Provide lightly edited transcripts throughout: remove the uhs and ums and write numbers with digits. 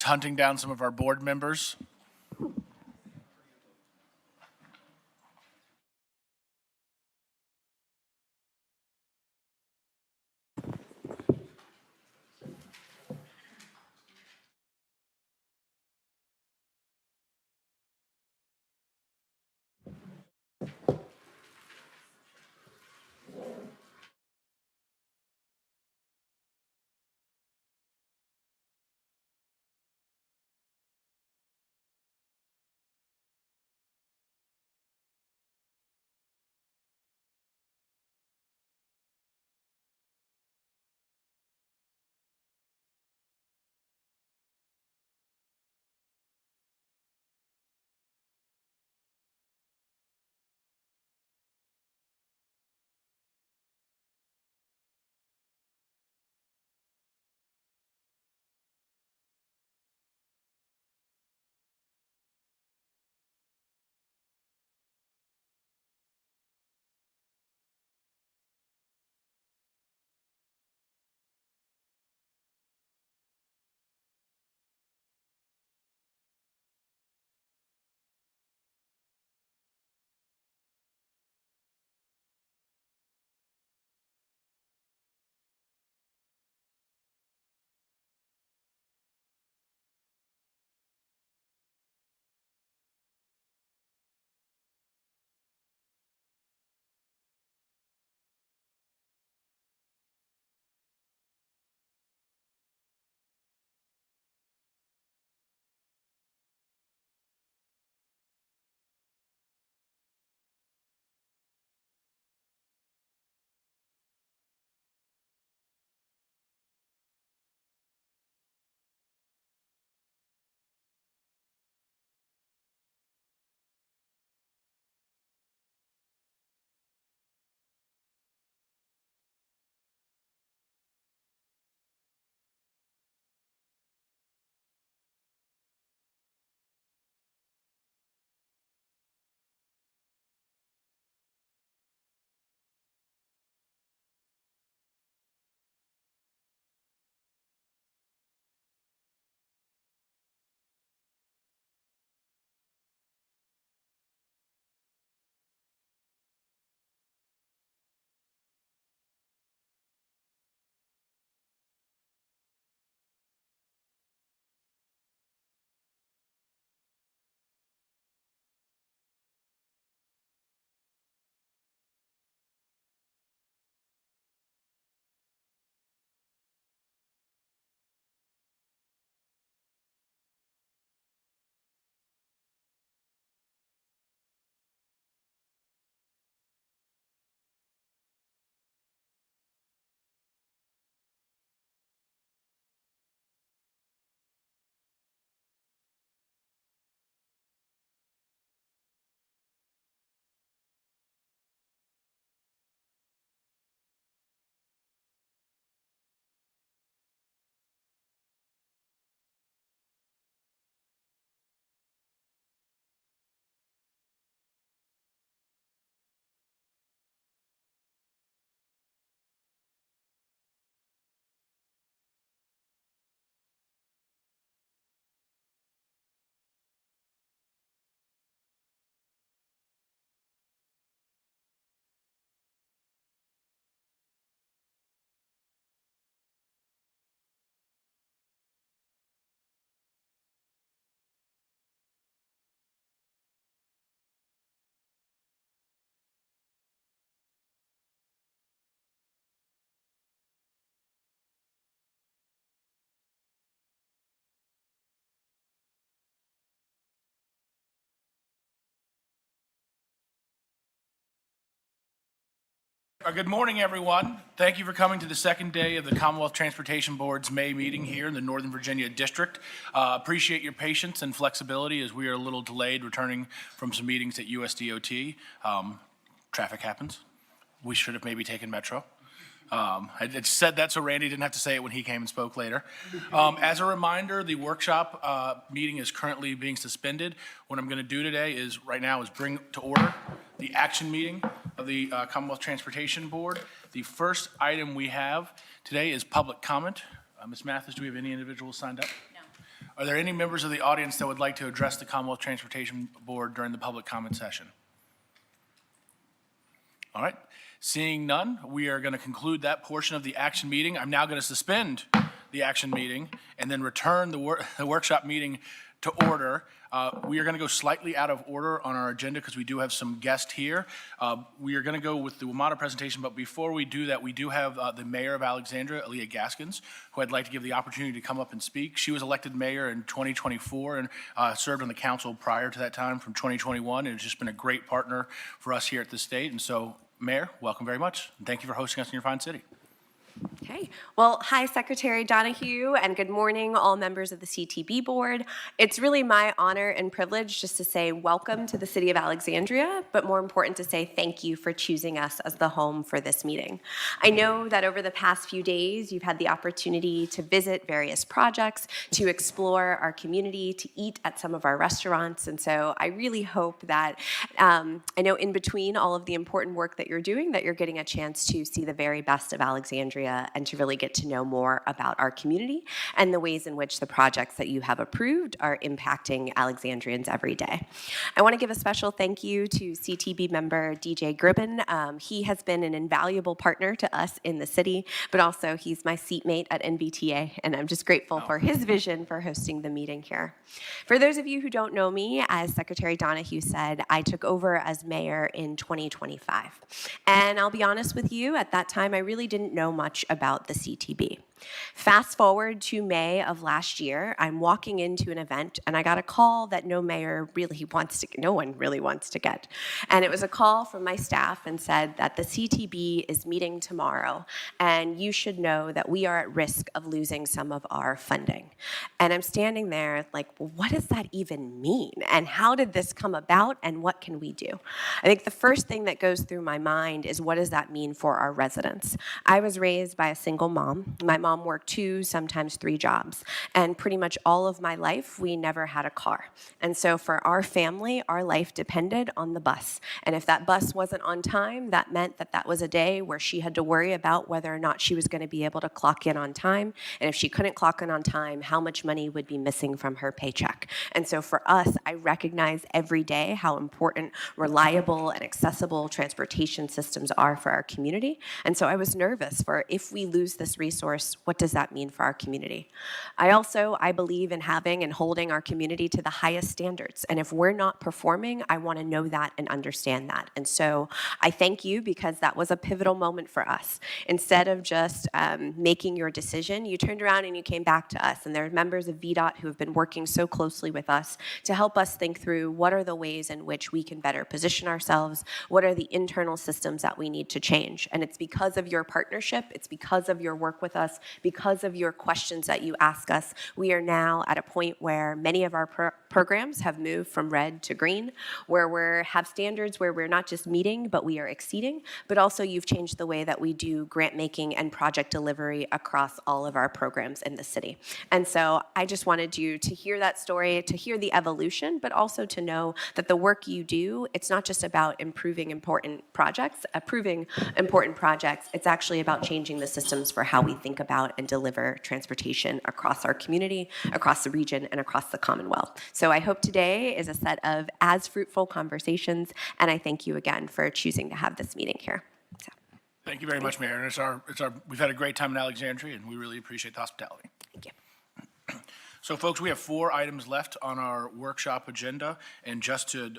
hunting down some of our board members. Good morning, everyone. Thank you for coming to the second day of the Commonwealth Transportation Board's May meeting here in the Northern Virginia District. Appreciate your patience and flexibility as we are a little delayed returning from some meetings at USDOT. Traffic happens. We should have maybe taken Metro. I said that so Randy didn't have to say it when he came and spoke later. As a reminder, the workshop meeting is currently being suspended. What I'm going to do today is bring to order the action meeting of the Commonwealth Transportation Board. The first item we have today is public comment. Ms. Mathis, do we have any individuals signed up? Are there any members of the audience that would like to address the Commonwealth Transportation Board during the public comment session? All right. Seeing none, we are going to conclude that portion of the action meeting. I'm now going to suspend the action meeting and then return the workshop meeting to order. We are going to go slightly out of order on our agenda because we do have some guests here. We are going to go with the WMATA presentation, but before we do that, we do have the mayor of Alexandria, Aaliyah Gaskins, who I'd like to give the opportunity to come up and speak. She was elected mayor in 2024 and served on the council prior to that time from 2021, and has just been a great partner for us here at the state. And so, Mayor, welcome very much. And thank you for hosting us in your fine city. Okay. Well, hi, Secretary Donahue, and good morning, all members of the CTB board. It's really my honor and privilege just to say welcome to the city of Alexandria, but more important to say thank you for choosing us as the home for this meeting. I know that over the past few days, you've had the opportunity to visit various projects, to explore our community, to eat at some of our restaurants, and so I really hope that, I know in between all of the important work that you're doing, that you're getting a chance to see the very best of Alexandria and to really get to know more about our community and the ways in which the projects that you have approved are impacting Alexandrians every day. I want to give a special thank you to CTB member DJ Gribben. He has been an invaluable partner to us in the city, but also he's my seatmate at NBTA, and I'm just grateful for his vision for hosting the meeting here. For those of you who don't know me, as Secretary Donahue said, I took over as mayor in 2025. And I'll be honest with you, at that time, I really didn't know much about the CTB. Fast forward to May of last year, I'm walking into an event and I got a call that no one really wants to get. And it was a call from my staff and said that the CTB is meeting tomorrow and you should know that we are at risk of losing some of our funding. And I'm standing there like, well, what does that even mean? And how did this come about and what can we do? I think the first thing that goes through my mind is what does that mean for our residents? I was raised by a single mom. My mom worked 2, sometimes 3 jobs. And pretty much all of my life, we never had a car. And so for our family, our life depended on the bus. And if that bus wasn't on time, that meant that that was a day where she had to worry about whether or not she was going to be able to clock in on time. And if she couldn't clock in on time, how much money would be missing from her paycheck. And so for us, I recognize every day how important reliable and accessible transportation systems are for our community. And so I was nervous for if we lose this resource, what does that mean for our community? I believe in having and holding our community to the highest standards. And if we're not performing, I want to know that and understand that. And so I thank you because that was a pivotal moment for us. Instead of just making your decision, you turned around and you came back to us. And there are members of VDOT who have been working so closely with us to help us think through what are the ways in which we can better position ourselves, what are the internal systems that we need to change. And it's because of your partnership, it's because of your work with us, because of your questions that you ask us, we are now at a point where many of our programs have moved from red to green, where we have standards where we're not just meeting, but we are exceeding, but also you've changed the way that we do grant making and project delivery across all of our programs in the city. And so I just wanted you to hear that story, to hear the evolution, but also to know that the work you do, it's not just about improving important projects, it's actually about changing the systems for how we think about and deliver transportation across our community, across the region, and across the Commonwealth. So I hope today is a set of as fruitful conversations, and I thank you again for choosing to have this meeting here. So. Thank you very much, Mayor. And we've had a great time in Alexandria, and we really appreciate the hospitality. Thank you. So, folks, we have 4 items left on our workshop agenda, and just to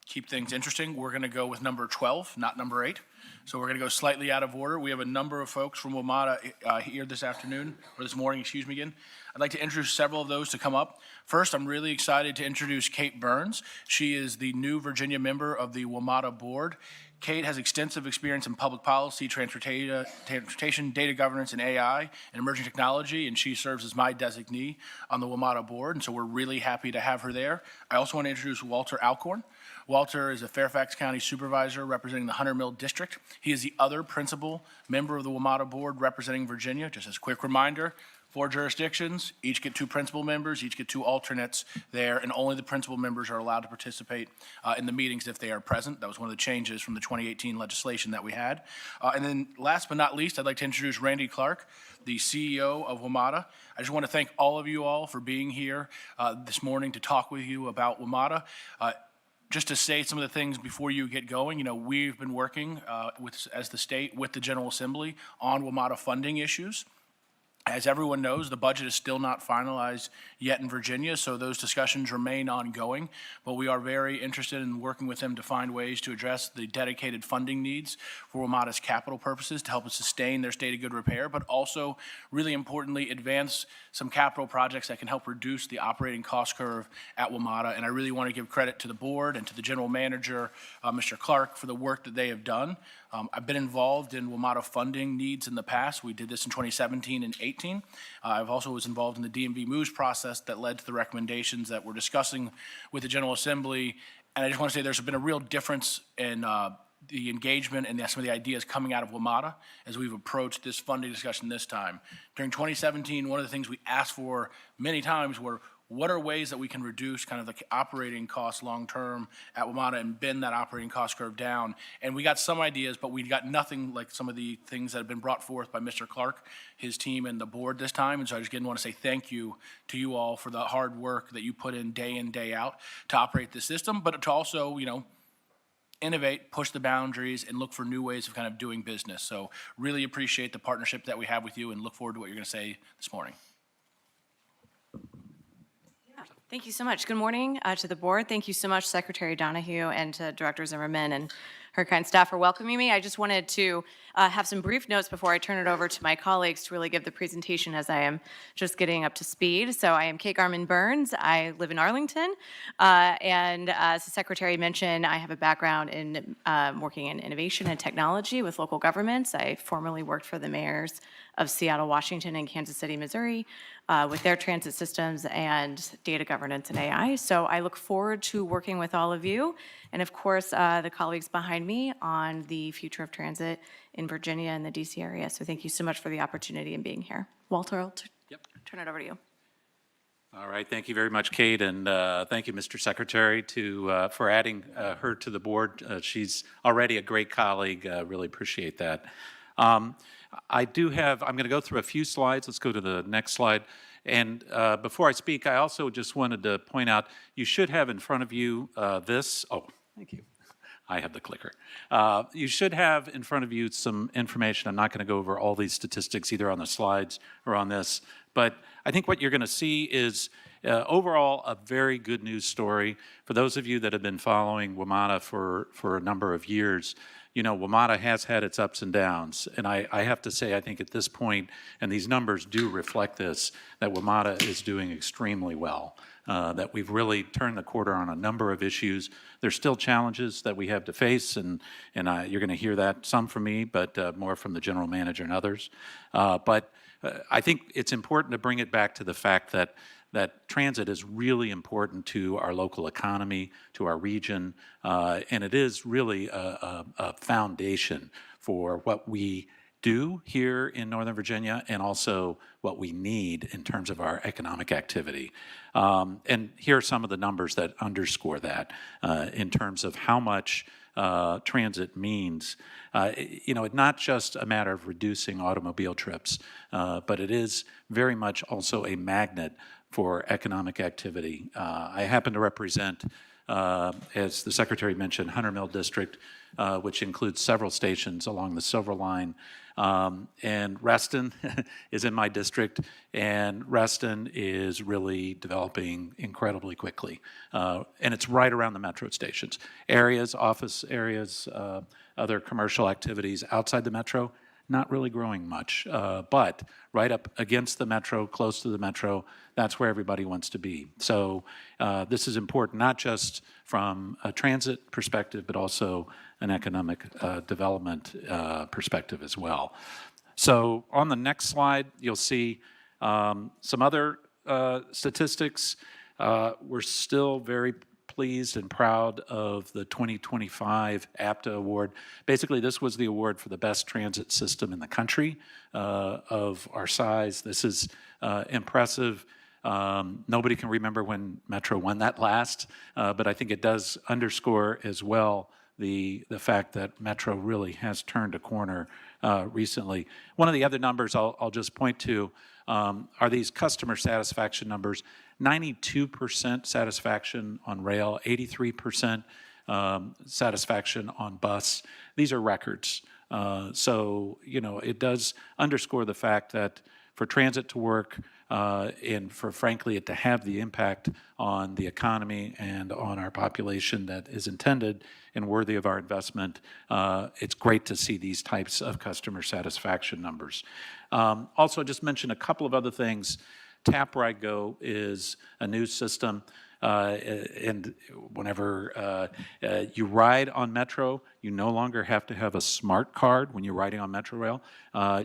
keep things interesting, we're going to go with number 12, not number 8. So we're going to go slightly out of order. We have a number of folks from WMATA here this morning, again. I'd like to introduce several of those to come up. First, I'm really excited to introduce Kate Burns. She is the new Virginia member of the WMATA board. Kate has extensive experience in public policy, transportation, data governance, and AI, and emerging technology, and she serves as my designee on the WMATA board, and so we're really happy to have her there. I also want to introduce Walter Alcorn. Walter is a Fairfax County supervisor representing the Hunter Mill District. He is the other principal member of the WMATA board representing Virginia. Just as a quick reminder, 4 jurisdictions, each get 2 principal members, each get 2 alternates there, and only the principal members are allowed to participate in the meetings if they are present. That was one of the changes from the 2018 legislation that we had. And then last but not least, I'd like to introduce Randy Clark, the CEO of WMATA. I just want to thank all of you all for being here this morning to talk with you about WMATA. Just to say some of the things before you get going, you know, we've been working as the state with the General Assembly on WMATA funding issues. As everyone knows, the budget is still not finalized yet in Virginia, so those discussions remain ongoing, but we are very interested in working with them to find ways to address the dedicated funding needs for WMATA's capital purposes to help us sustain their state of good repair, but also, really importantly, advance some capital projects that can help reduce the operating cost curve at WMATA. And I really want to give credit to the board and to the general manager, Mr. Clark, for the work that they have done. I've been involved in WMATA funding needs in the past. We did this in 2017 and 18. I've also was involved in the DMV moves process that led to the recommendations that we're discussing with the General Assembly. And I just want to say there's been a real difference in the engagement and some of the ideas coming out of WMATA as we've approached this funding discussion this time. During 2017, one of the things we asked for many times were, what are ways that we can reduce kind of the operating costs long-term at WMATA and bend that operating cost curve down? And we got some ideas, but we got nothing like some of the things that have been brought forth by Mr. Clark, his team, and the board this time. And so I just again want to say thank you to you all for the hard work that you put in, day out, to operate this system, but to also, you know, innovate, push the boundaries, and look for new ways of kind of doing business. So really appreciate the partnership that we have with you and look forward to what you're going to say this morning. Thank you so much. Good morning to the board. Thank you so much, Secretary Donahue, and to Director Zimmerman and her kind staff for welcoming me. I just wanted to have some brief notes before I turn it over to my colleagues to really give the presentation as I am just getting up to speed. So I am Kate Garman Burns. I live in Arlington. And as the Secretary mentioned, I have a background in working in innovation and technology with local governments. I formerly worked for the mayors of Seattle, Washington, and Kansas City, Missouri, with their transit systems and data governance and AI. So I look forward to working with all of you, and of course, the colleagues behind me on the future of transit in Virginia and the DC area. So thank you so much for the opportunity and being here. Walter, I'll turn it over to you. All right, thank you very much, Kate, and thank you, Mr. Secretary, for adding her to the board. She's already a great colleague. Really appreciate that. I'm going to go through a few slides. Let's go to the next slide. And before I speak, I also just wanted to point out, you should have in front of you this. Oh, thank you. I have the clicker. You should have in front of you some information. I'm not going to go over all these statistics either on the slides or on this, but I think what you're going to see is overall a very good news story. For those of you that have been following WMATA for a number of years, you know, WMATA has had its ups and downs, and I have to say, I think at this point, and these numbers do reflect this, that WMATA is doing extremely well, that we've really turned the corner on a number of issues. There's still challenges that we have to face, and you're going to hear that some from me, but more from the general manager and others. But I think it's important to bring it back to the fact that transit is really important to our local economy, to our region, and it is really a foundation for what we do here in Northern Virginia and also what we need in terms of our economic activity. And here are some of the numbers that underscore that in terms of how much transit means. You know, it's not just a matter of reducing automobile trips, but it is very much also a magnet for economic activity. I happen to represent, as the Secretary mentioned, Hunter Mill District, which includes several stations along the Silver Line. And Reston is in my district, and Reston is really developing incredibly quickly. And it's right around the metro stations. Areas, office areas, other commercial activities outside the metro, not really growing much, but right up against the metro, close to the metro, that's where everybody wants to be. So this is important, not just from a transit perspective, but also an economic development perspective as well. So on the next slide, you'll see some other statistics. We're still very pleased and proud of the 2025 APTA award. Basically, this was the award for the best transit system in the country of our size. This is impressive. Nobody can remember when Metro won that last, but I think it does underscore as well the fact that Metro really has turned a corner recently. One of the other numbers I'll just point to are these customer satisfaction numbers. 92% satisfaction on rail, 83% satisfaction on bus. These are records. So, you know, it does underscore the fact that for transit to work and for, frankly, it to have the impact on the economy and on our population that is intended and worthy of our investment, it's great to see these types of customer satisfaction numbers. Also, just mention a couple of other things. Tap Ride Go is a new system. And whenever you ride on Metro, you no longer have to have a smart card when you're riding on Metro Rail.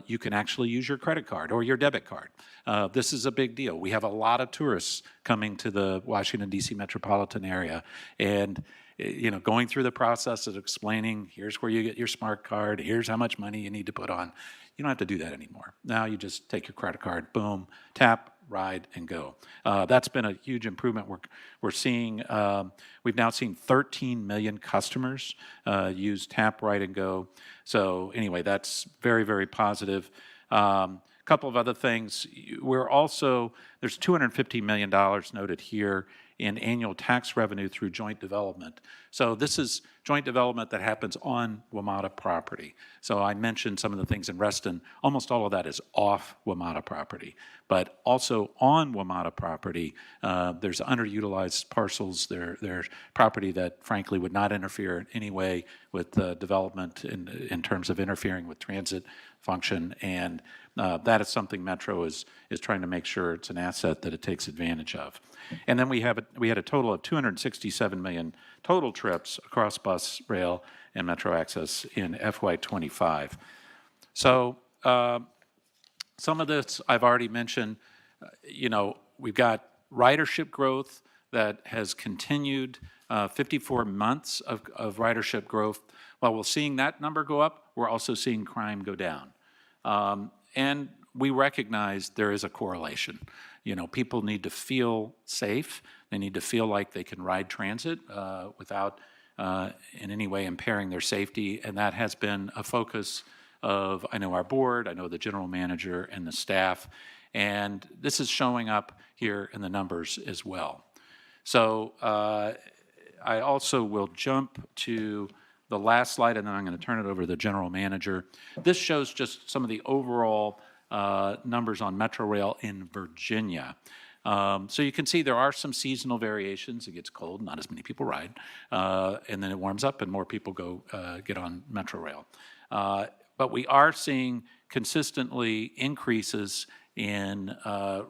You can actually use your credit card or your debit card. This is a big deal. We have a lot of tourists coming to the Washington, D.C. metropolitan area. And you know, going through the process of explaining, here's where you get your smart card, here's how much money you need to put on. You don't have to do that anymore. Now you just take your credit card, boom, tap, ride, and go. That's been a huge improvement. We're seeing, we've now seen 13 million customers use Tap, Ride, and Go. So anyway, that's very, very positive. Couple of other things. We're also, there's $250 million noted here in annual tax revenue through joint development. So this is joint development that happens on WMATA property. So I mentioned some of the things in Reston. Almost all of that is off WMATA property. But also on WMATA property, there's underutilized parcels. There's property that, frankly, would not interfere in any way with development in terms of interfering with transit function. And that is something Metro is trying to make sure it's an asset that it takes advantage of. And then we had a total of 267 million total trips across bus, rail, and Metro Access in FY25. So some of this I've already mentioned. You know, we've got ridership growth that has continued, 54 months of ridership growth. While we're seeing that number go up, we're also seeing crime go down. And we recognize there is a correlation. You know, people need to feel safe. They need to feel like they can ride transit without in any way impairing their safety. And that has been a focus of, I know, our board, I know the general manager and the staff. And this is showing up here in the numbers as well. So I also will jump to the last slide, and then I'm going to turn it over to the general manager. This shows just some of the overall numbers on Metro Rail in Virginia. So you can see there are some seasonal variations. It gets cold, not as many people ride, and then it warms up and more people go get on Metro Rail. But we are seeing consistently increases in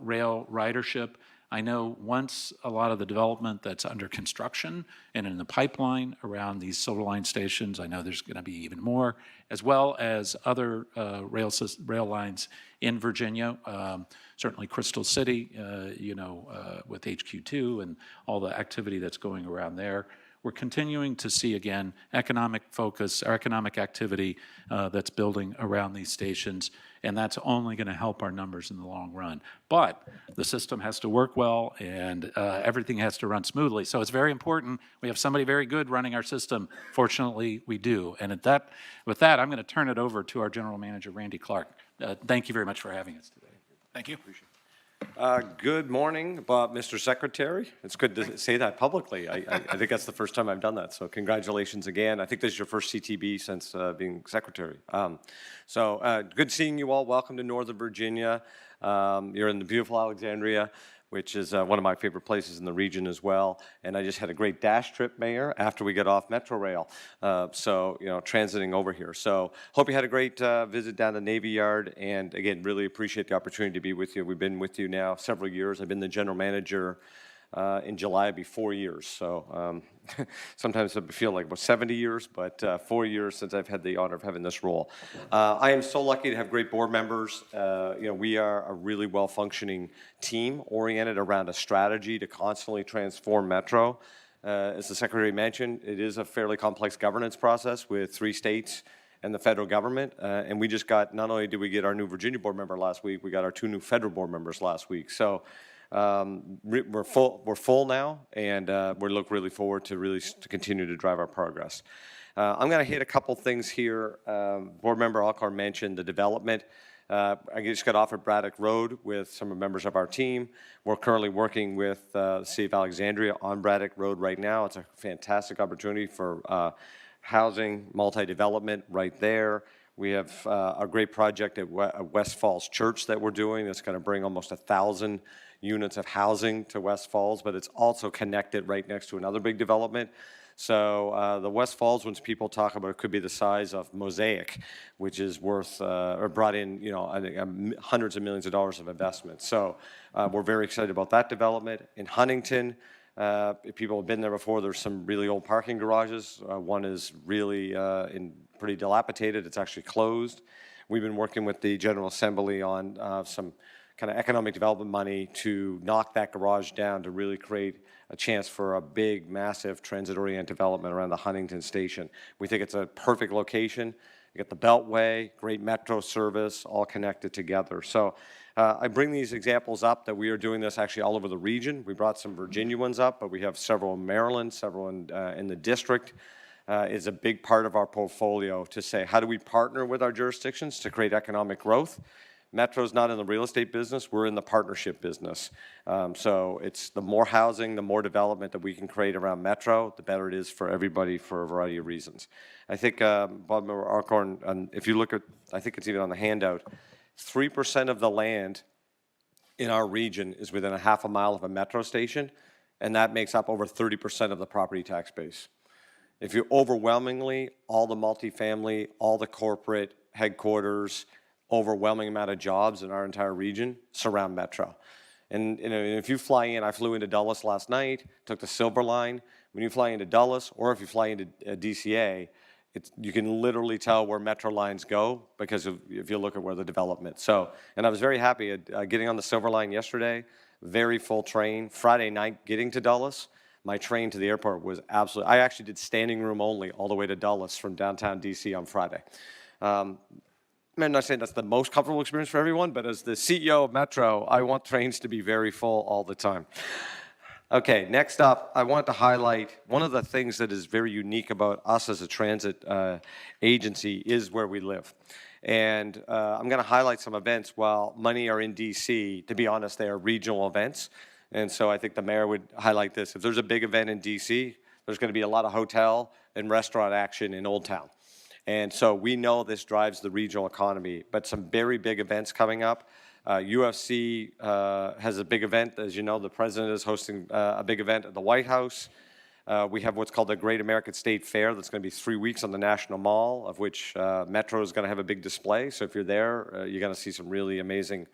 rail ridership. I know once a lot of the development that's under construction and in the pipeline around these Silver Line stations, I know there's going to be even more, as well as other rail lines in Virginia, certainly Crystal City, you know, with HQ2 and all the activity that's going around there. We're continuing to see, again, economic focus, or economic activity that's building around these stations, and that's only going to help our numbers in the long run. But the system has to work well, and everything has to run smoothly. So it's very important. We have somebody very good running our system. Fortunately, we do. And with that, I'm going to turn it over to our General Manager, Randy Clark. Thank you very much for having us today. Thank you. Appreciate it. Good morning, Mr. Secretary. It's good to say that publicly. I think that's the first time I've done that, so congratulations again. I think this is your first CTB since being Secretary. Good seeing you all. Welcome to Northern Virginia. You're in the beautiful Alexandria, which is one of my favorite places in the region as well. And I just had a great dash trip, Mayor, after we get off Metro Rail. So, you know, transiting over here. So hope you had a great visit down to Navy Yard. And again, really appreciate the opportunity to be with you. We've been with you now several years. I've been the general manager in July, it'll be 4 years. So sometimes I feel like about 70 years, but 4 years since I've had the honor of having this role. I am so lucky to have great board members. You know, we are a really well-functioning team oriented around a strategy to constantly transform Metro. As the Secretary mentioned, it is a fairly complex governance process with 3 states and the federal government. And we just got, not only did we get our new Virginia board member last week, we got our 2 new federal board members last week. So we're full now, and we look really forward to continue to drive our progress. I'm going to hit a couple things here. Board member Alcorn mentioned the development. I just got offered Braddock Road with some members of our team. We're currently working with the City of Alexandria on Braddock Road right now. It's a fantastic opportunity for housing, multi-development right there. We have a great project at West Falls Church that we're doing that's going to bring almost 1,000 units of housing to West Falls, but it's also connected right next to another big development. So the West Falls, when people talk about it, could be the size of Mosaic, which is worth or brought in, I think, hundreds of millions of dollars of investment. So we're very excited about that development. In Huntington, if people have been there before, there's some really old parking garages. One is really pretty dilapidated. It's actually closed. We've been working with the General Assembly on some kind of economic development money to knock that garage down to really create a chance for a big, massive transit-oriented development around the Huntington station. We think it's a perfect location. You get the Beltway, great metro service, all connected together. So I bring these examples up that we are doing this actually all over the region. We brought some Virginia ones up, but we have several in Maryland, several in the district. Is a big part of our portfolio to say, how do we partner with our jurisdictions to create economic growth? Metro's not in the real estate business, we're in the partnership business. So it's the more housing, the more development that we can create around Metro, the better it is for everybody for a variety of reasons. I think, Bob Member Alcorn, if you look at, I think it's even on the handout, 3% of the land in our region is within a half a mile of a Metro station, and that makes up over 30% of the property tax base. If you overwhelmingly, all the multifamily, all the corporate headquarters, overwhelming amount of jobs in our entire region surround Metro. And if you fly in, I flew into Dulles last night, took the Silver Line. When you fly into Dulles, or if you fly into DCA, you can literally tell where Metro lines go because if you look at where the development. So, and I was very happy at getting on the Silver Line yesterday, very full train. Friday night getting to Dulles, my train to the airport was absolutely, I actually did standing room only all the way to Dulles from downtown DC on Friday. I'm not saying that's the most comfortable experience for everyone, but as the CEO of Metro, I want trains to be very full all the time. Okay, next up, I want to highlight one of the things that is very unique about us as a transit agency is where we live. And I'm going to highlight some events. While many are in DC, to be honest, they are regional events. And so I think the mayor would highlight this. If there's a big event in DC, there's going to be a lot of hotel and restaurant action in Old Town. And so we know this drives the regional economy, but some very big events coming up. UFC has a big event. As you know, the president is hosting a big event at the White House. We have what's called the Great American State Fair. That's going to be 3 weeks on the National Mall, of which Metro is going to have a big display. So if you're there, you're going to see some really amazing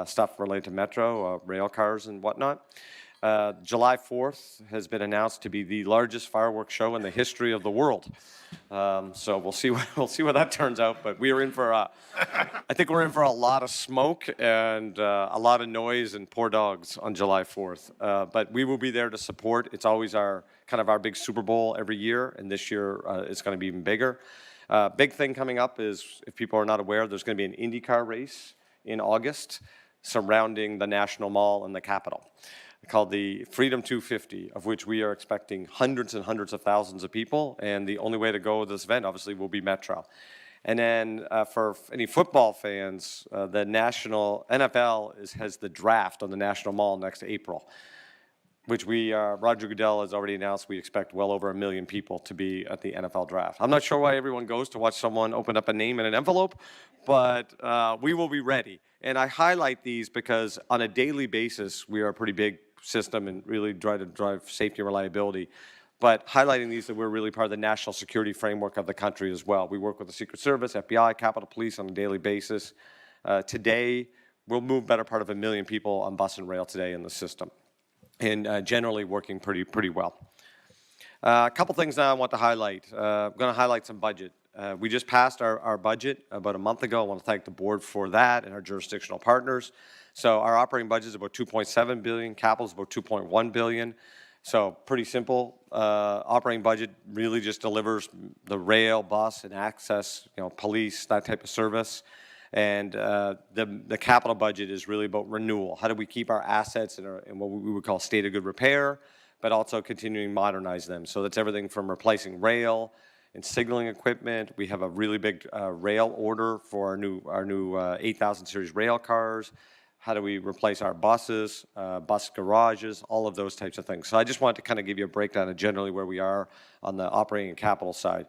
stuff related to Metro, rail cars and whatnot. July 4th has been announced to be the largest fireworks show in the history of the world. So we'll see what that turns out. But we are in for I think we're in for a lot of smoke and a lot of noise and poor dogs on July 4th. But we will be there to support. It's always our big Super Bowl every year, and this year it's going to be even bigger. Big thing coming up is, if people are not aware, there's going to be an IndyCar race in August surrounding the National Mall and the Capitol, called the Freedom 250, of which we are expecting hundreds and hundreds of thousands of people. And the only way to go to this event, obviously, will be Metro. And then for any football fans, the national NFL has the draft on the National Mall next April, which Roger Goodell has already announced we expect well over 1 million people to be at the NFL draft. I'm not sure why everyone goes to watch someone open up a name in an envelope, but we will be ready. And I highlight these because on a daily basis, we are a pretty big system and really try to drive safety and reliability. But highlighting these, that we're really part of the national security framework of the country as well. We work with the Secret Service, FBI, Capitol Police on a daily basis. Today, we'll move better part of 1 million people on bus and rail today in the system, and generally working pretty well. A couple things that I want to highlight. I'm going to highlight some budget. We just passed our budget about a month ago. I want to thank the board for that and our jurisdictional partners. So our operating budget is about $2.7 billion. Capital is about $2.1 billion. So pretty simple. operating budget really just delivers the rail, bus, and access, police, that type of service. And the capital budget is really about renewal. How do we keep our assets in what we would call state of good repair, but also continuing to modernize them? So that's everything from replacing rail and signaling equipment. We have a really big rail order for our new 8,000 series rail cars. How do we replace our buses, bus garages, all of those types of things. So I just wanted to kind of give you a breakdown of generally where we are on the operating and capital side.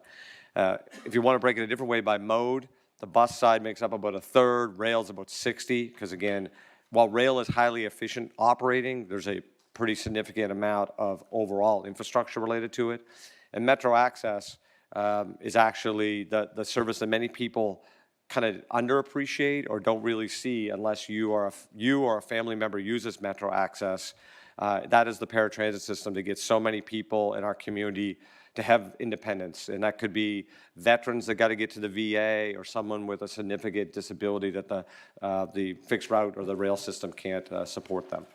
If you want to break it a different way by mode, the bus side makes up about a third, rail is about 60, because again, while rail is highly efficient operating, there's a pretty significant amount of overall infrastructure related to it. And Metro Access is actually the service that many people kind of underappreciate or don't really see unless you or a family member uses Metro Access. That is the paratransit system that gets so many people in our community to have independence. And that could be veterans that got to get to the VA or someone with a significant disability that the fixed route or the rail system can't support them.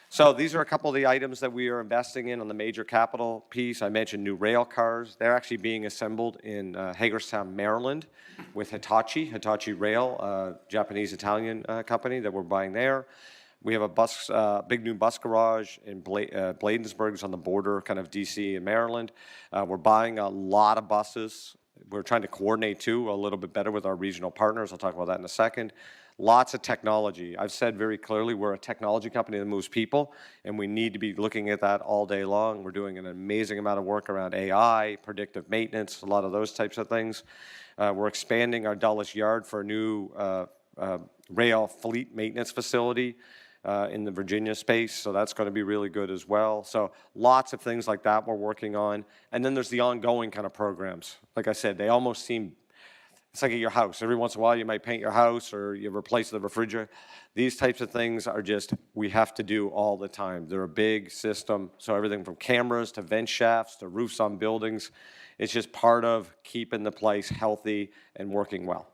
So these are a couple of the items that we are investing in on the major capital piece. I mentioned new rail cars. They're actually being assembled in Hagerstown, Maryland with Hitachi Rail, Japanese-Italian company that we're buying there. We have a big new bus garage in Bladensburg's on the border, kind of DC and Maryland. We're buying a lot of buses. We're trying to coordinate too a little bit better with our regional partners. I'll talk about that in a second. Lots of technology. I've said very clearly we're a technology company that moves people, and we need to be looking at that all day long. We're doing an amazing amount of work around AI, predictive maintenance, a lot of those types of things. We're expanding our Dulles Yard for a new rail fleet maintenance facility in the Virginia space, so that's going to be really good as well. So lots of things like that we're working on. And then there's the ongoing kind of programs. Like I said, they almost seem, it's like at your house. Every once in a while you might paint your house or you replace the refrigerator. These types of things are just, we have to do all the time. They're a big system, so everything from cameras to vent shafts to roofs on buildings. It's just part of keeping the place healthy and working well.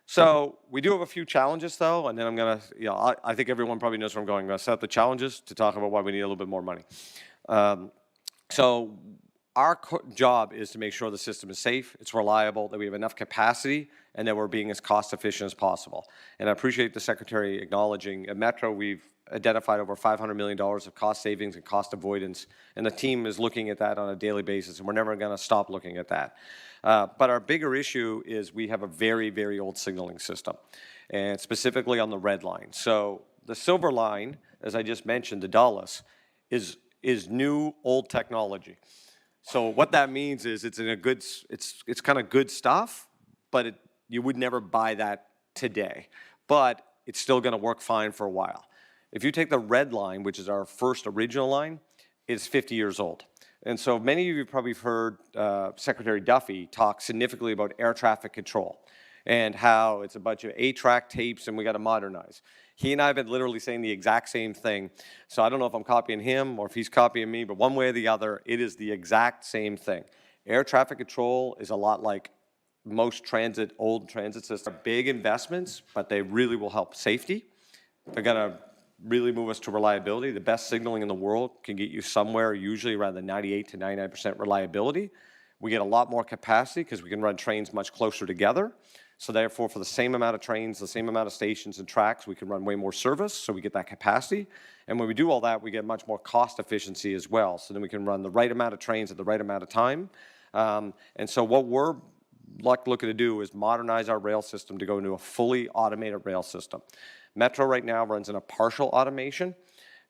So we do have a few challenges though, and then I'm gonna, I think everyone probably knows where I'm going. I'm gonna set up the challenges to talk about why we need a little bit more money. So our job is to make sure the system is safe, it's reliable, that we have enough capacity, and that we're being as cost efficient as possible. And I appreciate the Secretary acknowledging at Metro we've identified over $500 million of cost savings and cost avoidance, and the team is looking at that on a daily basis, and we're never going to stop looking at that. But our bigger issue is we have a very, very old signaling system, and specifically on the red line. So the silver line, as I just mentioned, the Dulles, is new, old technology. So what that means is it's kind of good stuff, but you would never buy that today. But it's still going to work fine for a while. If you take the red line, which is our first original line, it's 50 years old. And so many of you probably heard Secretary Duffy talk significantly about air traffic control and how it's a bunch of 8-track tapes and we got to modernize. He and I have been literally saying the exact same thing. So I don't know if I'm copying him or if he's copying me, but one way or the other, it is the exact same thing. Air traffic control is a lot like most old transit systems. Big investments, but they really will help safety. They're going to really move us to reliability. The best signaling in the world can get you somewhere usually around the 98 to 99% reliability. We get a lot more capacity because we can run trains much closer together. So therefore, for the same amount of trains, the same amount of stations and tracks, we can run way more service, so we get that capacity. And when we do all that, we get much more cost efficiency as well. So then we can run the right amount of trains at the right amount of time. And so what we're looking to do is modernize our rail system to go into a fully automated rail system. Metro right now runs in a partial automation.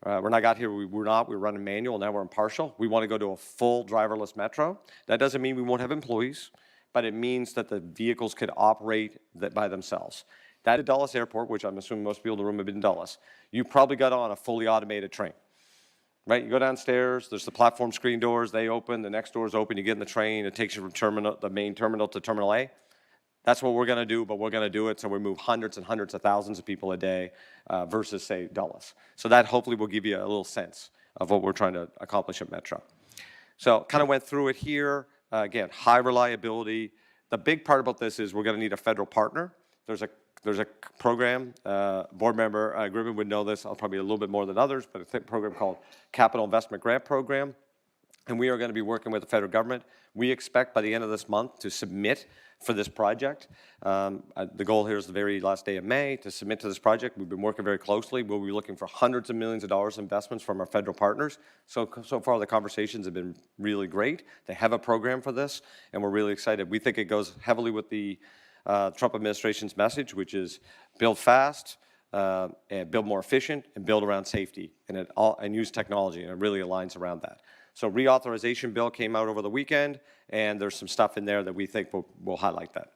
When I got here, we were running manual, now we're in partial. We want to go to a full driverless Metro. That doesn't mean we won't have employees, but it means that the vehicles could operate by themselves. That at Dulles Airport, which I'm assuming most people in the room have been in Dulles, you probably got on a fully automated train, right? You go downstairs, there's the platform screen doors, they open, the next doors open, you get in the train, it takes you from the main terminal to Terminal A. That's what we're going to do, but we're going to do it so we move hundreds and hundreds of thousands of people a day versus, say, Dulles. So that hopefully will give you a little sense of what we're trying to accomplish at Metro. So kind of went through it here. Again, high reliability. The big part about this is we're going to need a federal partner. There's a program, board member Griffin would know this, probably a little bit more than others, but a program called Capital Investment Grant Program. and we are going to be working with the federal government. We expect by the end of this month to submit for this project. The goal here is the very last day of May to submit to this project. We've been working very closely. We'll be looking for hundreds of millions of dollars investments from our federal partners. So far the conversations have been really great. They have a program for this, and we're really excited. We think it goes heavily with the Trump administration's message, which is build fast, and build more efficient, and build around safety, and use technology, and it really aligns around that. So reauthorization bill came out over the weekend, and there's some stuff in there that we think will highlight that.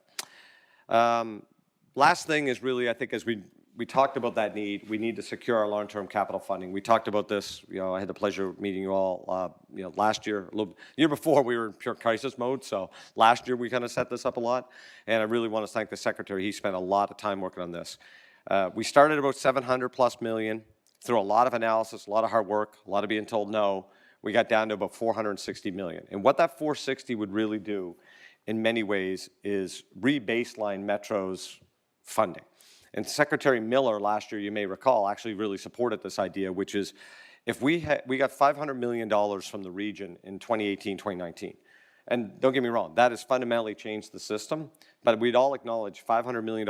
Last thing is really, I think, as we talked about that need, we need to secure our long-term capital funding. We talked about this, I had the pleasure of meeting you all, last year, year before we were in pure crisis mode, so last year we kind of set this up a lot, and I really want to thank the Secretary. He spent a lot of time working on this. We started about $700+ million, through a lot of analysis, a lot of hard work, a lot of being told no. We got down to about $460 million. And what that $460 would really do, in many ways, is re-baseline Metro's funding. And Secretary Miller, last year, you may recall, actually really supported this idea, which is if we got $500 million from the region in 2018, 2019. And don't get me wrong, that has fundamentally changed the system, but we'd all acknowledge $500 million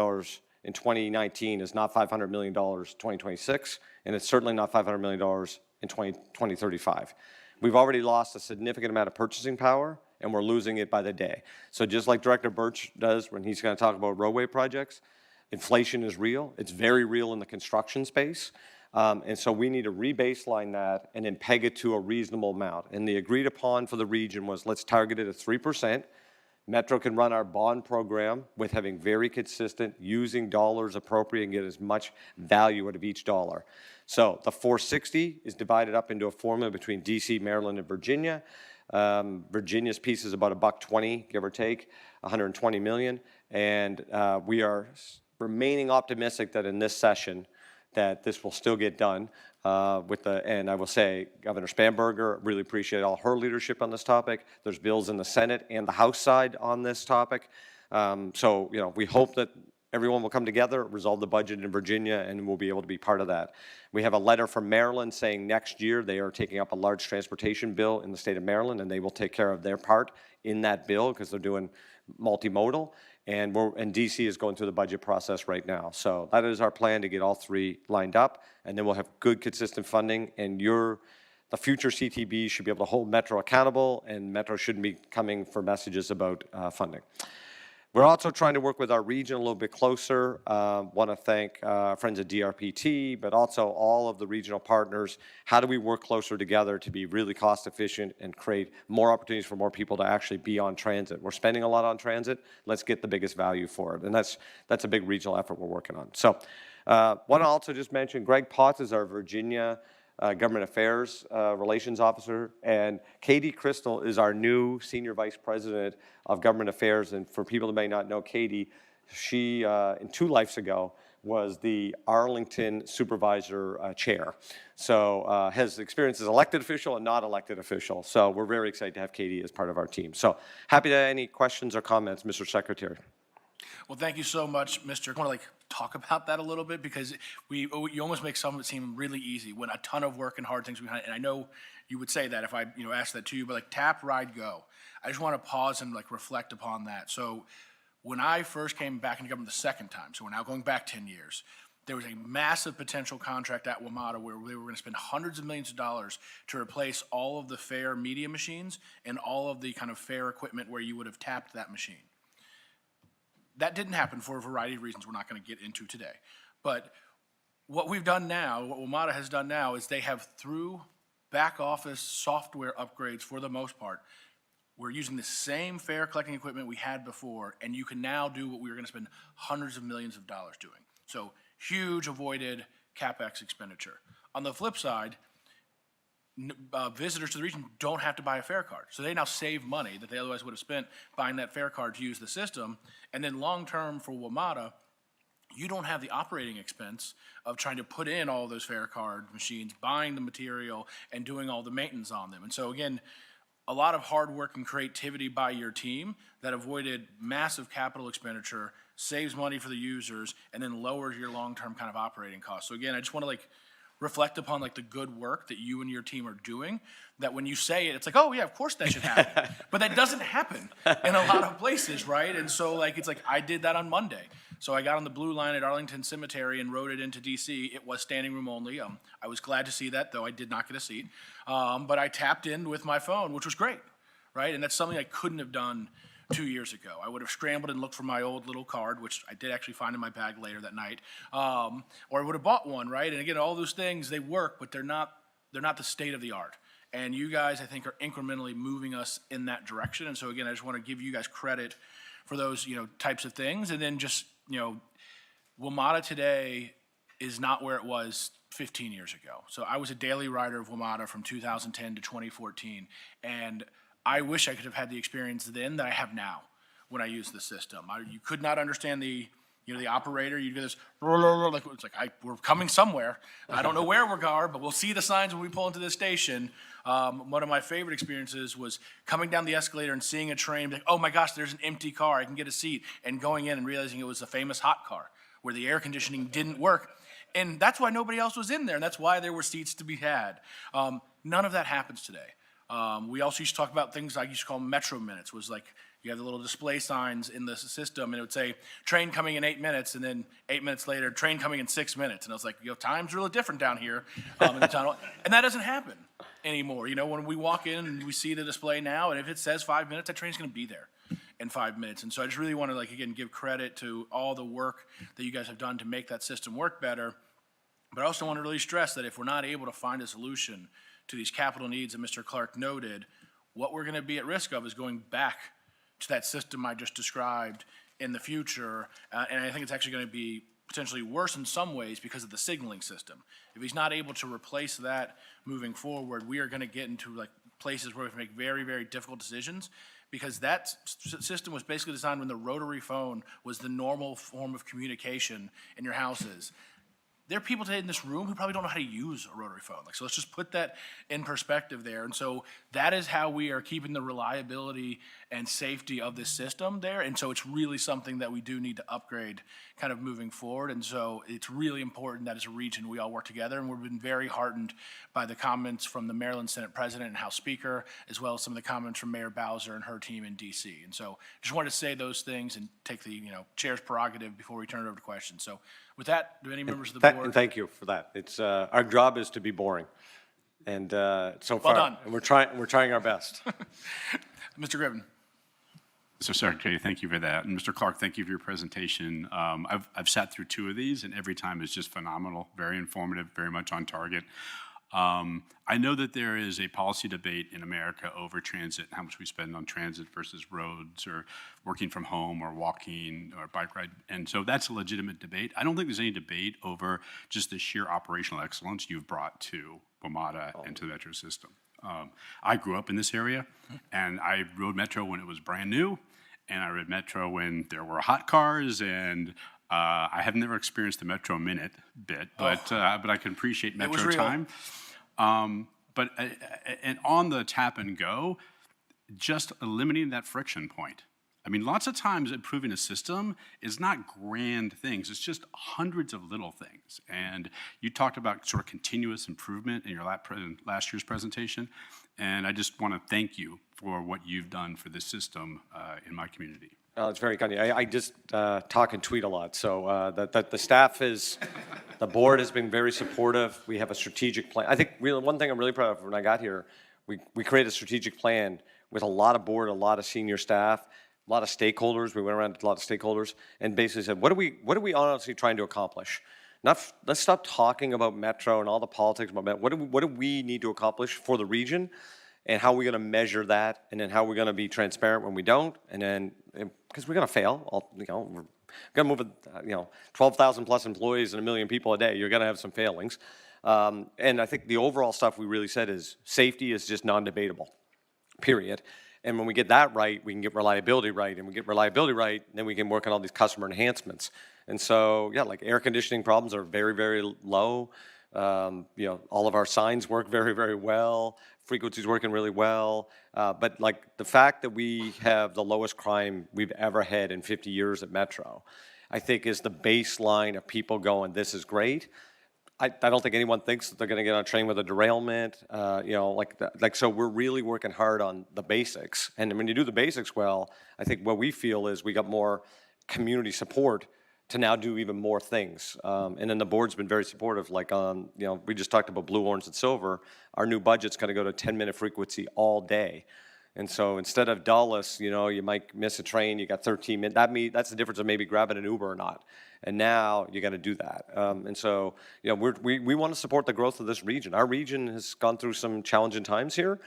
in 2019 is not $500 million in 2026, and it's certainly not $500 million in 2035. We've already lost a significant amount of purchasing power, and we're losing it by the day. So just like Director Birch does when he's going to talk about roadway projects, inflation is real. It's very real in the construction space. And so we need to re-baseline that and then peg it to a reasonable amount. And the agreed upon for the region was let's target it at 3%. Metro can run our bond program with having very consistent, using dollars appropriate and get as much value out of each dollar. So the 460 is divided up into a formula between DC, Maryland, and Virginia. Virginia's piece is about $1.20, give or take, 120 million. And we are remaining optimistic that in this session that this will still get done. And I will say, Governor Spanberger, really appreciate all her leadership on this topic. There's bills in the Senate and the House side on this topic. So, we hope that everyone will come together, resolve the budget in Virginia, and we'll be able to be part of that. We have a letter from Maryland saying next year they are taking up a large transportation bill in the state of Maryland, and they will take care of their part in that bill because they're doing multimodal. And DC is going through the budget process right now. So that is our plan to get all three lined up, and then we'll have good, consistent funding, and the future CTB should be able to hold Metro accountable, and Metro shouldn't be coming for messages about funding. We're also trying to work with our region a little bit closer. Want to thank friends at DRPT, but also all of the regional partners. How do we work closer together to be really cost efficient and create more opportunities for more people to actually be on transit? We're spending a lot on transit. Let's get the biggest value for it. And that's a big regional effort we're working on. So want to also just mention Greg Potts is our Virginia Government Affairs Relations Officer, and Katie Crystal is our new Senior Vice President of Government Affairs. And for people that may not know Katie, she, in 2 lives ago, was the Arlington Supervisor Chair. So has experience as elected official and not elected official. So we're very excited to have Katie as part of our team. So happy to any questions or comments, Mr. Secretary. Well, thank you so much, Mr. I want to talk about that a little bit because you almost make some of it seem really easy when a ton of work and hard things behind it. And I know you would say that if I asked that to you, but tap, ride, go. I just want to pause and reflect upon that. So when I first came back into government the second time, so we're now going back 10 years, there was a massive potential contract at WMATA where we were going to spend hundreds of millions of dollars to replace all of the fare media machines and all of the kind of fare equipment where you would have tapped that machine. That didn't happen for a variety of reasons we're not going to get into today. But what we've done now, what WMATA has done now, is they have, through back office software upgrades for the most part, we're using the same fare collecting equipment we had before, and you can now do what we were going to spend hundreds of millions of dollars doing. So huge avoided CapEx expenditure. On the flip side, visitors to the region don't have to buy a fare card. So they now save money that they otherwise would have spent buying that fare card to use the system. And then long term for WMATA, you don't have the operating expense of trying to put in all those fare card machines, buying the material, and doing all the maintenance on them. And so again, a lot of hard work and creativity by your team that avoided massive capital expenditure, saves money for the users, and then lowers your long-term kind of operating costs. So again, I just want to reflect upon like the good work that you and your team are doing, that when you say it, it's like, oh yeah, of course that should happen. But that doesn't happen in a lot of places, right? And so like, it's like, I did that on Monday. So I got on the blue line at Arlington Cemetery and rode it into DC. It was standing room only. I was glad to see that, though I did not get a seat. But I tapped in with my phone, which was great, right? And that's something I couldn't have done 2 years ago. I would have scrambled and looked for my old little card, which I did actually find in my bag later that night, or I would have bought one, right? And again, all those things, they work, but they're not the state of the art. And you guys, I think, are incrementally moving us in that direction. And so again, I just want to give you guys credit for those, types of things. And then just, WMATA today is not where it was 15 years ago. So I was a daily rider of WMATA from 2010 to 2014. And I wish I could have had the experience then that I have now when I use the system. You could not understand the operator. You'd get this, like, it's like, we're coming somewhere. I don't know where we're going, but we'll see the signs when we pull into the station. One of my favorite experiences was coming down the escalator and seeing a train, like, oh my gosh, there's an empty car, I can get a seat, and going in and realizing it was a famous hot car where the air conditioning didn't work. And that's why nobody else was in there, and that's why there were seats to be had. None of that happens today. We also used to talk about things I used to call metro minutes, was like, you have the little display signs in the system, and it would say, train coming in 8 minutes, and then 8 minutes later, train coming in 6 minutes. And I was like, time's really different down here in the tunnel. And that doesn't happen anymore. When we walk in and we see the display now, and if it says 5 minutes, that train's gonna be there in 5 minutes. And so I just really wanna, again, give credit to all the work that you guys have done to make that system work better. But I also want to really stress that if we're not able to find a solution to these capital needs that Mr. Clark noted, what we're gonna be at risk of is going back to that system I just described in the future. And I think it's actually going to be potentially worse in some ways because of the signaling system. If he's not able to replace that moving forward, we are going to get into like places where we have to make very, very difficult decisions, because that system was basically designed when the rotary phone was the normal form of communication in your houses. There are people today in this room who probably don't know how to use a rotary phone. So let's just put that in perspective there. And so that is how we are keeping the reliability and safety of this system there. And so it's really something that we do need to upgrade kind of moving forward. And so it's really important that as a region we all work together. And we've been very heartened by the comments from the Maryland Senate President and House Speaker, as well as some of the comments from Mayor Bowser and her team in DC. And so just wanted to say those things and take the chair's prerogative before we turn it over to questions. So with that, do any members of the board? And thank you for that. It's our job is to be boring, and so far, done. and we're trying our best. Mr. Griffin. So, Secretary, thank you for that. And Mr. Clark, thank you for your presentation. I've sat through 2 of these, and every time is just phenomenal, very informative, very much on target. I know that there is a policy debate in America over transit, how much we spend on transit versus roads or working from home or walking or bike ride. And so that's a legitimate debate. I don't think there's any debate over just the sheer operational excellence you've brought to WMATA and to the metro system. I grew up in this area, and I rode Metro when it was brand new, and I rode Metro when there were hot cars, and I have never experienced the Metro Minute bit, but I can appreciate Metro time. And on the tap and go, just eliminating that friction point. I mean, lots of times improving a system is not grand things. It's just hundreds of little things. And you talked about sort of continuous improvement in your last year's presentation. And I just want to thank you for what you've done for this system in my community. It's very kind. I just talk and tweet a lot. So the staff is, the board has been very supportive. We have a strategic plan. I think really one thing I'm really proud of when I got here, we created a strategitic plan with a lot of board, a lot of senior staff, a lot of stakeholders. We went around to a lot of stakeholders and basically said, what are we honestly trying to accomplish? Let's stop talking about Metro and all the politics about Metro. What do we need to accomplish for the region? And how are we going to measure that? And then how are we going to be transparent when we don't? And then, because we're going to fail, we're going to move, 12,000 plus employees and 1 million people a day. You're going to have some failings. And I think the overall stuff we really said is safety is just non-debatable, period. And when we get that right, we can get reliability right. And we get reliability right, then we can work on all these customer enhancements. And so, yeah, like air conditioning problems are very, very low. All of our signs work very, very well. Frequency's working really well. But like the fact that we have the lowest crime we've ever had in 50 years at Metro, I think is the baseline of people going, this is great. I don't think anyone thinks that they're going to get on a train with a derailment, so we're really working hard on the basics. And when you do the basics well, I think what we feel is we got more community support to now do even more things. And then the board's been very supportive, we just talked about blue, orange, and silver. Our new budget's going to go to 10-minute frequency all day. And so instead of Dulles, you might miss a train, you got 13 minutes. That's the difference of maybe grabbing an Uber or not. And now you got to do that. And so, we want to support the growth of this region. Our region has gone through some challenging times here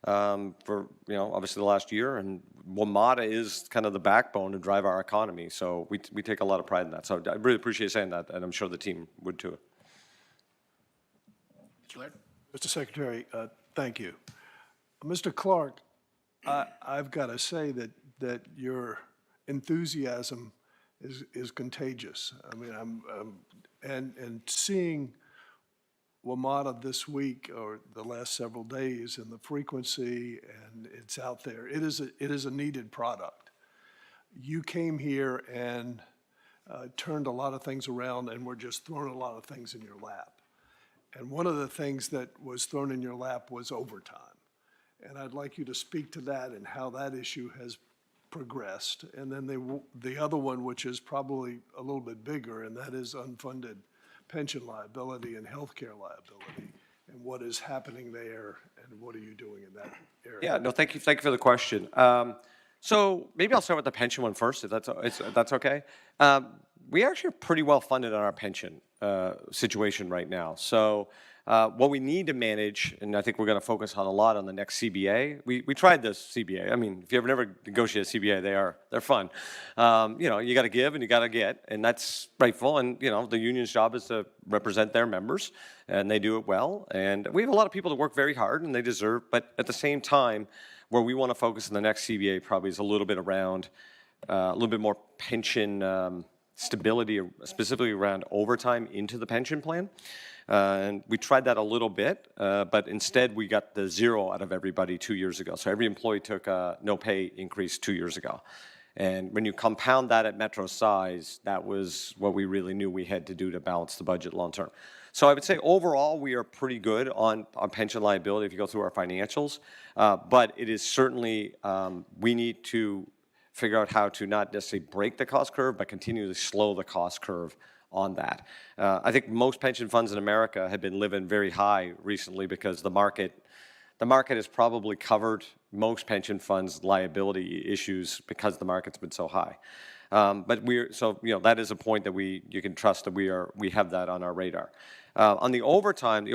for, obviously the last year. And WMATA is kind of the backbone to drive our economy. So we take a lot of pride in that. So I really appreciate saying that, and I'm sure the team would too. Mr. Laird? Mr. Secretary, thank you. Mr. Clark, I've got to say that your enthusiasm is contagious. I mean, and seeing WMATA this week or the last several days and the frequency, and it's out there. It is a needed product. You came here and turned a lot of things around, and were just throwing a lot of things in your lap. And one of the things that was thrown in your lap was overtime. And I'd like you to speak to that and how that issue has progressed. And then the other one, which is probably a little bit bigger, and that is unfunded pension liability and healthcare liability, and what is happening there, and what are you doing in that area? Yeah, no, thank you for the question. So maybe I'll start with the pension one first, if that's okay. We actually are pretty well funded on our pension situation right now. So what we need to manage, and I think we're going to focus on a lot on the next CBA. We tried this CBA. I mean, if you ever never negotiate a CBA, they're fun. You got to give and you got to get, and that's rightful. And the union's job is to represent their members, and they do it well. And we have a lot of people that work very hard, and they deserve. But at the same time, where we want to focus in the next CBA probably is a little bit around a little bit more pension stability, specifically around overtime into the pension plan. And we tried that a little bit, but instead we got the zero out of everybody 2 years ago. So every employee took a no pay increase 2 years ago. And when you compound that at Metro size, that was what we really knew we had to do to balance the budget long term. So I would say overall we are pretty good on pension liability if you go through our financials, but it is certainly, we need to figure out how to not necessarily break the cost curve, but continue to slow the cost curve on that. I think most pension funds in America have been living very high recently because the market has probably covered most pension funds' liability issues because the market's been so high. But that is a point that you can trust that we have that on our radar. On the overtime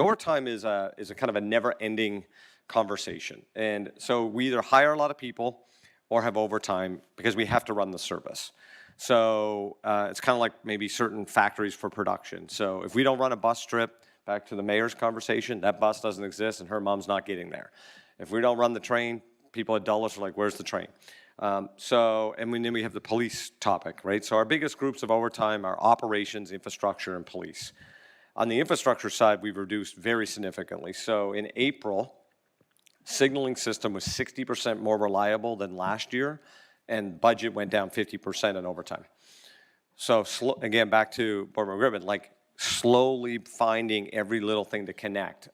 is a kind of a never-ending conversation, and so we either hire a lot of people or have overtime because we have to run the service. So it's kind of like maybe certain factories for production. So if we don't run a bus trip, back to the mayor's conversation, that bus doesn't exist and her mom's not getting there. If we don't run the train, people at Dulles are like, where's the train? And then we have the police topic, right? So our biggest groups of overtime are operations, infrastructure, and police. On the infrastructure side, we've reduced very significantly. So in April, signaling system was 60% more reliable than last year, and budget went down 50% in overtime. So again, back to Board Member Gribbon, slowly finding every little thing to connect.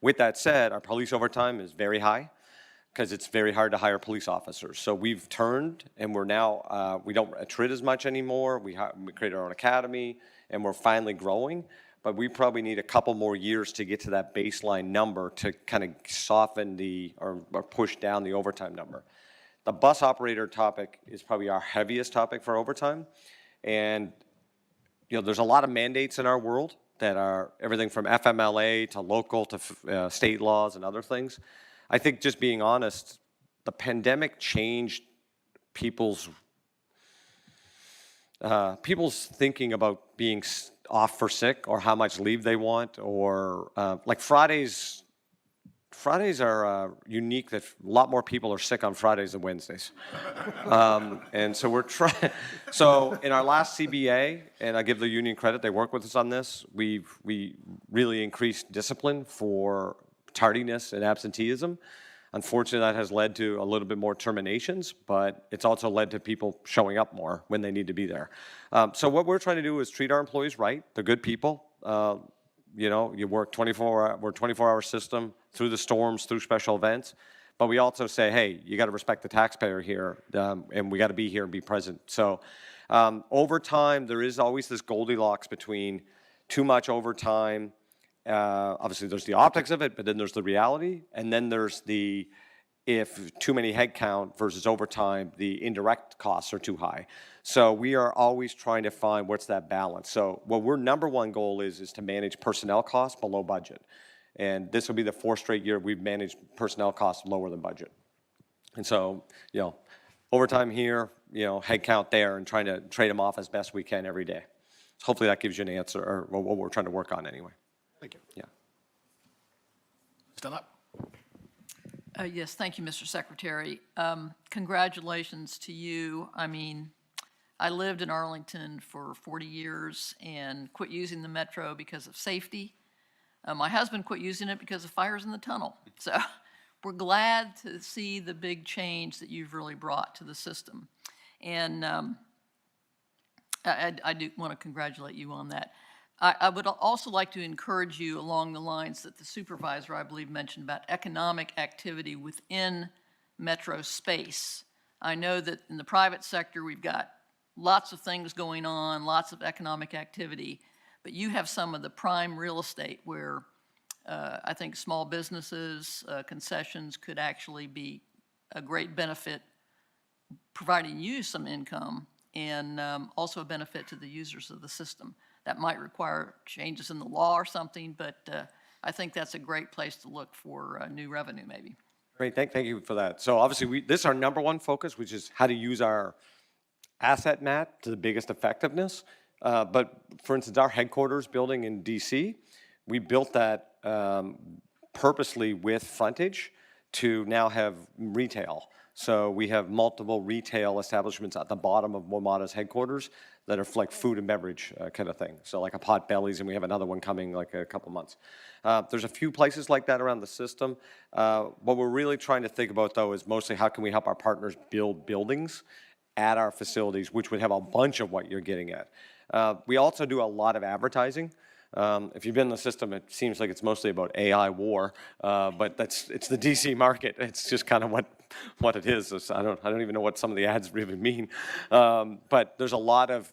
With that said, our police overtime is very high because it's very hard to hire police officers. So we've turned, and we're now, we don't attrit as much anymore. We created our own academy, and we're finally growing. But we probably need a couple more years to get to that baseline number to kind of soften or push down the overtime number. The bus operator topic is probably our heaviest topic for overtime. And there's a lot of mandates in our world that are everything from FMLA to local to state laws and other things. I think just being honest, the pandemic changed people's thinking about being off for sick or how much leave they want, or Fridays are unique that a lot more people are sick on Fridays than Wednesdays. And so we're trying, so in our last CBA, and I give the union credit, they work with us on this, we really increased discipline for tardiness and absenteeism. Unfortunately, that has led to a little bit more terminations, but it's also led to people showing up more when they need to be there. So what we're trying to do is treat our employees right. They're good people. you know, you work 24-hour, we're a 24-hour system through the storms, through special events. But we also say, hey, you got to respect the taxpayer here, and we got to be here and be present. So over time, there is always this Goldilocks between too much overtime. Obviously, there's the optics of it, but then there's the reality, and then there's the if too many headcount versus overtime, the indirect costs are too high. So we are always trying to find what's that balance. So what our number one goal is to manage personnel costs below budget. And this will be the 4th straight year we've managed personnel costs lower than budget. And so, you know, overtime here, you know, headcount there, and trying to trade them off as best we can every day. So hopefully that gives you an answer, or what we're trying to work on anyway. Thank you. Yeah. Still up? Yes, thank you, Mr. Secretary. Congratulations to you. I mean, I lived in Arlington for 40 years and quit using the Metro because of safety. My husband quit using it because of fires in the tunnel. So we're glad to see the big change that you've really brought to the system. And I do want to congratulate you on that. I would also like to encourage you along the lines that the supervisor, I believe, mentioned about economic activity within metro space. I know that in the private sector, we've got lots of things going on, lots of economic activity, but you have some of the prime real estate where I think small businesses, concessions could actually be a great benefit, providing you some income and also a benefit to the users of the system. That might require changes in the law or something, but I think that's a great place to look for new revenue, maybe. Great, thank you for that. So obviously, this is our number one focus, which is how to use our asset map to the biggest effectiveness. But for instance, our headquarters building in DC, we built that purposely with frontage to now have retail. So we have multiple retail establishments at the bottom of WMATA's headquarters that are like food and beverage kind of thing. So like a Potbelly's, and we have another one coming like a couple months. There's a few places like that around the system. What we're really trying to think about, though, is mostly how can we help our partners build buildings at our facilities, which would have a bunch of what you're getting at. We also do a lot of advertising. If you've been in the system, it seems like it's mostly about AI war, but it's the DC market. It's just kind of what it is. I don't even know what some of the ads really mean. But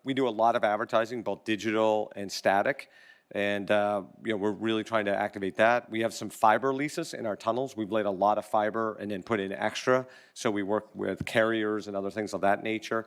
we do a lot of advertising, both digital and static. And you know, we're really trying to activate that. We have some fiber leases in our tunnels. We've laid a lot of fiber and then put in extra. So we work with carriers and other things of that nature.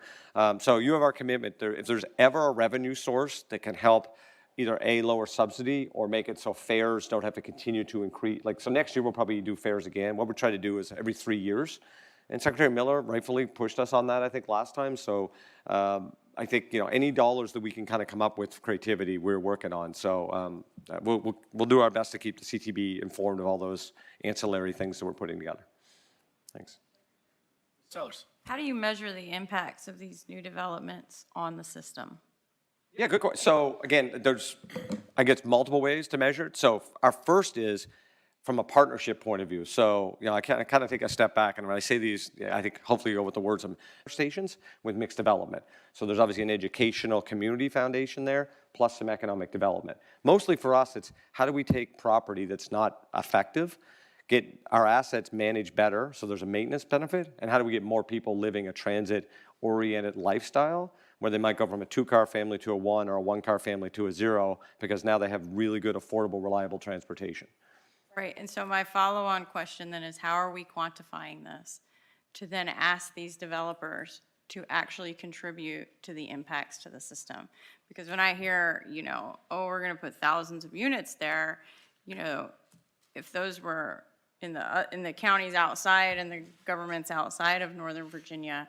So you have our commitment. If there's ever a revenue source that can help either lower subsidy or make it so fares don't have to continue to increase. Like, so next year we'll probably do fares again. What we're trying to do is every 3 years. And Secretary Miller rightfully pushed us on that, I think, last time. So I think, you know, any dollars that we can kind of come up with for creativity, we're working on. So we'll do our best to keep the CTB informed of all those ancillary things that we're putting together. Thanks. Sellers. How do you measure the impacts of these new developments on the system? Yeah, good question. So again, there's, I guess, multiple ways to measure it. So our first is from a partnership point of view. So, you know, I kind of take a step back, and when I say these, I think hopefully you go with the words of stations with mixed development. So there's obviously an educational community foundation there, plus some economic development. Mostly for us, it's how do we take property that's not effective, get our assets managed better, so there's a maintenance benefit, and how do we get more people living a transit-oriented lifestyle, where they might go from a 2-car family to a 1 or a 1-car family to a 0, because now they have really good, affordable, reliable transportation. Right, and so my follow-on question then is, how are we quantifying this to then ask these developers to actually contribute to the impacts to the system? Because when I hear, you know, oh, we're gonna put thousands of units there, you know, if those were in the counties outside and the governments outside of Northern Virginia,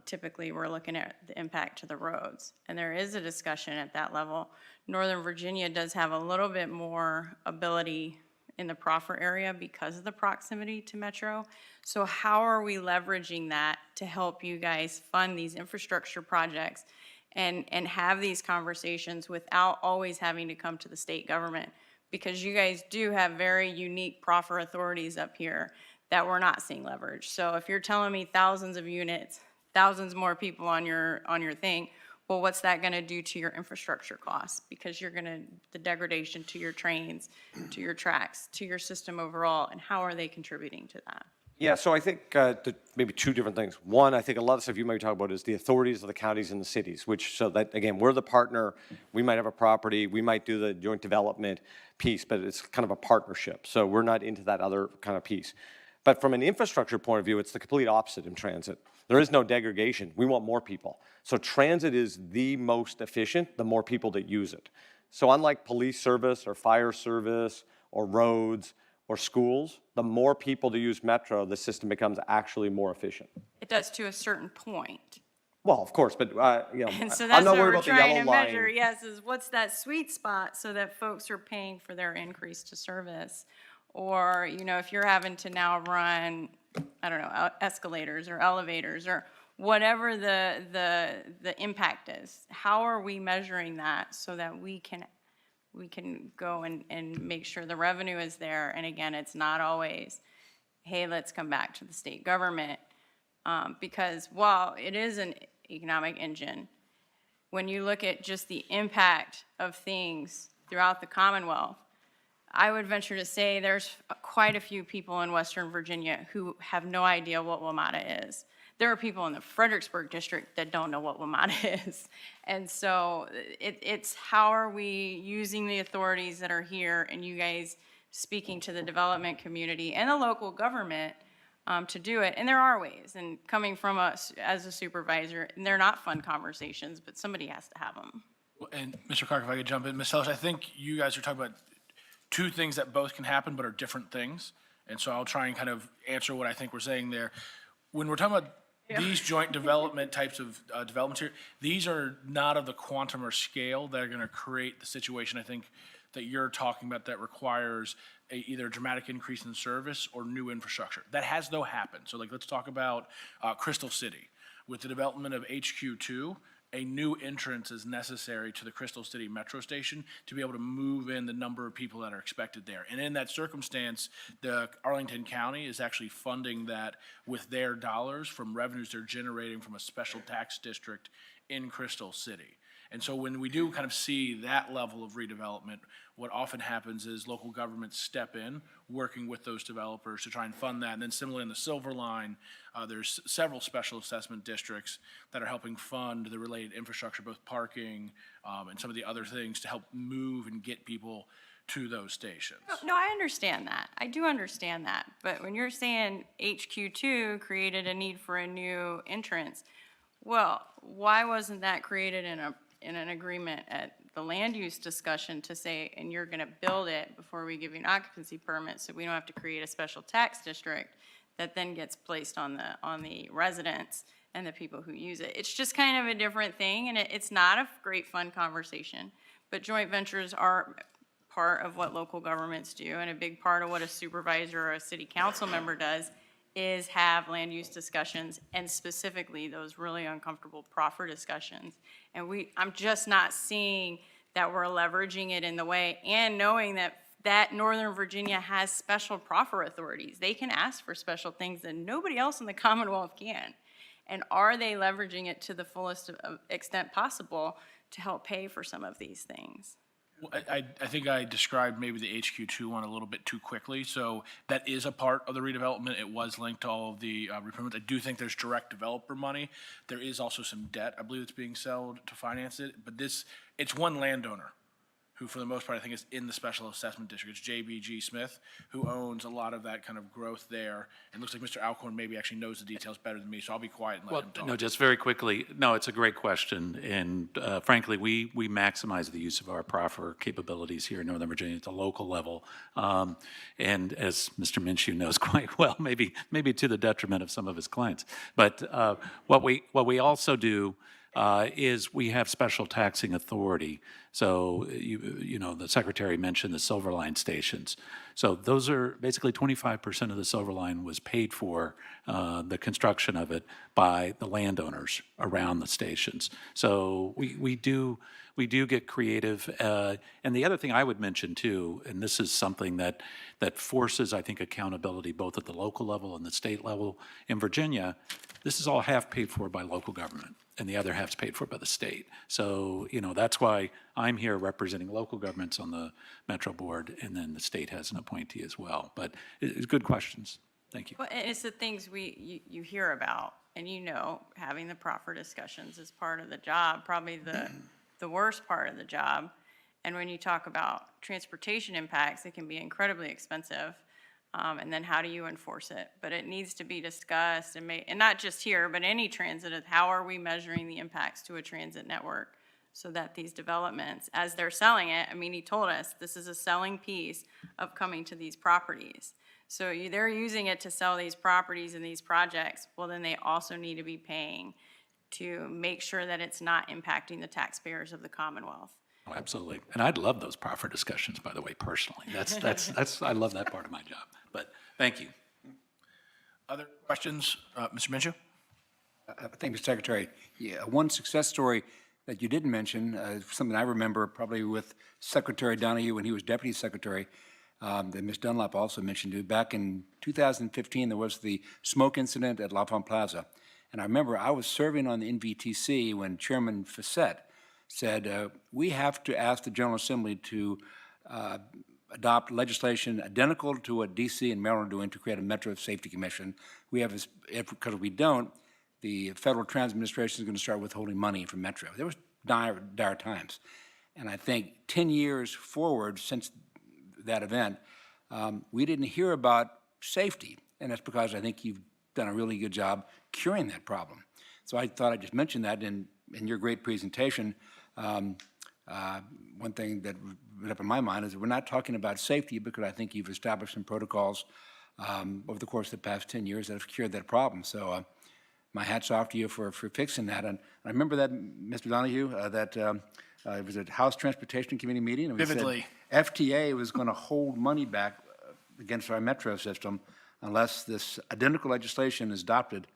typically we're looking at the impact to the roads. And there is a discussion at that level. Northern Virginia does have a little bit more ability in the proffer area because of the proximity to Metro. So how are we leveraging that to help you guys fund these infrastructure projects and have these conversations without always having to come to the state government? Because you guys do have very unique proffer authorities up here that we're not seeing leverage. So if you're telling me thousands of units, thousands more people on your thing, well, what's that going to do to your infrastructure costs? Because the degradation to your trains, to your tracks, to your system overall, and how are they contributing to that? Yeah, so I think maybe two different things. One, I think a lot of stuff you might talk about is the authorities of the counties and the cities, which, so that, again, we're the partner. We might have a property, we might do the joint development piece, but it's kind of a partnership. So we're not into that other kind of piece. But from an infrastructure point of view, it's the complete opposite in transit. There is no degradation. We want more people. So transit is the most efficient, the more people that use it. So unlike police service or fire service or roads, or schools, the more people to use Metro, the system becomes actually more efficient. It does to a certain point. Well, of course, but you know, And so I'm that's not what worried we're about the trying yellow to measure, line. yes, is what's that sweet spot so that folks are paying for their increase to service? Or, you know, if you're having to now run, I don't know, escalators or elevators or whatever the impact is, how are we measuring that so that we can go and make sure the revenue is there? And again, it's not always, hey, let's come back to the state government. Because while it is an economic engine, when you look at just the impact of things throughout the Commonwealth, I would venture to say there's quite a few people in Western Virginia who have no idea what WMATA is. There are people in the Fredericksburg district that don't know what WMATA is. And so it's how are we using the authorities that are here and you guys speaking to the development community and the local government to do it. And there are ways, and coming from us as a supervisor, and they're not fun conversations, but somebody has to have them. And Mr. Clark, if I could jump in, Ms. Sellers, I think you guys are talking about two things that both can happen but are different things. And so I'll try and kind of answer what I think we're saying there. When we're talking about these joint development types of developments here, these are not of the quantum or scale that are going to create the situation, I think, that you're talking about that requires either a dramatic increase in service or new infrastructure. That has though happened. So like, let's talk about Crystal City. With the development of HQ2, a new entrance is necessary to the Crystal City Metro Station to be able to move in the number of people that are expected there. And in that circumstance, the Arlington County is actually funding that with their dollars from revenues they're generating from a special tax district in Crystal City. And so when we do kind of see that level of redevelopment, what often happens is local governments step in, working with those developers to try and fund that. And then similarly in the Silver Line, there's several special assessment districts that are helping fund the related infrastructure, both parking and some of the other things to help move and get people to those stations. No, I understand that. I do understand that. But when you're saying HQ2 created a need for a new entrance, well, why wasn't that created in an agreement at the land use discussion to say, and you're going to build it before we give you an occupancy permit, so we don't have to create a special tax district that then gets placed on the residents and the people who use it. It's just kind of a different thing, and it's not a great fun conversation. But joint ventures are part of what local governments do, and a big part of what a supervisor or a city council member does is have land use discussions, and specifically those really uncomfortable proffer discussions. And I'm just not seeing that we're leveraging it in the way, and knowing that Northern Virginia has special proffer authorities. They can ask for special things that nobody else in the Commonwealth can. And are they leveraging it to the fullest extent possible to help pay for some of these things? Well, I think I described maybe the HQ2 one a little bit too quickly. So that is a part of the redevelopment. It was linked to all of the improvements. I do think there's direct developer money. There is also some debt, I believe, that's being sold to finance it. But it's one landowner who, for the most part, I think is in the special assessment district. It's JBG Smith, who owns a lot of that kind of growth there. It looks like Mr. Alcorn maybe actually knows the details better than me, so I'll be quiet and let him talk. No, just very quickly, no, it's a great question, and frankly, we maximize the use of our proffer capabilities here in Northern Virginia at the local level, and as Mr. Minshew knows quite well, maybe to the detriment of some of his clients. But what we also do is we have special taxing authority. So, you know, the Secretary mentioned the Silver Line stations. So those are basically 25% of the Silver Line was paid for, the construction of it, by the landowners around the stations. So we do we do get creative. And the other thing I would mention too, and this is something that forces, I think, accountability both at the local level and the state level. In Virginia, this is all half paid for by local government, and the other half's paid for by the state. So, that's why I'm here representing local governments on the Metro Board, and then the state has an appointee as well. But it's good questions. Thank you. Well, and it's the things you hear about, and having the proper discussions is part of the job, probably the worst part of the job. And when you talk about transportation impacts, it can be incredibly expensive. And then how do you enforce it? But it needs to be discussed, and not just here, but any transit, of how are we measuring the impacts to a transit network so that these developments, as they're selling it, he told us this is a selling piece of coming to these properties. So they're using it to sell these properties and these projects. Well, then they also need to be paying to make sure that it's not impacting the taxpayers of the Commonwealth. Oh, absolutely. And I'd love those proffer discussions, by the way, personally. I love that part of my job. But thank you. Other questions? Mr. Minshew? Thank you, Mr. Secretary. Yeah, one success story that you didn't mention, something I remember probably with Secretary Donahue when he was Deputy Secretary, that Ms. Dunlap also mentioned too. Back in 2015, there was the smoke incident at L'Enfant Plaza. And I remember I was serving on the NVTC when Chairman Fassett said, we have to ask the General Assembly to adopt legislation identical to what D.C. and Maryland are doing to create a Metro Safety Commission. Because if we don't, the Federal Transit Administration is going to start withholding money from Metro. There was dire times. And I think 10 years forward since that event, we didn't hear about safety. And that's because I think you've done a really good job curing that problem. So I thought I'd just mention that in your great presentation. One thing that went up in my mind is that we're not talking about safety because I think you've established some protocols over the course of the past 10 years that have cured that problem. So my hat's off to you for fixing that. And I remember that, Mr. Donahue, that it was a House Transportation Committee meeting. And we Vividly. said FTA was going to hold money back against our metro system unless this identical legislation is adopted.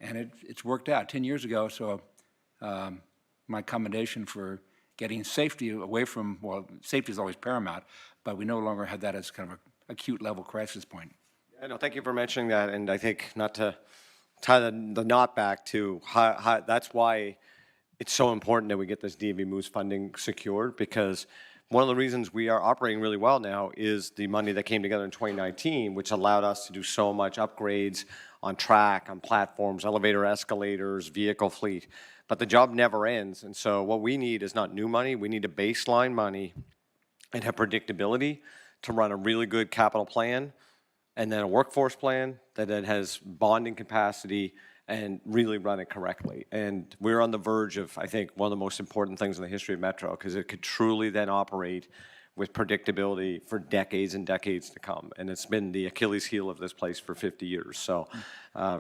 And it's worked out 10 years ago. So my commendation for getting safety away from, well, safety is always paramount, but we no longer have that as kind of an acute level crisis point. No, thank you for mentioning that. And I think not to tie the knot back to how that's why it's so important that we get this DMV Moves funding secured, because one of the reasons we are operating really well now is the money that came together in 2019, which allowed us to do so much upgrades on track, on platforms, elevator, escalators, vehicle fleet. But the job never ends. And so what we need is not new money. We need a baseline money and have predictability to run a really good capital plan, and then a workforce plan that then has bonding capacity and really run it correctly. And we're on the verge of, I think, one of the most important things in the history of Metro, because it could truly then operate with predictability for decades and decades to come. And it's been the Achilles heel of this place for 50 years. So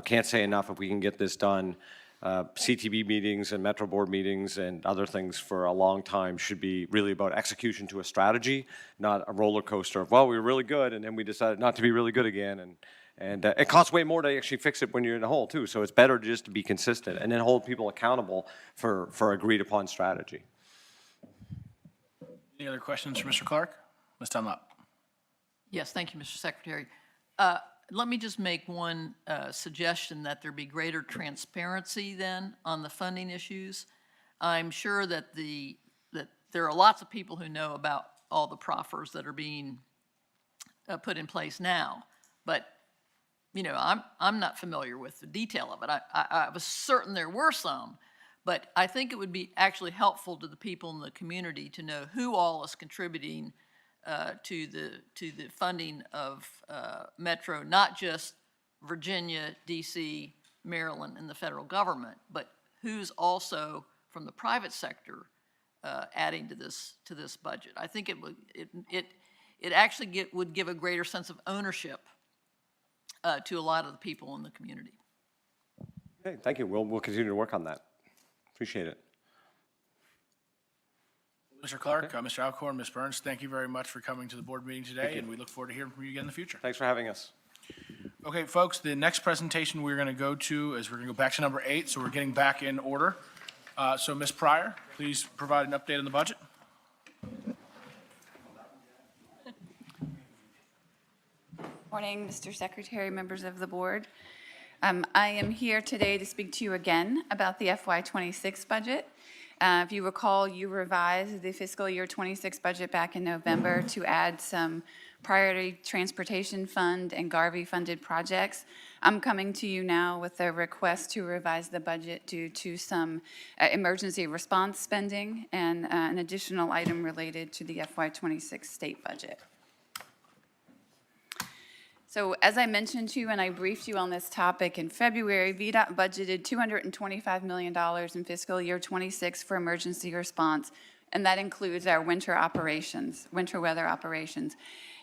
can't say enough if we can get this done. CTB meetings and Metro Board meetings and other things for a long time should be really about execution to a strategy, not a roller coaster of, well, we were really good and then we decided not to be really good again. And it costs way more to actually fix it when you're in a hole too. So it's better just to be consistent and then hold people accountable for agreed upon strategy. Any other questions for Mr. Clark? Ms. Dunlap? Yes, thank you, Mr. Secretary. Let me just make one suggestion that there be greater transparency then on the funding issues. I'm sure that that there are lots of people who know about all the proffers that are being put in place now, but I'm not familiar with the detail of it. I was certain there were some, but I think it would be actually helpful to the people in the community to know who all is contributing to the funding of Metro, not just Virginia, D.C., Maryland, and the federal government, but who's also from the private sector adding to this budget. I think it actually would give a greater sense of ownership to a lot of the people in the community. Okay, thank you. We'll continue to work on that. Appreciate it. Mr. Clark, Mr. Alcorn, Ms. Burns, thank you very much for coming to the board meeting today, and we look forward to hearing from you again in the future. Thanks for having us. Okay, folks, the next presentation we're going to go to is we're going to go back to number 8, so we're getting back in order. So Ms. Pryor, please provide an update on the budget. Morning, Mr. Secretary, members of the board. I am here today to speak to you again about the FY26 budget. If you recall, you revised the fiscal year 26 budget back in November to add some priority transportation fund and Garvey-funded projects. I'm coming to you now with a request to revise the budget due to some emergency response spending and an additional item related to the FY26 state budget. So as I mentioned to you and I briefed you on this topic in February, VDOT budgeted $225 million in fiscal year 26 for emergency response, and that includes our winter weather operations.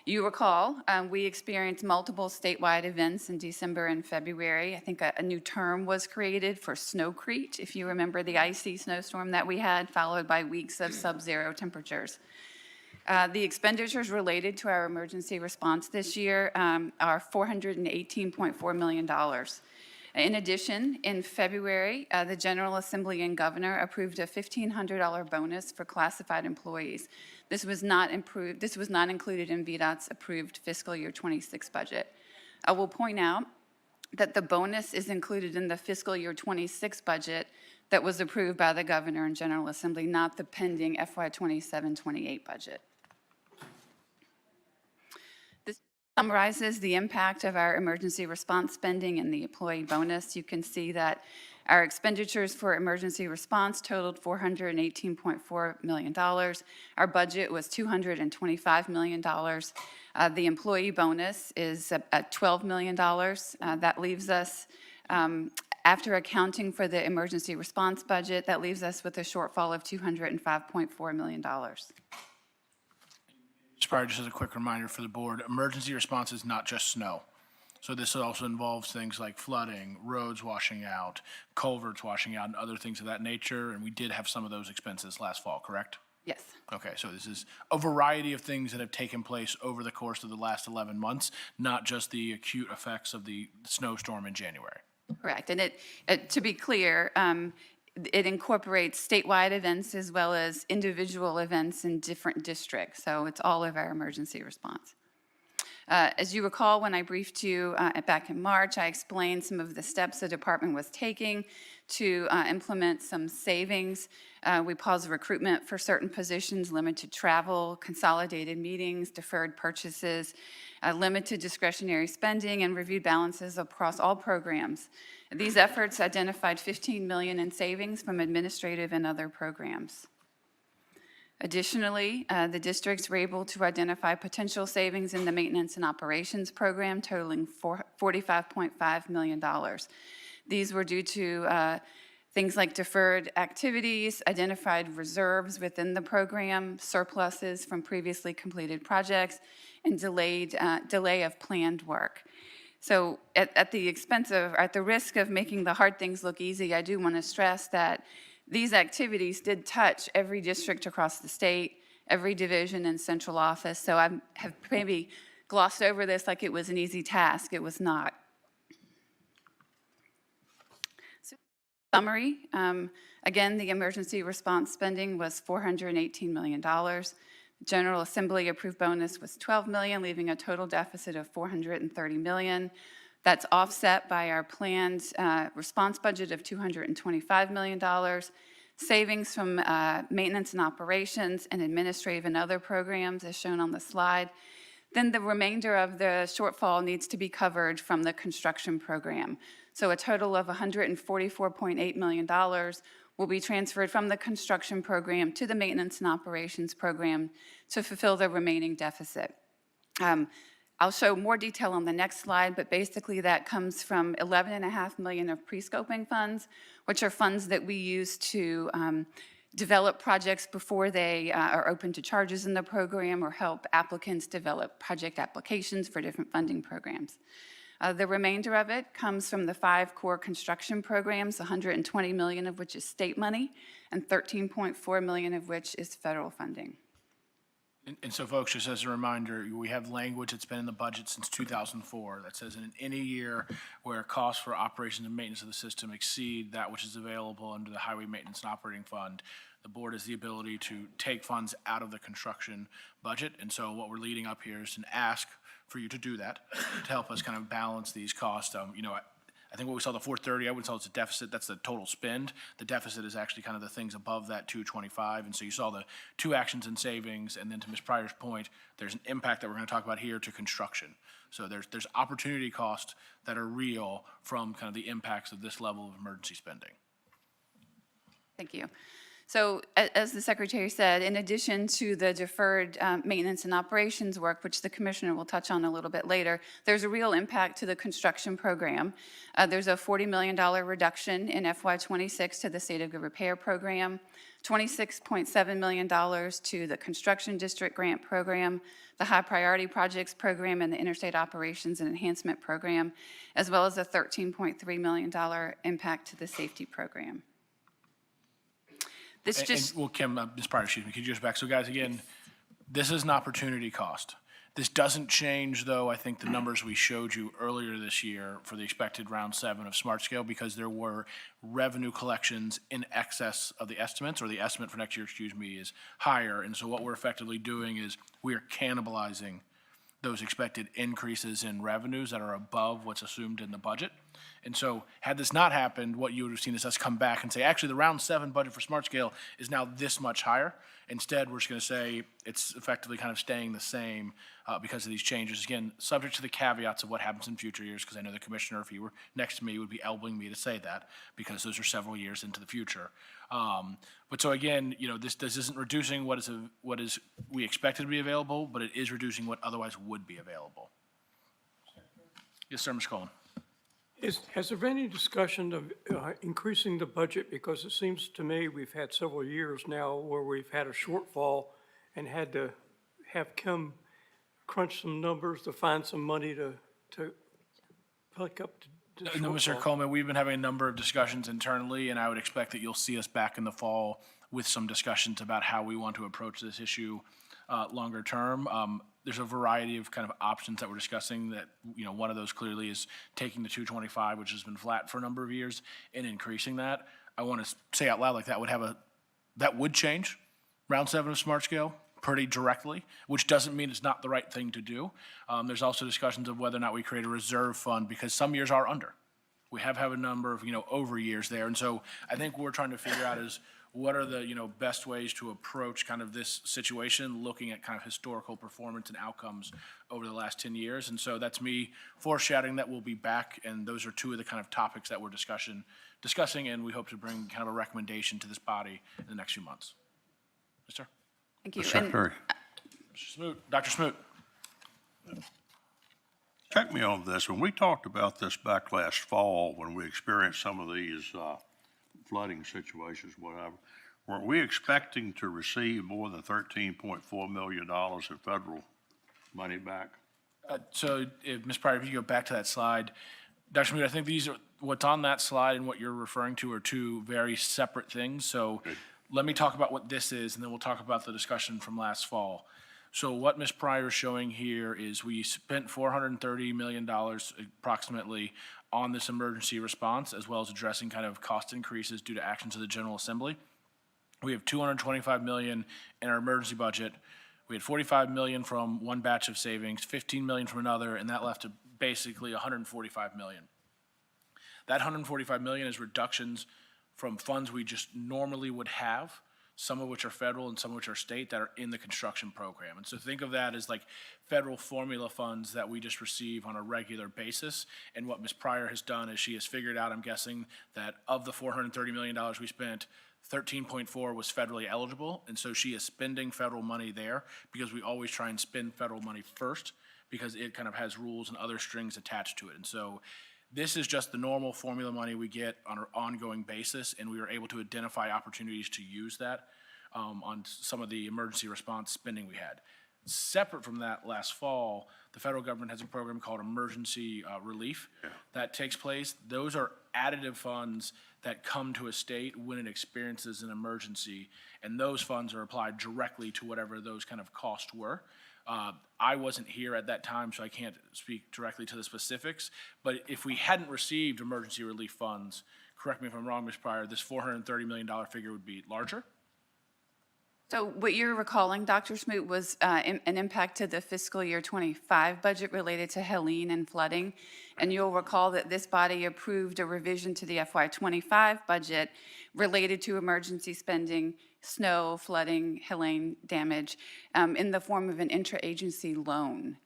You recall, we experienced multiple statewide events in December and February. I think a new term was created for snowcrete, if you remember the icy snowstorm that we had, followed by weeks of sub-zero temperatures. The expenditures related to our emergency response this year are $418.4 million. In addition, in February, the General Assembly and Governor approved a $1,500 bonus for classified employees. This was not included in VDOT's approved fiscal year 26 budget. I will point out that the bonus is included in the fiscal year 26 budget that was approved by the Governor and General Assembly, not the pending FY 27-28 budget. This summarizes the impact of our emergency response spending and the employee bonus. You can see that our expenditures for emergency response totaled $418.4 million. Our budget was $225 million. The employee bonus is at $12 million. That leaves us, after accounting for the emergency response budget, that leaves us with a shortfall of $205.4 million. Ms. Pryor, just as a quick reminder for the board, emergency response is not just snow. So this also involves things like flooding, roads washing out, culverts washing out, and other things of that nature. And we did have some of those expenses last fall, correct? Yes. Okay, so this is a variety of things that have taken place over the course of the last 11 months, not just the acute effects of the snowstorm in January. Correct. And to be clear, it incorporates statewide events as well as individual events in different districts. So it's all of our emergency response. As you recall, when I briefed you back in March, I explained some of the steps the department was taking to implement some savings. We paused recruitment for certain positions, limited travel, consolidated meetings, deferred purchases, limited discretionary spending, and reviewed balances across all programs. These efforts identified $15 million in savings from administrative and other programs. Additionally, the districts were able to identify potential savings in the maintenance and operations program totaling $45.5 million. These were due to things like deferred activities, identified reserves within the program, surpluses from previously completed projects, and delay of planned work. So at the risk of making the hard things look easy, I do want to stress that these activities did touch every district across the state, every division and central office. So I have maybe glossed over this like it was an easy task. It was not. So, summary, again, the emergency response spending was $418 million. General Assembly approved bonus was $12 million, leaving a total deficit of $430 million. That's offset by our planned response budget of $225 million, savings from maintenance and operations and administrative and other programs as shown on the slide. Then the remainder of the shortfall needs to be covered from the construction program. So a total of $144.8 million will be transferred from the construction program to the maintenance and operations program to fulfill the remaining deficit. I'll show more detail on the next slide, but basically that comes from $11.5 million of pre-scoping funds, which are funds that we use to develop projects before they are open to charges in the program or help applicants develop project applications for different funding programs. The remainder of it comes from the 5 core construction programs, $120 million of which is state money and $13.4 million of which is federal funding. And so folks, just as a reminder, we have language that's been in the budget since 2004 that says in any year where costs for operations and maintenance of the system exceed that which is available under the Highway Maintenance and Operating Fund, the board has the ability to take funds out of the construction budget. And so what we're leading up here is an ask for you to do that, to help us kind of balance these costs. I think what we saw, the 430, I wouldn't say it's a deficit, that's the total spend. The deficit is actually kind of the things above that 225. And so you saw the two actions and savings, and then to Ms. Pryor's point, there's an impact that we're going to talk about here to construction. So there's opportunity costs that are real from kind of the impacts of this level of emergency spending. Thank you. So as the Secretary said, in addition to the deferred maintenance and operations work, which the Commissioner will touch on a little bit later, there's a real impact to the construction program. There's a $40 million reduction in FY26 to the State of Good Repair program, $26.7 million to the Construction District Grant Program, the High Priority Projects Program, and the Interstate Operations and Enhancement Program, as well as a $13.3 million impact to the Safety Program. This just. Well, Kim, Ms. Pryor, excuse me, could you just back? So guys, again, this is an opportunity cost. This doesn't change, though, I think the numbers we showed you earlier this year for the expected round 7 of Smart Scale, because there were revenue collections in excess of the estimates, or the estimate for next year, excuse me, is higher. And so what we're effectively doing is we are cannibalizing those expected increases in revenues that are above what's assumed in the budget. And so had this not happened, what you would have seen is us come back and say, actually, the round 7 budget for Smart Scale is now this much higher. Instead, we're just going to say it's effectively kind of staying the same because of these changes. Again, subject to the caveats of what happens in future years, because I know the Commissioner, if he were next to me, would be elbowing me to say that, because those are several years into the future. But so again, this isn't reducing what is we expected to be available, but it is reducing what otherwise would be available. Yes, sir, Ms. Coleman. Has there been any discussion of increasing the budget? Because it seems to me we've had several years now where we've had a shortfall and had to have Kim crunch some numbers to find some money to pick up the shortfall. No, Mr. Coleman, we've been having a number of discussions internally, and I would expect that you'll see us back in the fall with some discussions about how we want to approach this issue longer term. There's a variety of kind of options that we're discussing that, one of those clearly is taking the 225, which has been flat for a number of years, and increasing that. I want to say out loud, like that would change round 7 of Smart Scale pretty directly, which doesn't mean it's not the right thing to do. There's also discussions of whether or not we create a reserve fund, because some years are under. We have a number of, over years there. And so I think what we're trying to figure out is what are the, best ways to approach kind of this situation, looking at kind of historical performance and outcomes over the last 10 years. And so that's me foreshadowing that we'll be back, and those are two of the kind of topics that we're discussing, and we hope to bring kind of a recommendation to this body in the next few months. Yes, sir. Thank you. Secretary. Mr. Smoot, Dr. Smoot. Check me on this. When we talked about this back last fall, when we experienced some of these flooding situations, whatever, weren't we expecting to receive more than $13.4 million in federal money back? So, Ms. Pryor, if you go back to that slide, Dr. Smoot, I think what's on that slide and what you're referring to are two very separate things. So let me talk about what this is, and then we'll talk about the discussion from last fall. So what Ms. Pryor is showing here is we spent $430 million approximately on this emergency response, as well as addressing kind of cost increases due to actions of the General Assembly. We have $225 million in our emergency budget. We had $45 million from one batch of savings, $15 million from another, and that left to basically $145 million. That $145 million is reductions from funds we just normally would have, some of which are federal and some of which are state, that are in the construction program. And so think of that as like federal formula funds that we just receive on a regular basis. And what Ms. Pryor has done is she has figured out, I'm guessing, that of the $430 million we spent, 13.4 was federally eligible. And so she is spending federal money there, because we always try and spend federal money first, because it kind of has rules and other strings attached to it. And so this is just the normal formula money we get on an ongoing basis, and we were able to identify opportunities to use that on some of the emergency response spending we had. Separate from that, last fall, the federal government has a program called emergency relief that takes place. Those are additive funds that come to a state when it experiences an emergency, and those funds are applied directly to whatever those kind of costs were. I wasn't here at that time, so I can't speak directly to the specifics, but if we hadn't received emergency relief funds, correct me if I'm wrong, Ms. Pryor, this $430 million figure would be larger? So what you're recalling, Dr. Smoot, was an impact to the fiscal year 25 budget related to Helene and flooding. And you'll recall that this body approved a revision to the FY25 budget related to emergency spending, snow, flooding, Helene damage, in the form of an intra-agency loan.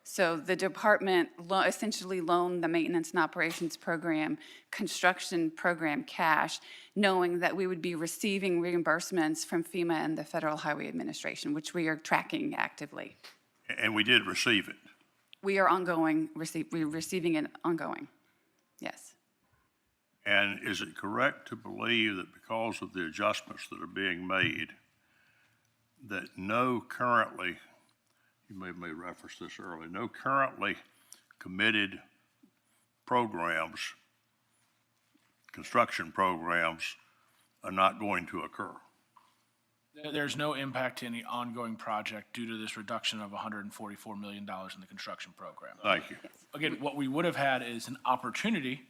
So the department essentially loaned the maintenance and operations program, construction program cash, knowing that we would be receiving reimbursements from FEMA and the Federal Highway Administration, which we are tracking actively. And we did receive it. We are we're receiving it ongoing, yes. And is it correct to believe that because of the adjustments that are being made, that no currently, you may have made reference to this earlier, no currently committed programs, construction programs, are not going to occur? There's no impact to any ongoing project due to this reduction of $144 million in the construction program. Thank you. Again, what we would have had is an opportunity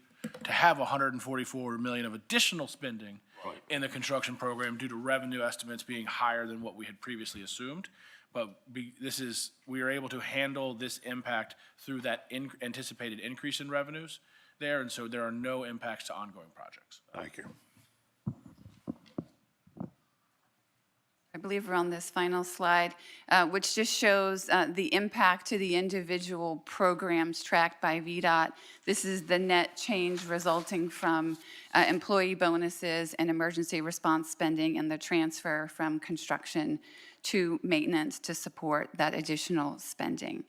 to have $144 million of additional spending in the construction program due to revenue estimates being higher than what we had previously assumed. But we are able to handle this impact through that anticipated increase in revenues there, and so there are no impacts to ongoing projects. Thank you. I believe we're on this final slide, which just shows the impact to the individual programs tracked by VDOT. This is the net change resulting from employee bonuses and emergency response spending and the transfer from construction to maintenance to support that additional spending.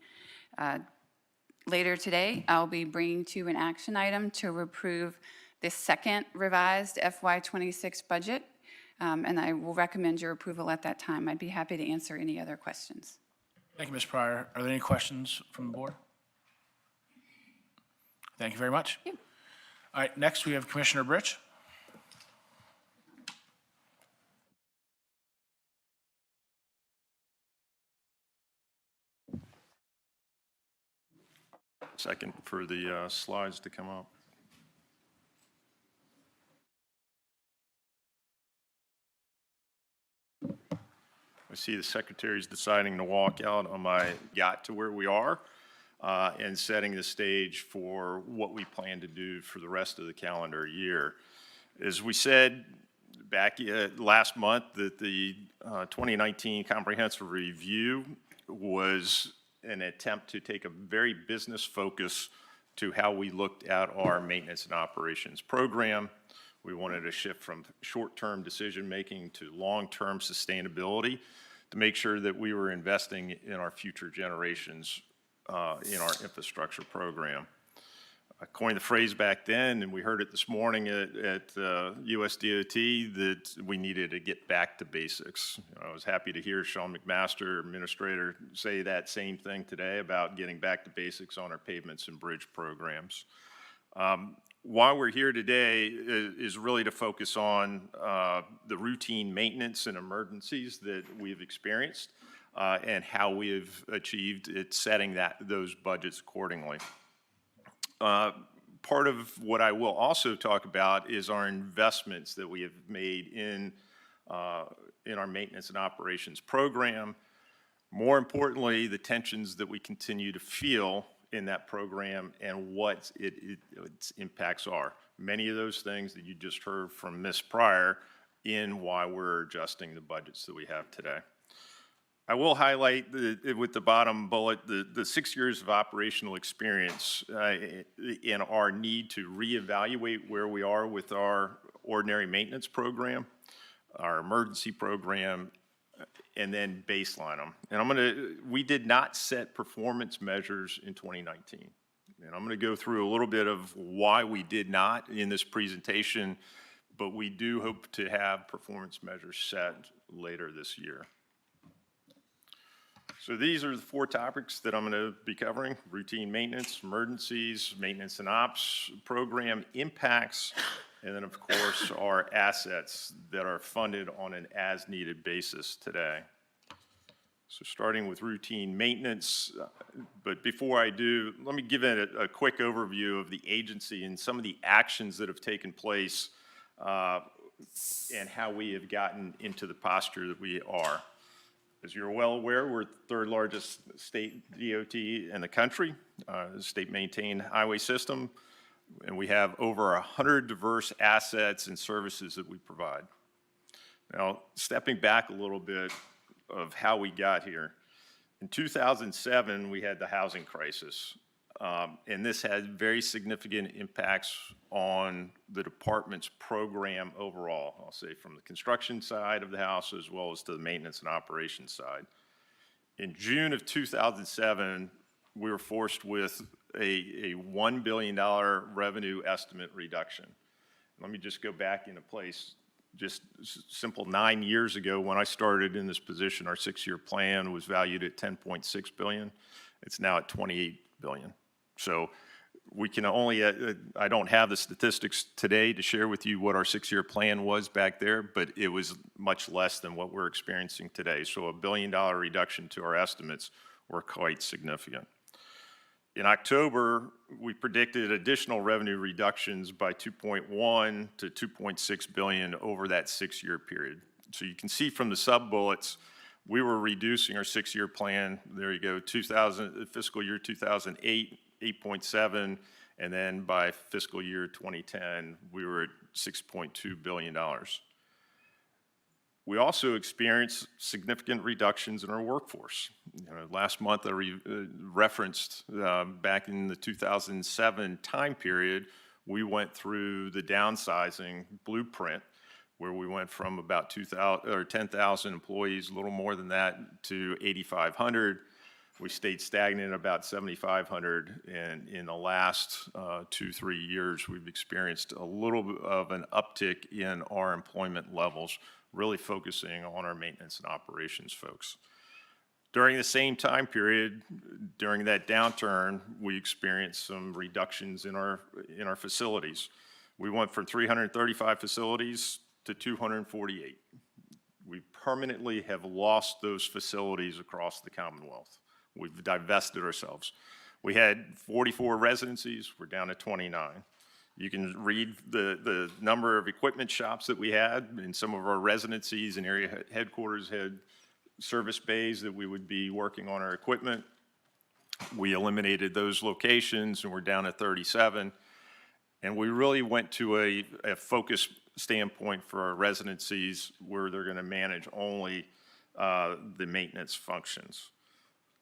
Later today, I'll be bringing to you an action item to approve the second revised FY26 budget. And I will recommend your approval at that time. I'd be happy to answer any other questions. Thank you, Ms. Pryor. Are there any questions from the board? Thank you very much. Thank you. All right, next we have Commissioner Britch. Second for the slides to come up. I see the secretary's deciding to walk out on my yacht to where we are and setting the stage for what we plan to do for the rest of the calendar year. As we said back last month, that the 2019 comprehensive review was an attempt to take a very business focus to how we looked at our maintenance and operations program. We wanted to shift from short-term decision-making to long-term sustainability to make sure that we were investing in our future generations in our infrastructure program. I coined the phrase back then, and we heard it this morning at USDOT, that we needed to get back to basics. I was happy to hear Sean McMaster, Administrator, say that same thing today about getting back to basics on our pavements and bridge programs. Why we're here today is really to focus on the routine maintenance and emergencies that we've experienced and how we have achieved it, setting those budgets accordingly. Part of what I will also talk about is our investments that we have made in our maintenance and operations program. More importantly, the tensions that we continue to feel in that program and what its impacts are. Many of those things that you just heard from Ms. Pryor in why we're adjusting the budgets that we have today. I will highlight with the bottom bullet the 6 years of operational experience in our need to reevaluate where we are with our ordinary maintenance program, our emergency program, and then baseline them. And we did not set performance measures in 2019. And I'm going to go through a little bit of why we did not in this presentation, but we do hope to have performance measures set later this year. So these are the 4 topics that I'm going to be covering: routine maintenance, emergencies, maintenance and ops, program impacts, and then, of course, our assets that are funded on an as-needed basis today. So starting with routine maintenance, but before I do, let me give it a quick overview of the agency and some of the actions that have taken place and how we have gotten into the posture that we are. As you're well aware, we're the 3rd largest state DOT in the country, state-maintained highway system, and we have over 100 diverse assets and services that we provide. Now, stepping back a little bit of how we got here. In 2007, we had the housing crisis, and this had very significant impacts on the department's program overall. I'll say from the construction side of the house as well as to the maintenance and operations side. In June of 2007, we were forced with a $1 billion revenue estimate reduction. Let me just go back into place. Just simple 9 years ago when I started in this position, our 6-year plan was valued at $10.6 billion. It's now at $28 billion. So we can only, I don't have the statistics today to share with you what our 6-year plan was back there, but it was much less than what we're experiencing today. So a $1 billion reduction to our estimates were quite significant. In October, we predicted additional revenue reductions by 2.1 to 2.6 billion over that 6-year period. So you can see from the sub-bullets, we were reducing our 6-year plan. There you go, fiscal year 2008, 8.7, and then by fiscal year 2010, we were at $6.2 billion. We also experienced significant reductions in our workforce. Last month, I referenced back in the 2007 time period, we went through the downsizing blueprint, where we went from about 10,000 employees, a little more than that, to 8,500. We stayed stagnant at about 7,500, and in the last 2-3 years, we've experienced a little bit of an uptick in our employment levels, really focusing on our maintenance and operations folks. During the same time period, during that downturn, we experienced some reductions in our facilities. We went from 335 facilities to 248. We permanently have lost those facilities across the Commonwealth. We've divested ourselves. We had 44 residencies, we're down to 29. You can read the number of equipment shops that we had, and some of our residencies and area headquarters had service bays that we would be working on our equipment. We eliminated those locations, and we're down at 37. And we really went to a focus standpoint for our residencies where they're going to manage only the maintenance functions.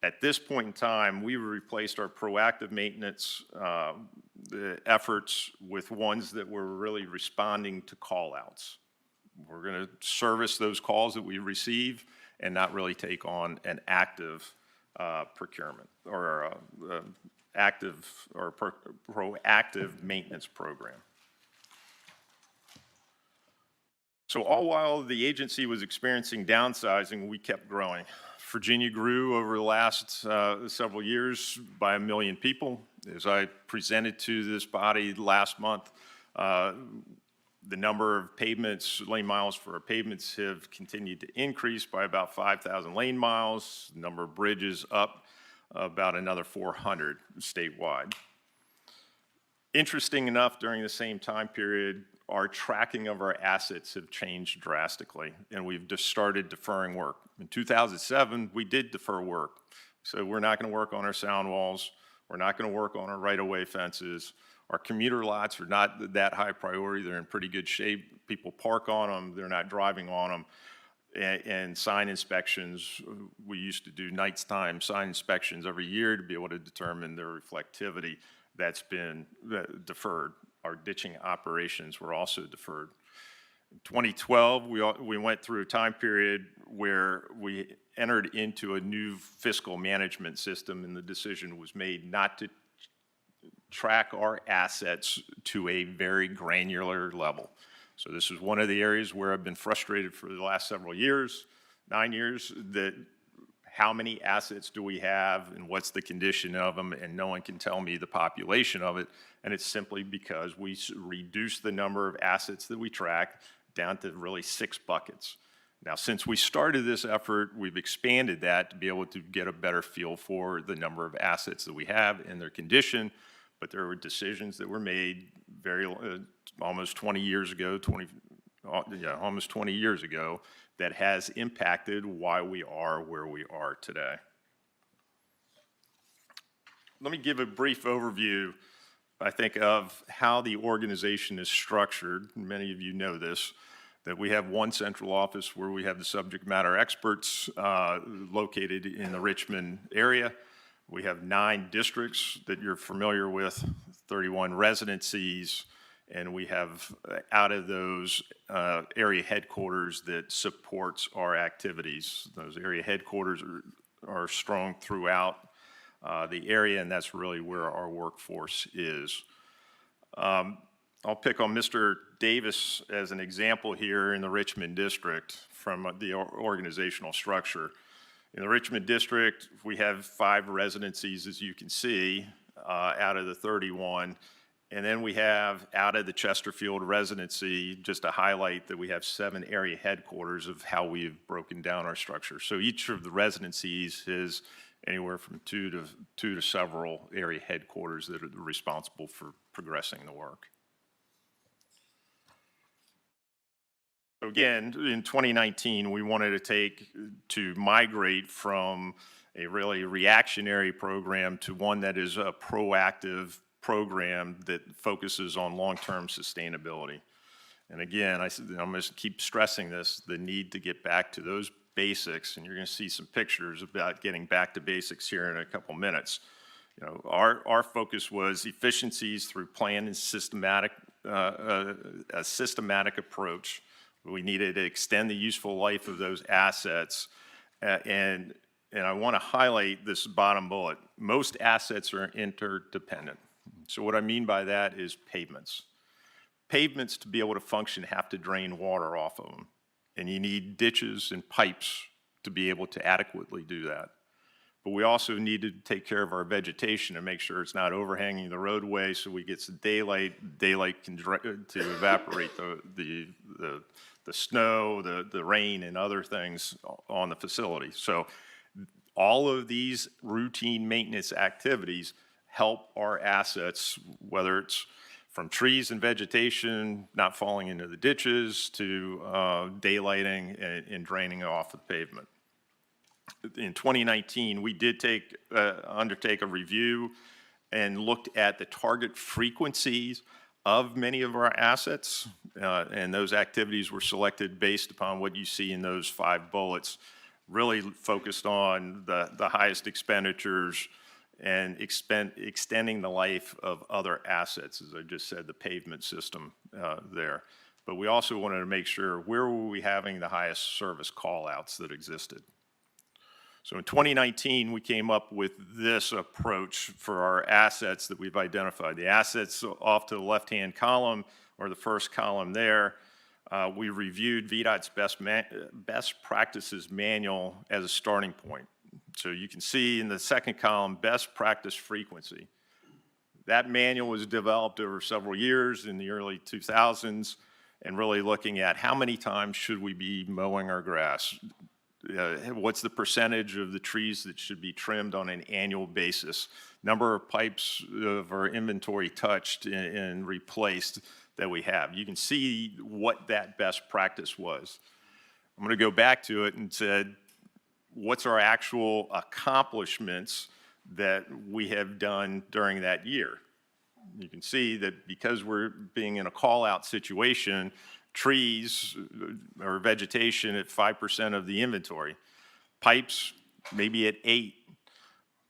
At this point in time, we replaced our proactive maintenance the efforts with ones that were really responding to call-outs. We're going to service those calls that we receive and not really take on an active procurement or proactive maintenance program. So all while the agency was experiencing downsizing, we kept growing. Virginia grew over the last several years by 1 million people. As I presented to this body last month, the number of pavements, lane miles for our pavements have continued to increase by about 5,000 lane miles. The number of bridges up about another 400 statewide. Interesting enough, during the same time period, our tracking of our assets have changed drastically, and we've just started deferring work. In 2007, we did defer work. So we're not going to work on our sound walls. We're not going to work on our right-of-way fences. Our commuter lots are not that high priority. They're in pretty good shape. People park on them. They're not driving on them. And sign inspections, we used to do nighttime sign inspections every year to be able to determine their reflectivity. That's been deferred. Our ditching operations were also deferred. In 2012, we went through a time period where we entered into a new fiscal management system, and the decision was made not to track our assets to a very granular level. So this is one of the areas where I've been frustrated for the last several years, 9 years, that how many assets do we have and what's the condition of them, and no one can tell me the population of it. And it's simply because we reduced the number of assets that we track down to really 6 buckets. Now, since we started this effort, we've expanded that to be able to get a better feel for the number of assets that we have and their condition. But there were decisions that were made almost 20 years ago, almost 20 years ago, that has impacted why we are where we are today. Let me give a brief overview, I think, of how the organization is structured. Many of you know this, that we have one central office where we have the subject matter experts located in the Richmond area. We have 9 districts that you're familiar with, 31 residencies, and we have out of those area headquarters that supports our activities. Those area headquarters are strong throughout the area, and that's really where our workforce is. I'll pick on Mr. Davis as an example here in the Richmond district from the organizational structure. In the Richmond district, we have 5 residencies, as you can see, out of the 31. And then we have out of the Chesterfield residency, just to highlight that we have 7 area headquarters of how we've broken down our structure. So each of the residencies is anywhere from 2 to several area headquarters that are responsible for progressing the work. Again, in 2019, we wanted to migrate from a really reactionary program to one that is a proactive program that focuses on long-term sustainability. And again, I'm going to keep stressing this, the need to get back to those basics, and you're going to see some pictures about getting back to basics here in a couple minutes. You know, our focus was efficiencies through planned and a systematic approach. We needed to extend the useful life of those assets, and I want to highlight this bottom bullet. Most assets are interdependent. So what I mean by that is pavements. Pavements, to be able to function, have to drain water off of them, and you need ditches and pipes to be able to adequately do that. But we also need to take care of our vegetation and make sure it's not overhanging the roadway so we get some daylight to evaporate the snow, the rain, and other things on the facility. So all of these routine maintenance activities help our assets, whether it's from trees and vegetation not falling into the ditches to daylighting and draining off the pavement. In 2019, we did undertake a review and looked at the target frequencies of many of our assets, and those activities were selected based upon what you see in those 5 bullets, really focused on the highest expenditures and extending the life of other assets, as I just said, the pavement system there. But we also wanted to make sure where were we having the highest service call-outs that existed. So in 2019, we came up with this approach for our assets that we've identified. The assets off to the left-hand column, or the first column there, we reviewed VDOT's best practices manual as a starting point. So you can see in the second column, best practice frequency. That manual was developed over several years in the early 2000s, and really looking at how many times should we be mowing our grass? What's the percentage of the trees that should be trimmed on an annual basis? Number of pipes of our inventory touched and replaced that we have. You can see what that best practice was. I'm going to go back to it and said, what's our actual accomplishments that we have done during that year? You can see that because we're being in a call-out situation, trees or vegetation at 5% of the inventory. Pipes maybe at 8.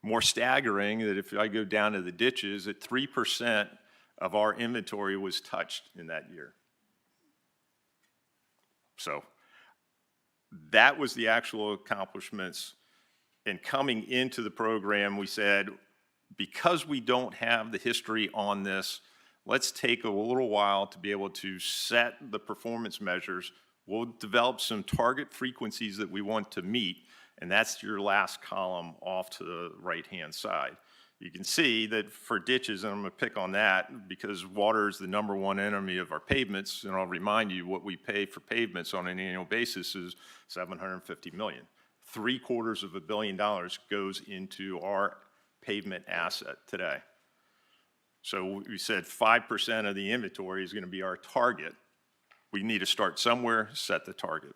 More staggering that if I go down to the ditches, at 3% of our inventory was touched in that year. So that was the actual accomplishments. And coming into the program, we said, because we don't have the history on this, let's take a little while to be able to set the performance measures. We'll develop some target frequencies that we want to meet, And that's your last column off to the right-hand side. You can see that for ditches, and I'm going to pick on that because water is the #1 enemy of our pavements, and I'll remind you what we pay for pavements on an annual basis is $750 million. $750 million goes into our pavement asset today. So we said 5% of the inventory is going to be our target. We need to start somewhere, set the target.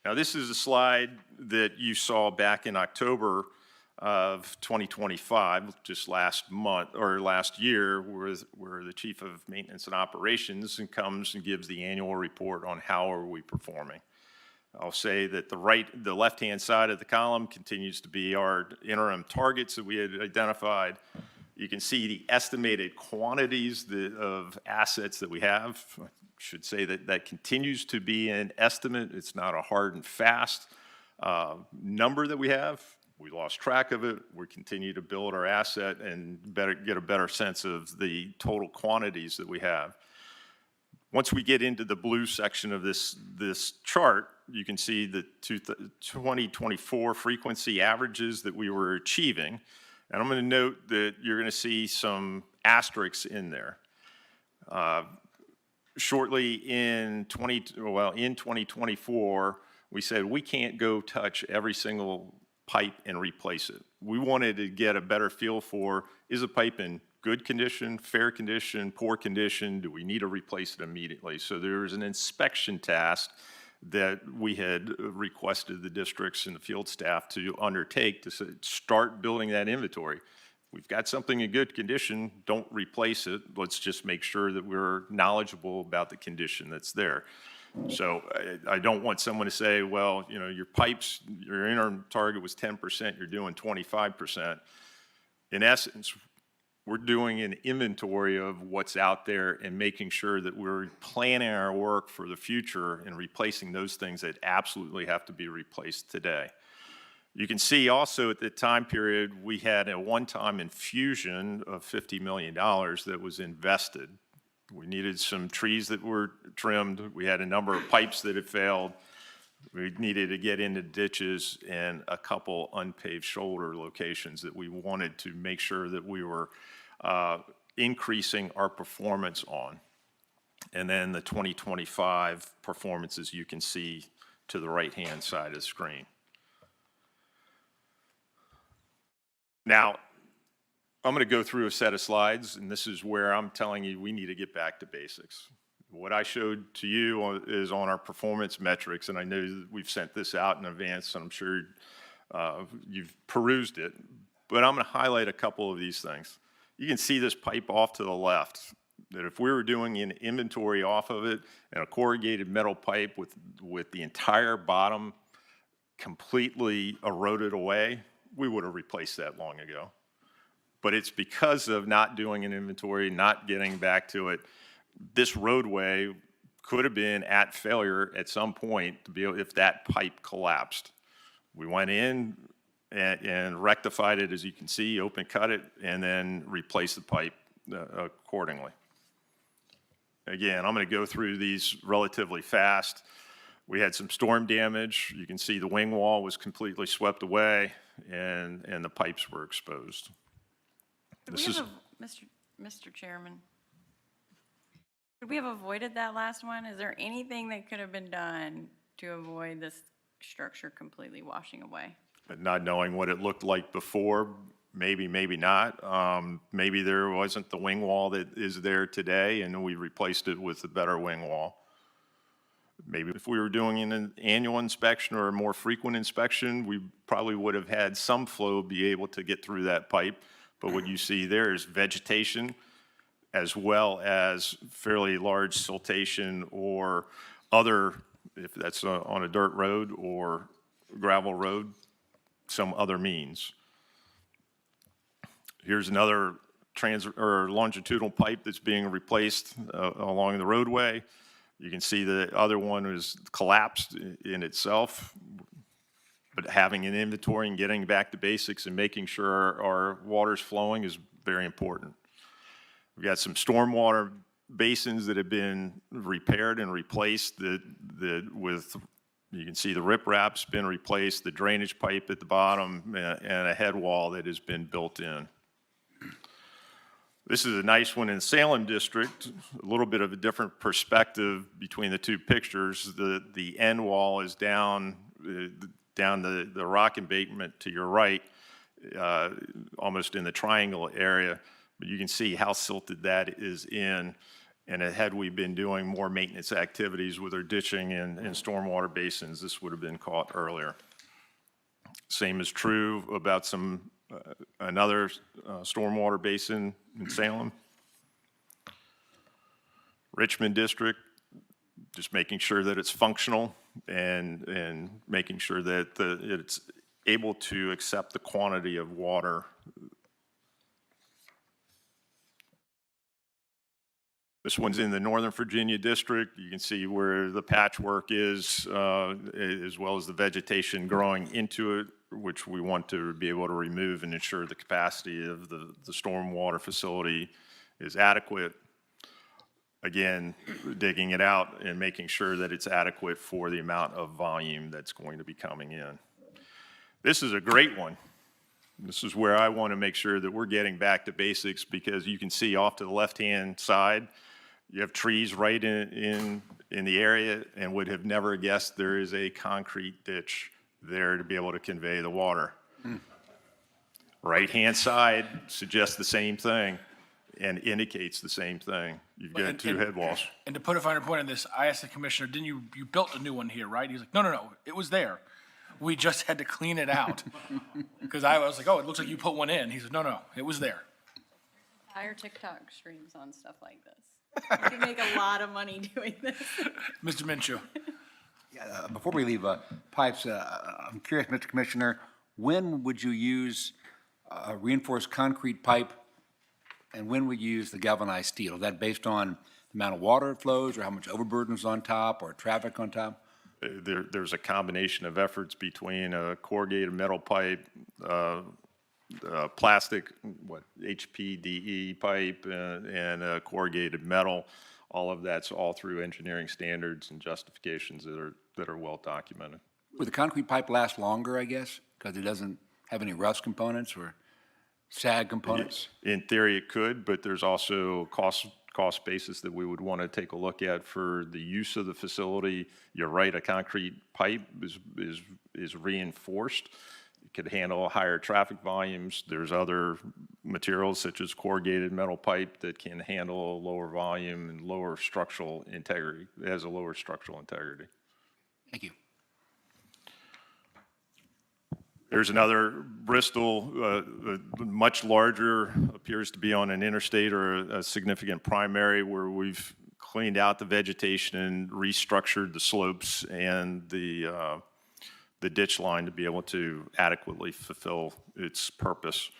Now, this is a slide that you saw back in October of 2025, just last month or last year, where the Chief of Maintenance and Operations comes and gives the annual report on how are we performing. I'll say that the left-hand side of the column continues to be our interim targets that we had identified. You can see the estimated quantities of assets that we have. I should say that that continues to be an estimate. It's not a hard and fast number that we have. We lost track of it. We continue to build our asset and get a better sense of the total quantities that we have. Once we get into the blue section of this chart, you can see the 2024 frequency averages that we were achieving. And I'm going to note that you're going to see some asterisks in there. Shortly in 2024, we said we can't go touch every single pipe and replace it. We wanted to get a better feel for, is a pipe in good condition, fair condition, poor condition? Do we need to replace it immediately? So there was an inspection task that we had requested the districts and the field staff to undertake to start building that inventory. We've got something in good condition, don't replace it. Let's just make sure that we're knowledgeable about the condition that's there. So I don't want someone to say, well, you know, your pipes, your interim target was 10%, you're doing 25%. In essence, we're doing an inventory of what's out there and making sure that we're planning our work for the future and replacing those things that absolutely have to be replaced today. You can see also at the time period, we had a one-time infusion of $50 million that was invested. We needed some trees that were trimmed. We had a number of pipes that had failed. We needed to get into ditches and a couple unpaved shoulder locations that we wanted to make sure that we were increasing our performance on. And then the 2025 performances you can see to the right-hand side of the screen. Now, I'm going to go through a set of slides, and this is where I'm telling you we need to get back to basics. What I showed to you is on our performance metrics, and I know that we've sent this out in advance, and I'm sure you've perused it, but I'm going to highlight a couple of these things. You can see this pipe off to the left, that if we were doing an inventory off of it and a corrugated metal pipe with the entire bottom completely eroded away, we would have replaced that long ago. But it's because of not doing an inventory, not getting back to it. This roadway could have been at failure at some point to be able, if that pipe collapsed. We went in and rectified it, as you can see, open cut it, and then replaced the pipe accordingly. Again, I'm going to go through these relatively fast. We had some storm damage. You can see the wing wall was completely swept away, and the pipes were exposed. Mr. Chairman, could we have avoided that last one? Is there anything that could have been done to avoid this structure completely washing away? Not knowing what it looked like before, maybe, maybe not. Maybe there wasn't the wing wall that is there today, and we replaced it with a better wing wall. Maybe if we were doing an annual inspection or a more frequent inspection, we probably would have had some flow be able to get through that pipe. But what you see there is vegetation as well as fairly large siltation or other, if that's on a dirt road or gravel road, some other means. Here's another longitudinal pipe that's being replaced along the roadway. You can see the other one is collapsed in itself, but having an inventory and getting back to basics and making sure our water's flowing is very important. We've got some stormwater basins that have been repaired and replaced that with You can see the riprap's been replaced, the drainage pipe at the bottom, and a head wall that has been built in. This is a nice one in Salem District, a little bit of a different perspective between the two pictures. The end wall is down the rock embankment to your right, almost in the triangle area, but you can see how silted that is in. And had we been doing more maintenance activities with our ditching and stormwater basins, this would have been caught earlier. Same is true about another stormwater basin in Salem. Richmond District, just making sure that it's functional and making sure that it's able to accept the quantity of water. This one's in the Northern Virginia District. You can see where the patchwork is, as well as the vegetation growing into it, which we want to be able to remove and ensure the capacity of the stormwater facility is adequate. Again, digging it out and making sure that it's adequate for the amount of volume that's going to be coming in. This is a great one. This is where I want to make sure that we're getting back to basics, because you can see off to the left-hand side, you have trees right in the area, and would have never guessed there is a concrete ditch there to be able to convey the water. Right-hand side suggests the same thing and indicates the same thing. You've got two head walls. And to put a finer point on this, I asked the commissioner, didn't you built a new one here, right? He's like, no, it was there. We just had to clean it out. Because I was like, oh, it looks like you put one in. He said, no, it was there. Hire TikTok streams on stuff like this. You can make a lot of money doing this. Mr. Minshew. Before we leave pipes, I'm curious, Mr. Commissioner, when would you use reinforced concrete pipe, and when would you use the galvanized steel? Is that based on the amount of water it flows, or how much overburden is on top, or traffic on top? There's a combination of efforts between a corrugated metal pipe, plastic, HPDE pipe, and corrugated metal. All of that's all through engineering standards and justifications that are well documented. Would the concrete pipe last longer, I guess, because it doesn't have any rust components or sag components? In theory, it could, but there's also cost basis that we would want to take a look at for the use of the facility. You're right, a concrete pipe is reinforced. It could handle higher traffic volumes. There's other materials such as corrugated metal pipe that can handle a lower volume and lower structural integrity. It has a lower structural integrity. Thank you. There's another Bristol, much larger, appears to be on an interstate or a significant primary, where we've cleaned out the vegetation and restructured the slopes and the ditch line to be able to adequately fulfill its purpose.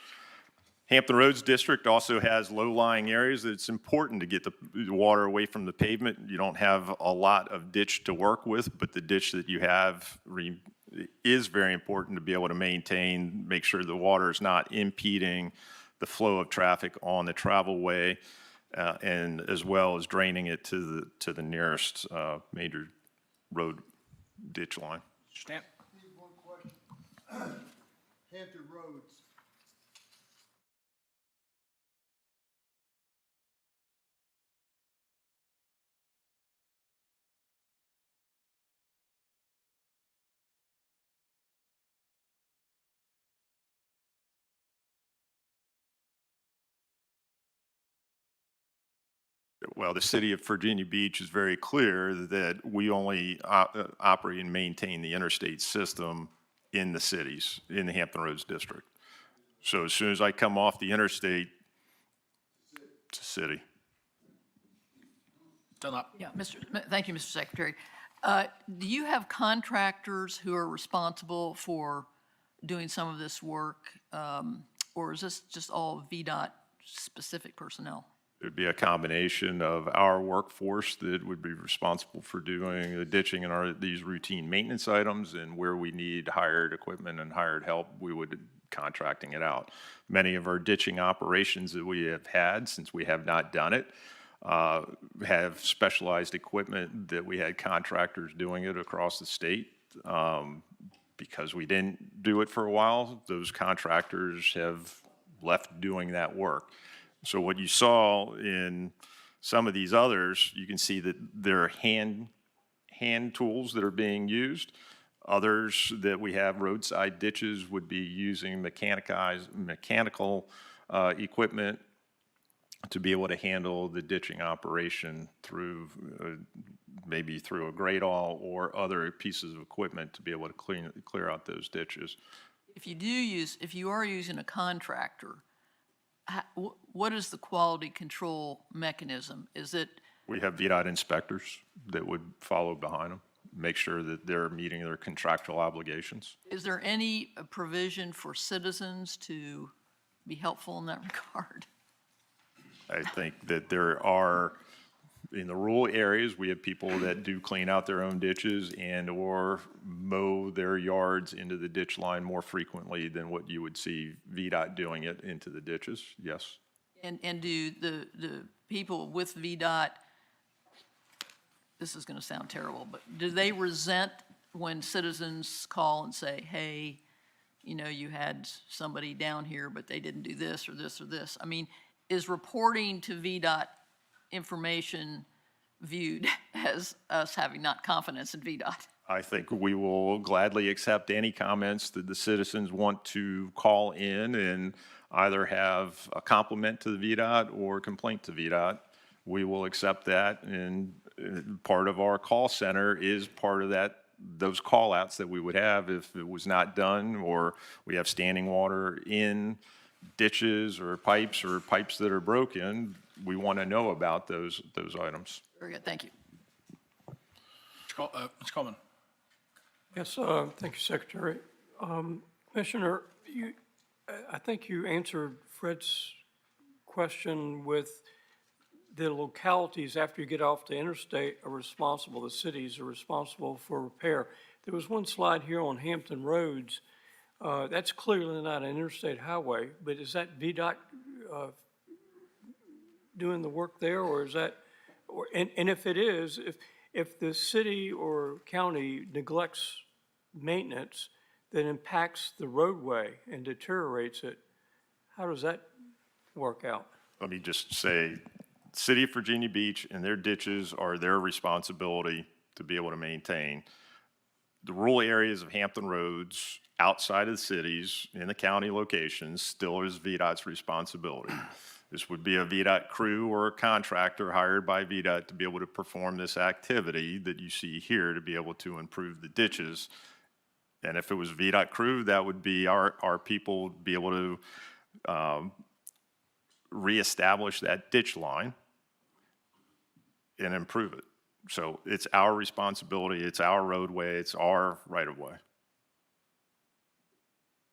Hampton Roads District also has low-lying areas. It's important to get the water away from the pavement. You don't have a lot of ditch to work with, but the ditch that you have is very important to be able to maintain, make sure the water is not impeding the flow of traffic on the travel way, and as well as draining it to the nearest major road ditch line. Stan? One question. Hampton Roads. Well, the city of Virginia Beach is very clear that we only operate and maintain the interstate system in the cities, in the Hampton Roads District. So as soon as I come off the interstate, it's a city. Dunlop. Yeah, thank you, Mr. Secretary. Do you have contractors who are responsible for doing some of this work, or is this just all VDOT specific personnel? It'd be a combination of our workforce that would be responsible for doing the ditching and these routine maintenance items, and where we need hired equipment and hired help, we would contracting it out. Many of our ditching operations that we have had, since we have not done it, have specialized equipment that we had contractors doing it across the state. Because we didn't do it for a while, those contractors have left doing that work. So what you saw in some of these others, you can see that there are hand tools that are being used. Others that we have roadside ditches would be using mechanical equipment to be able to handle the ditching operation through maybe through a grade all or other pieces of equipment to be able to clear out those ditches. If you are using a contractor, what is the quality control mechanism? Is it? We have VDOT inspectors that would follow behind them, make sure that they're meeting their contractual obligations. Is there any provision for citizens to be helpful in that regard? I think that there are, in the rural areas, we have people that do clean out their own ditches and/or mow their yards into the ditch line more frequently than what you would see VDOT doing it into the ditches, yes. And do the people with VDOT, this is going to sound terrible, but do they resent when citizens call and say, hey, you know, you had somebody down here, but they didn't do this or this or this? I mean, is reporting to VDOT information viewed as us having not confidence in VDOT? I think we will gladly accept any comments that the citizens want to call in and either have a compliment to the VDOT or complaint to VDOT. We will accept that, and part of our call center is part of that, those call outs that we would have if it was not done, or we have standing water in ditches or pipes that are broken. We want to know about those items. Very good, thank you. Mr. Coleman. Yes, thank you, Secretary. Commissioner, I think you answered Fred's question with the localities after you get off the interstate are responsible, the cities are responsible for repair. There was one slide here on Hampton Roads. That's clearly not an interstate highway, but is that VDOT doing the work there, or is that, and if it is, if the city or county neglects maintenance that impacts the roadway and deteriorates it, how does that work out? Let me just say, City of Virginia Beach and their ditches are their responsibility to be able to maintain. The rural areas of Hampton Roads, outside of the cities, in the county locations, still is VDOT's responsibility. This would be a VDOT crew or a contractor hired by VDOT to be able to perform this activity that you see here to be able to improve the ditches. And if it was VDOT crew, that would be our people be able to reestablish that ditch line and improve it. So it's our responsibility, it's our roadway, it's our right-of-way.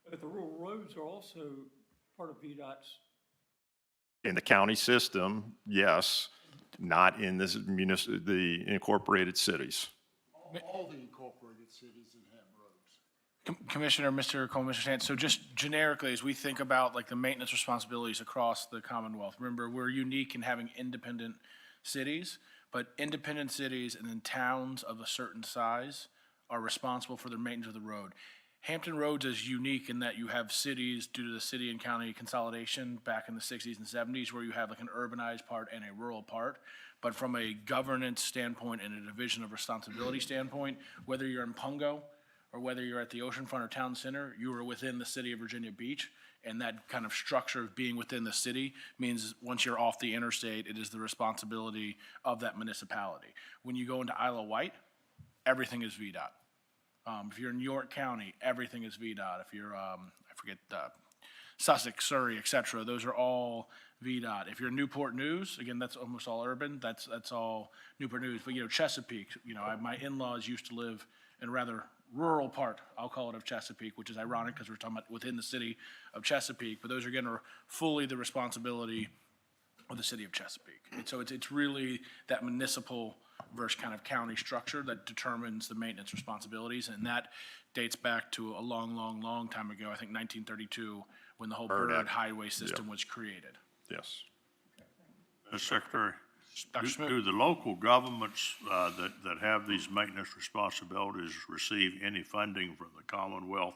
But the rural roads are also part of VDOT's. In the county system, yes, not in the incorporated cities. All the incorporated cities that have roads. Commissioner, Mr. Coleman, Mr. Sant, so just generically, as we think about like the maintenance responsibilities across the Commonwealth, remember, we're unique in having independent cities, but independent cities and then towns of a certain size are responsible for the maintenance of the road. Hampton Roads is unique in that you have cities due to the city and county consolidation back in the 60s and 70s where you have like an urbanized part and a rural part. But from a governance standpoint and a division of responsibility standpoint, whether you're in Pungo or whether you're at the oceanfront or town center, you are within the city of Virginia Beach. And that kind of structure of being within the city means once you're off the interstate, it is the responsibility of that municipality. When you go into Isle of Wight, everything is VDOT. If you're in York County, everything is VDOT. If you're, I forget, Sussex, Surrey, et cetera, those are all VDOT. If you're Newport News, again, that's almost all urban, that's all Newport News. But, you know, Chesapeake, you know, my in-laws used to live in a rather rural part, I'll call it, of Chesapeake, which is ironic because we're talking about within the city of Chesapeake. But those, again, are fully the responsibility of the city of Chesapeake. And so it's really that municipal versus kind of county structure that determines the maintenance responsibilities, and that dates back to a long, long, long time ago, I think 1932, when the whole Bird Highway system was created. Yes. Mr. Secretary, Dr. Schmidt? Do the local governments that have these maintenance responsibilities receive any funding from the Commonwealth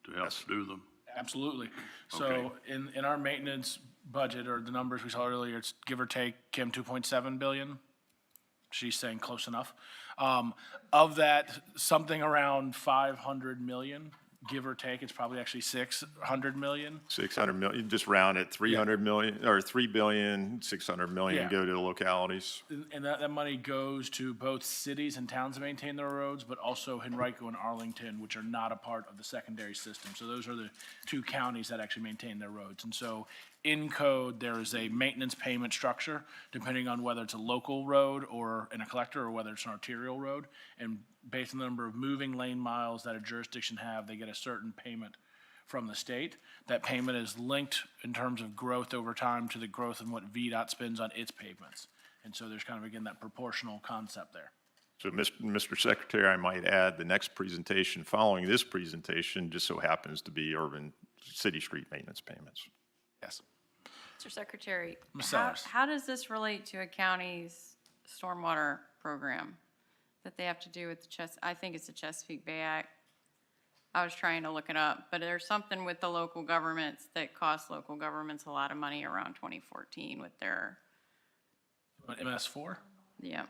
to help do them? Absolutely. So in our maintenance budget, or the numbers we saw earlier, it's give or take, Kim, 2.7 billion. She's saying close enough. Of that, something around 500 million, give or take, it's probably actually 600 million. 600 million, just round it, 300 million, or 3 billion, 600 million Yeah. go to the localities. And that money goes to both cities and towns that maintain their roads, but also Henrico and Arlington, which are not a part of the secondary system. So those are the two counties that actually maintain their roads. And so in code, there is a maintenance payment structure, depending on whether it's a local road or in a collector, or whether it's an arterial road. And based on the number of moving lane miles that a jurisdiction have, they get a certain payment from the state. That payment is linked in terms of growth over time to the growth in what VDOT spends on its pavements. And so there's kind of, again, that proportional concept there. So, Mr. Secretary, I might add, the next presentation following this presentation just so happens to be urban city street maintenance payments. Yes. Mr. Secretary, Ms. Sellers. how does this relate to a county's stormwater program that they have to do with the I think it's the Chesapeake Bay Act. I was trying to look it up, but there's something with the local governments that costs local governments a lot of money around 2014 with their, MS4? yeah.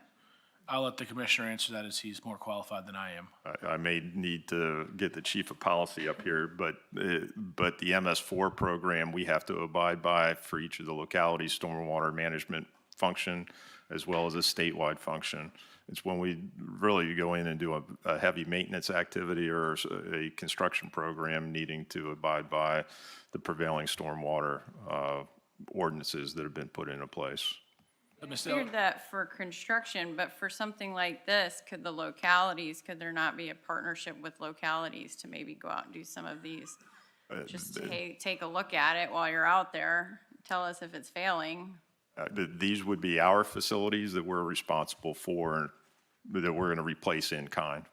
I'll let the commissioner answer that, as he's more qualified than I am. I may need to get the chief of policy up here, but the MS4 program, we have to abide by for each of the localities' stormwater management function, as well as a statewide function. It's when we really go in and do a heavy maintenance activity or a construction program needing to abide by the prevailing stormwater ordinances that have been put into place. I figured that for construction, but for something like this, could there not be a partnership with localities to maybe go out and do some of these? Just, hey, take a look at it while you're out there, tell us if it's failing. These would be our facilities that we're responsible for, that we're going to replace in kind.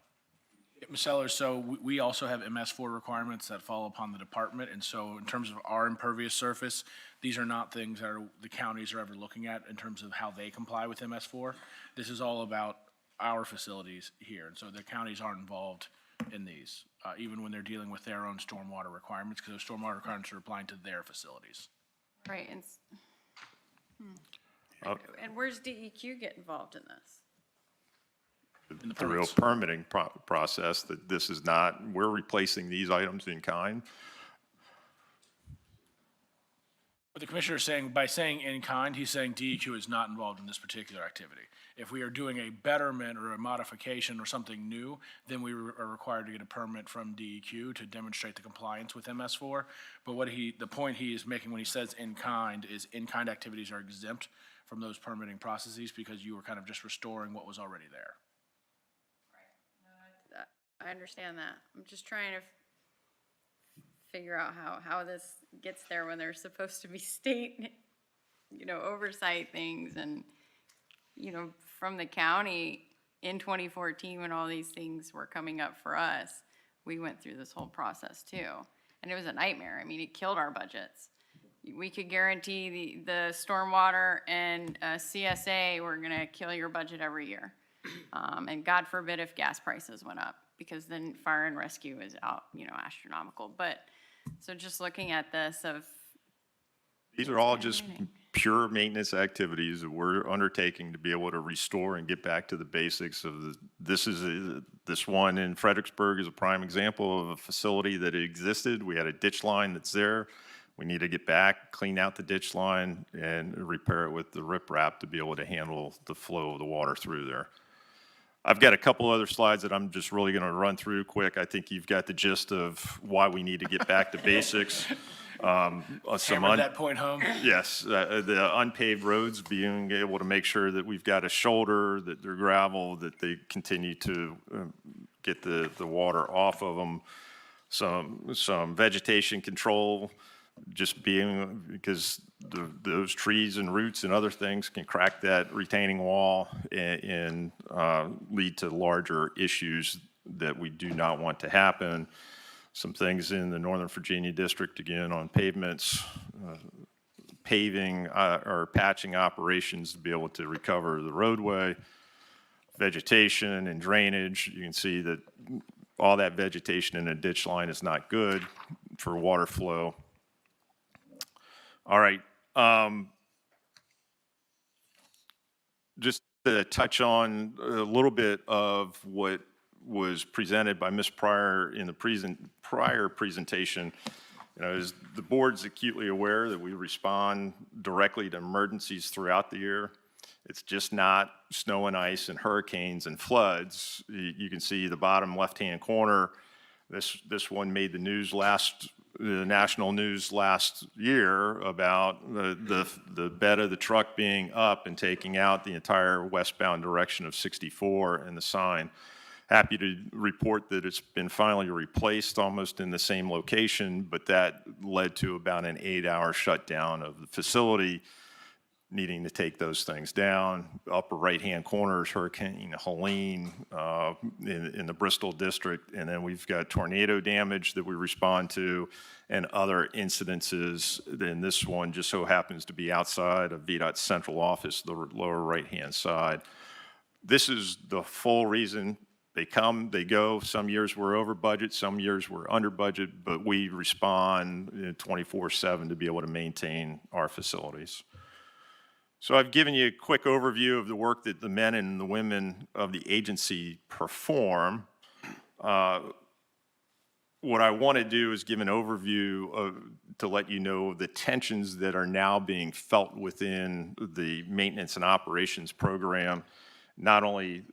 Ms. Sellers, so we also have MS4 requirements that fall upon the department, and so in terms of our impervious surface, these are not things that the counties are ever looking at in terms of how they comply with MS4. This is all about our facilities here, and so the counties aren't involved in these, even when they're dealing with their own stormwater requirements, because those stormwater requirements are applying to their facilities. Right, and where's DEQ get involved in this? The real permitting process, that this is not, we're replacing these items in kind. But the commissioner is saying, by saying in kind, he's saying DEQ is not involved in this particular activity. If we are doing a betterment or a modification or something new, then we are required to get a permit from DEQ to demonstrate the compliance with MS4. But the point he is making when he says in kind is in-kind activities are exempt from those permitting processes because you were kind of just restoring what was already there. I understand that. I'm just trying to figure out how this gets there when there's supposed to be state, oversight things and, from the county in 2014 when all these things were coming up for us, we went through this whole process too. And it was a nightmare. I mean, it killed our budgets. We could guarantee the stormwater and CSA were gonna kill your budget every year. And God forbid if gas prices went up, because then fire and rescue is out, astronomical. But, so just looking at this These are all just pure maintenance activities that we're undertaking to be able to restore and get back to the basics of this one in Fredericksburg is a prime example of a facility that existed. We had a ditch line that's there. We need to get back, clean out the ditch line, and repair it with the riprap to be able to handle the flow of the water through there. I've got a couple other slides that I'm just really going to run through quick. I think you've got the gist of why we need to get back to basics. Hammered that point home. Yes, the unpaved roads, being able to make sure that we've got a shoulder, that they're gravel, that they continue to get the water off of them. Some vegetation control, just because those trees and roots and other things can crack that retaining wall and lead to larger issues that we do not want to happen. Some things in the Northern Virginia district, again, on pavements, paving or patching operations to be able to recover the roadway, vegetation and drainage. You can see that all that vegetation in a ditch line is not good for water flow. All right. Just to touch on a little bit of what was presented by Ms. Pryor in the prior presentation. As the board's acutely aware that we respond directly to emergencies throughout the year. It's just not snow and ice and hurricanes and floods. You can see the bottom left-hand corner. This one made the national news last year about the bed of the truck being up and taking out the entire westbound direction of 64 and the sign. Happy to report that it's been finally replaced almost in the same location, but that led to about an 8-hour shutdown of the facility, needing to take those things down. Upper right-hand corner is Hurricane Helene in the Bristol district, and then we've got tornado damage that we respond to and other incidences. And this one just so happens to be outside of VDOT's central office, the lower right-hand side. This is the full reason they come, they go. Some years we're over budget, some years we're under budget, but we respond 24/7 to be able to maintain our facilities. So I've given you a quick overview of the work that the men and the women of the agency perform. What I want to do is give an overview to let you know the tensions that are now being felt within the maintenance and operations program. Not only,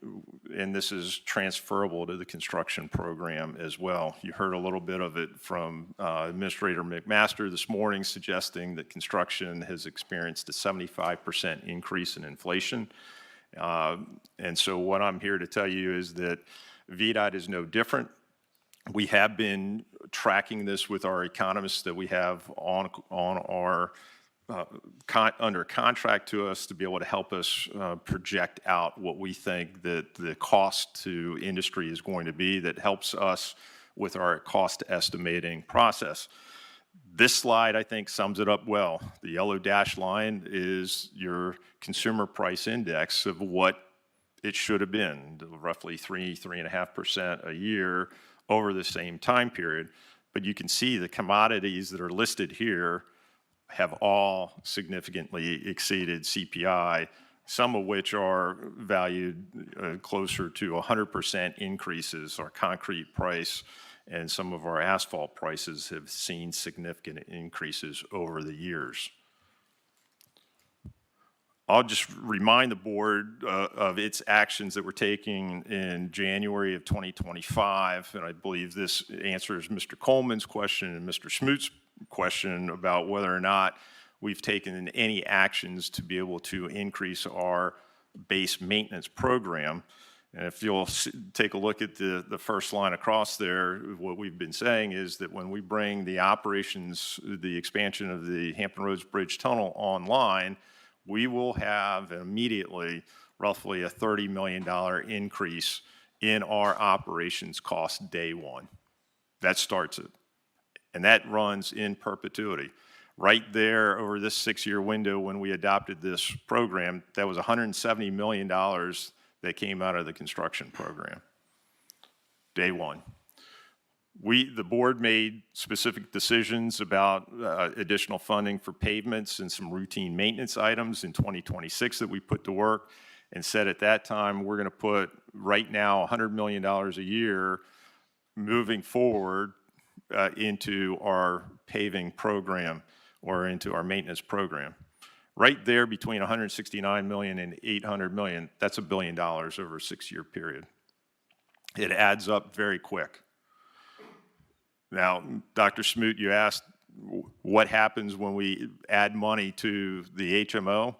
and this is transferable to the construction program as well. You heard a little bit of it from Administrator McMaster this morning, suggesting that construction has experienced a 75% increase in inflation. And so what I'm here to tell you is that VDOT is no different. We have been tracking this with our economists that we have on our under contract to us to be able to help us project out what we think that the cost to industry is going to be, that helps us with our cost estimating process. This slide, I think, sums it up well. The yellow dashed line is your consumer price index of what it should have been, roughly 3.5% a year over the same time period. But you can see the commodities that are listed here have all significantly exceeded CPI, some of which are valued closer to 100% increases. Our concrete price and some of our asphalt prices have seen significant increases over the years. I'll just remind the board of its actions that we're taking in January of 2025, and I believe this answers Mr. Coleman's question and Mr. Smoot's question about whether or not we've taken any actions to be able to increase our base maintenance program. And if you'll take a look at the first line across there, what we've been saying is that when we bring the operations, the expansion of the Hampton Roads Bridge Tunnel online, we will have immediately roughly a $30 million increase in our operations cost day one. That starts it. And that runs in perpetuity. Right there over this 6-year window when we adopted this program, that was $170 million that came out of the construction program. Day one. The board made specific decisions about additional funding for pavements and some routine maintenance items in 2026 that we put to work, and said at that time we're going to put right now $100 million a year moving forward into our paving program or into our maintenance program. Right there between $169 million and $800 million, that's $1 billion over a 6-year period. It adds up very quick. Now, Dr. Smoot, you asked what happens when we add money to the HMO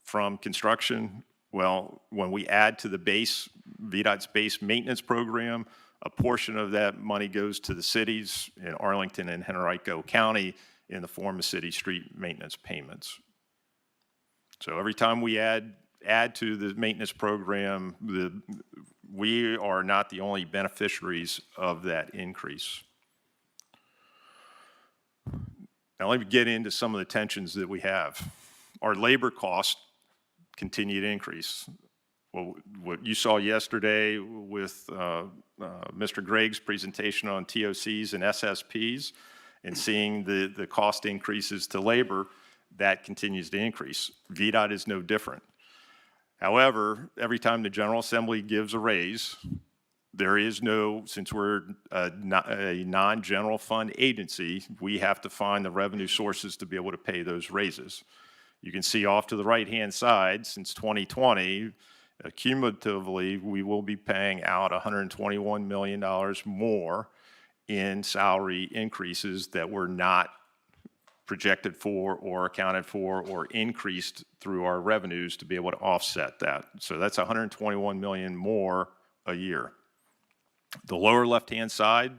from construction. Well, when we add to the VDOT's base maintenance program, a portion of that money goes to the cities in Arlington and Henrico County in the form of city street maintenance payments. So every time we add to the maintenance program, we are not the only beneficiaries of that increase. Now let me get into some of the tensions that we have. Our labor costs continue to increase. Well, what you saw yesterday with Mr. Gregg's presentation on TOCs and SSPs and seeing the cost increases to labor, that continues to increase. VDOT is no different. However, every time the General Assembly gives a raise, there is no, since we're a non-general fund agency, we have to find the revenue sources to be able to pay those raises. You can see off to the right-hand side, since 2020, cumulatively, we will be paying out $121 million more in salary increases that were not projected for or accounted for or increased through our revenues to be able to offset that. So that's $121 million more a year. The lower left-hand side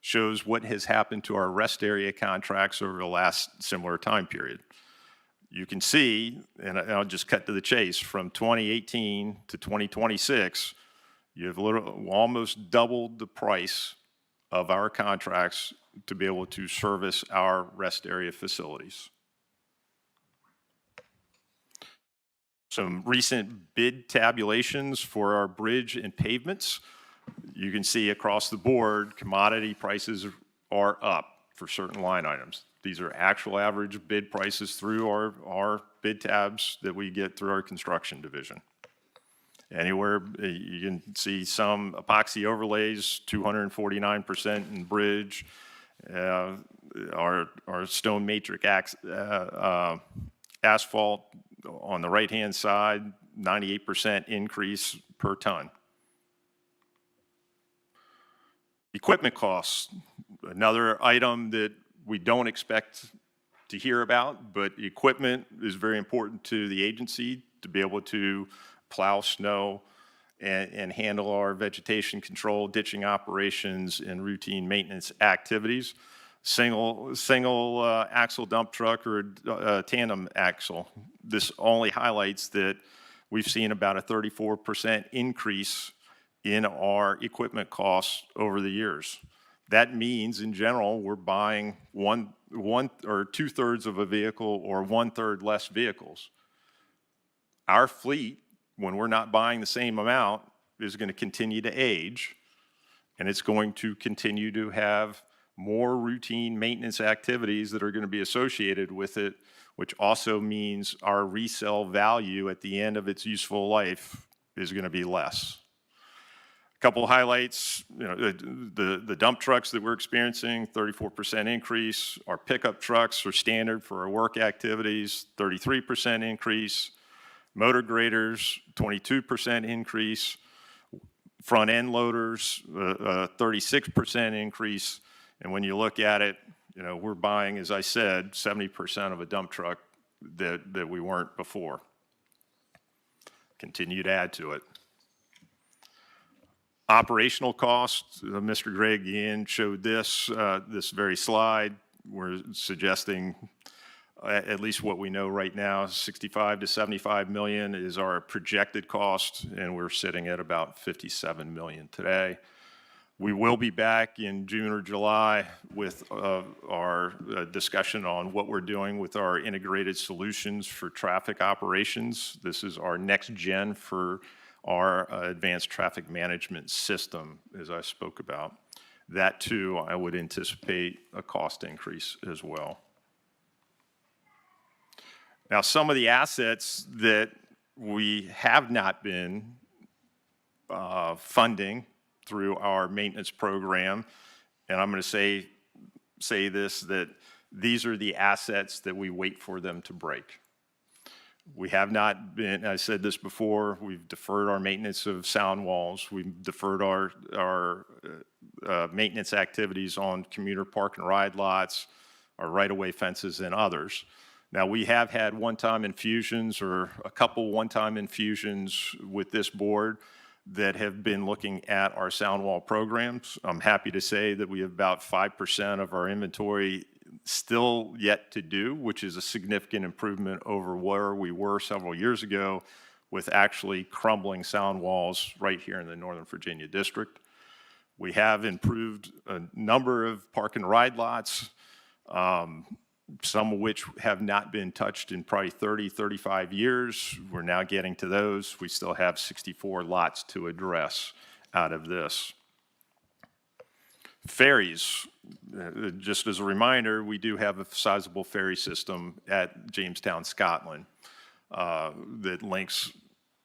shows what has happened to our rest area contracts over the last similar time period. You can see, and I'll just cut to the chase, from 2018 to 2026, you have almost doubled the price of our contracts to be able to service our rest area facilities. Some recent bid tabulations for our bridge and pavements. You can see across the board, commodity prices are up for certain line items. These are actual average bid prices through our bid tabs that we get through our construction division. Anywhere, you can see some epoxy overlays, 249% in bridge. Our stone matrix asphalt on the right-hand side, 98% increase per ton. Equipment costs, another item that we don't expect to hear about, but equipment is very important to the agency to be able to plow snow and handle our vegetation control, ditching operations, and routine maintenance activities. Single axle dump truck or tandem axle. This only highlights that we've seen about a 34% increase in our equipment costs over the years. That means, in general, we're buying one or 2/3 of a vehicle or 1/3 less vehicles. Our fleet, when we're not buying the same amount, is going to continue to age, and it's going to continue to have more routine maintenance activities that are going to be associated with it, which also means our resale value at the end of its useful life is going to be less. A couple of highlights, the dump trucks that we're experiencing, 34% increase. Our pickup trucks are standard for our work activities, 33% increase. Motor graders, 22% increase. Front end loaders, 36% increase. And when you look at it, we're buying, as I said, 70% of a dump truck that we weren't before. Continue to add to it. Operational costs, Mr. Gregg again showed this very slide. We're suggesting, at least what we know right now, 65 to 75 million is our projected cost, and we're sitting at about 57 million today. We will be back in June or July with our discussion on what we're doing with our integrated solutions for traffic operations. This is our next gen for our advanced traffic management system, as I spoke about. That too, I would anticipate a cost increase as well. Now, some of the assets that we have not been funding through our maintenance program, and I'm going to say this, that these are the assets that we wait for them to break. We have not been, I said this before, we've deferred our maintenance of sound walls. We've deferred our maintenance activities on commuter park and ride lots, our right-of-way fences, and others. Now, we have had one-time infusions or a couple one-time infusions with this board that have been looking at our sound wall programs. I'm happy to say that we have about 5% of our inventory still yet to do, which is a significant improvement over where we were several years ago with actually crumbling sound walls right here in the Northern Virginia district. We have improved a number of park and ride lots. some of which have not been touched in probably 30, 35 years. We're now getting to those. We still have 64 lots to address out of this. Ferries, just as a reminder, we do have a sizable ferry system at Jamestown, Scotland, that links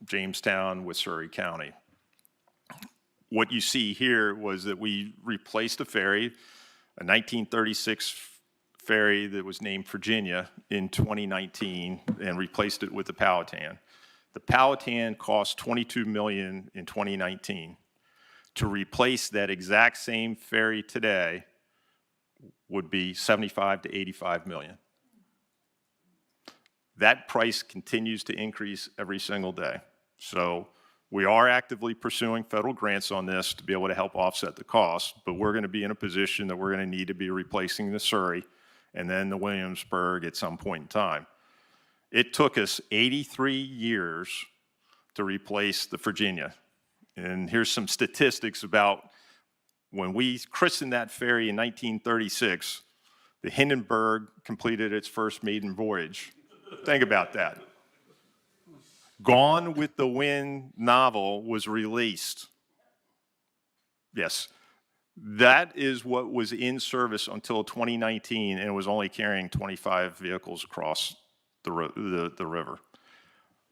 Jamestown with Surrey County. What you see here was that we replaced a ferry, a 1936 ferry that was named Virginia in 2019, and replaced it with the Powhatan. The Powhatan cost $22 million in 2019. To replace that exact same ferry today would be 75 to 85 million. That price continues to increase every single day. So we are actively pursuing federal grants on this to be able to help offset the cost, but we're going to be in a position that we're going to need to be replacing the Surrey and then the Williamsburg at some point in time. It took us 83 years to replace the Virginia. And here's some statistics about when we christened that ferry in 1936, the Hindenburg completed its first maiden voyage. Think about that. Gone with the Wind novel was released. Yes, that is what was in service until 2019, and it was only carrying 25 vehicles across the river.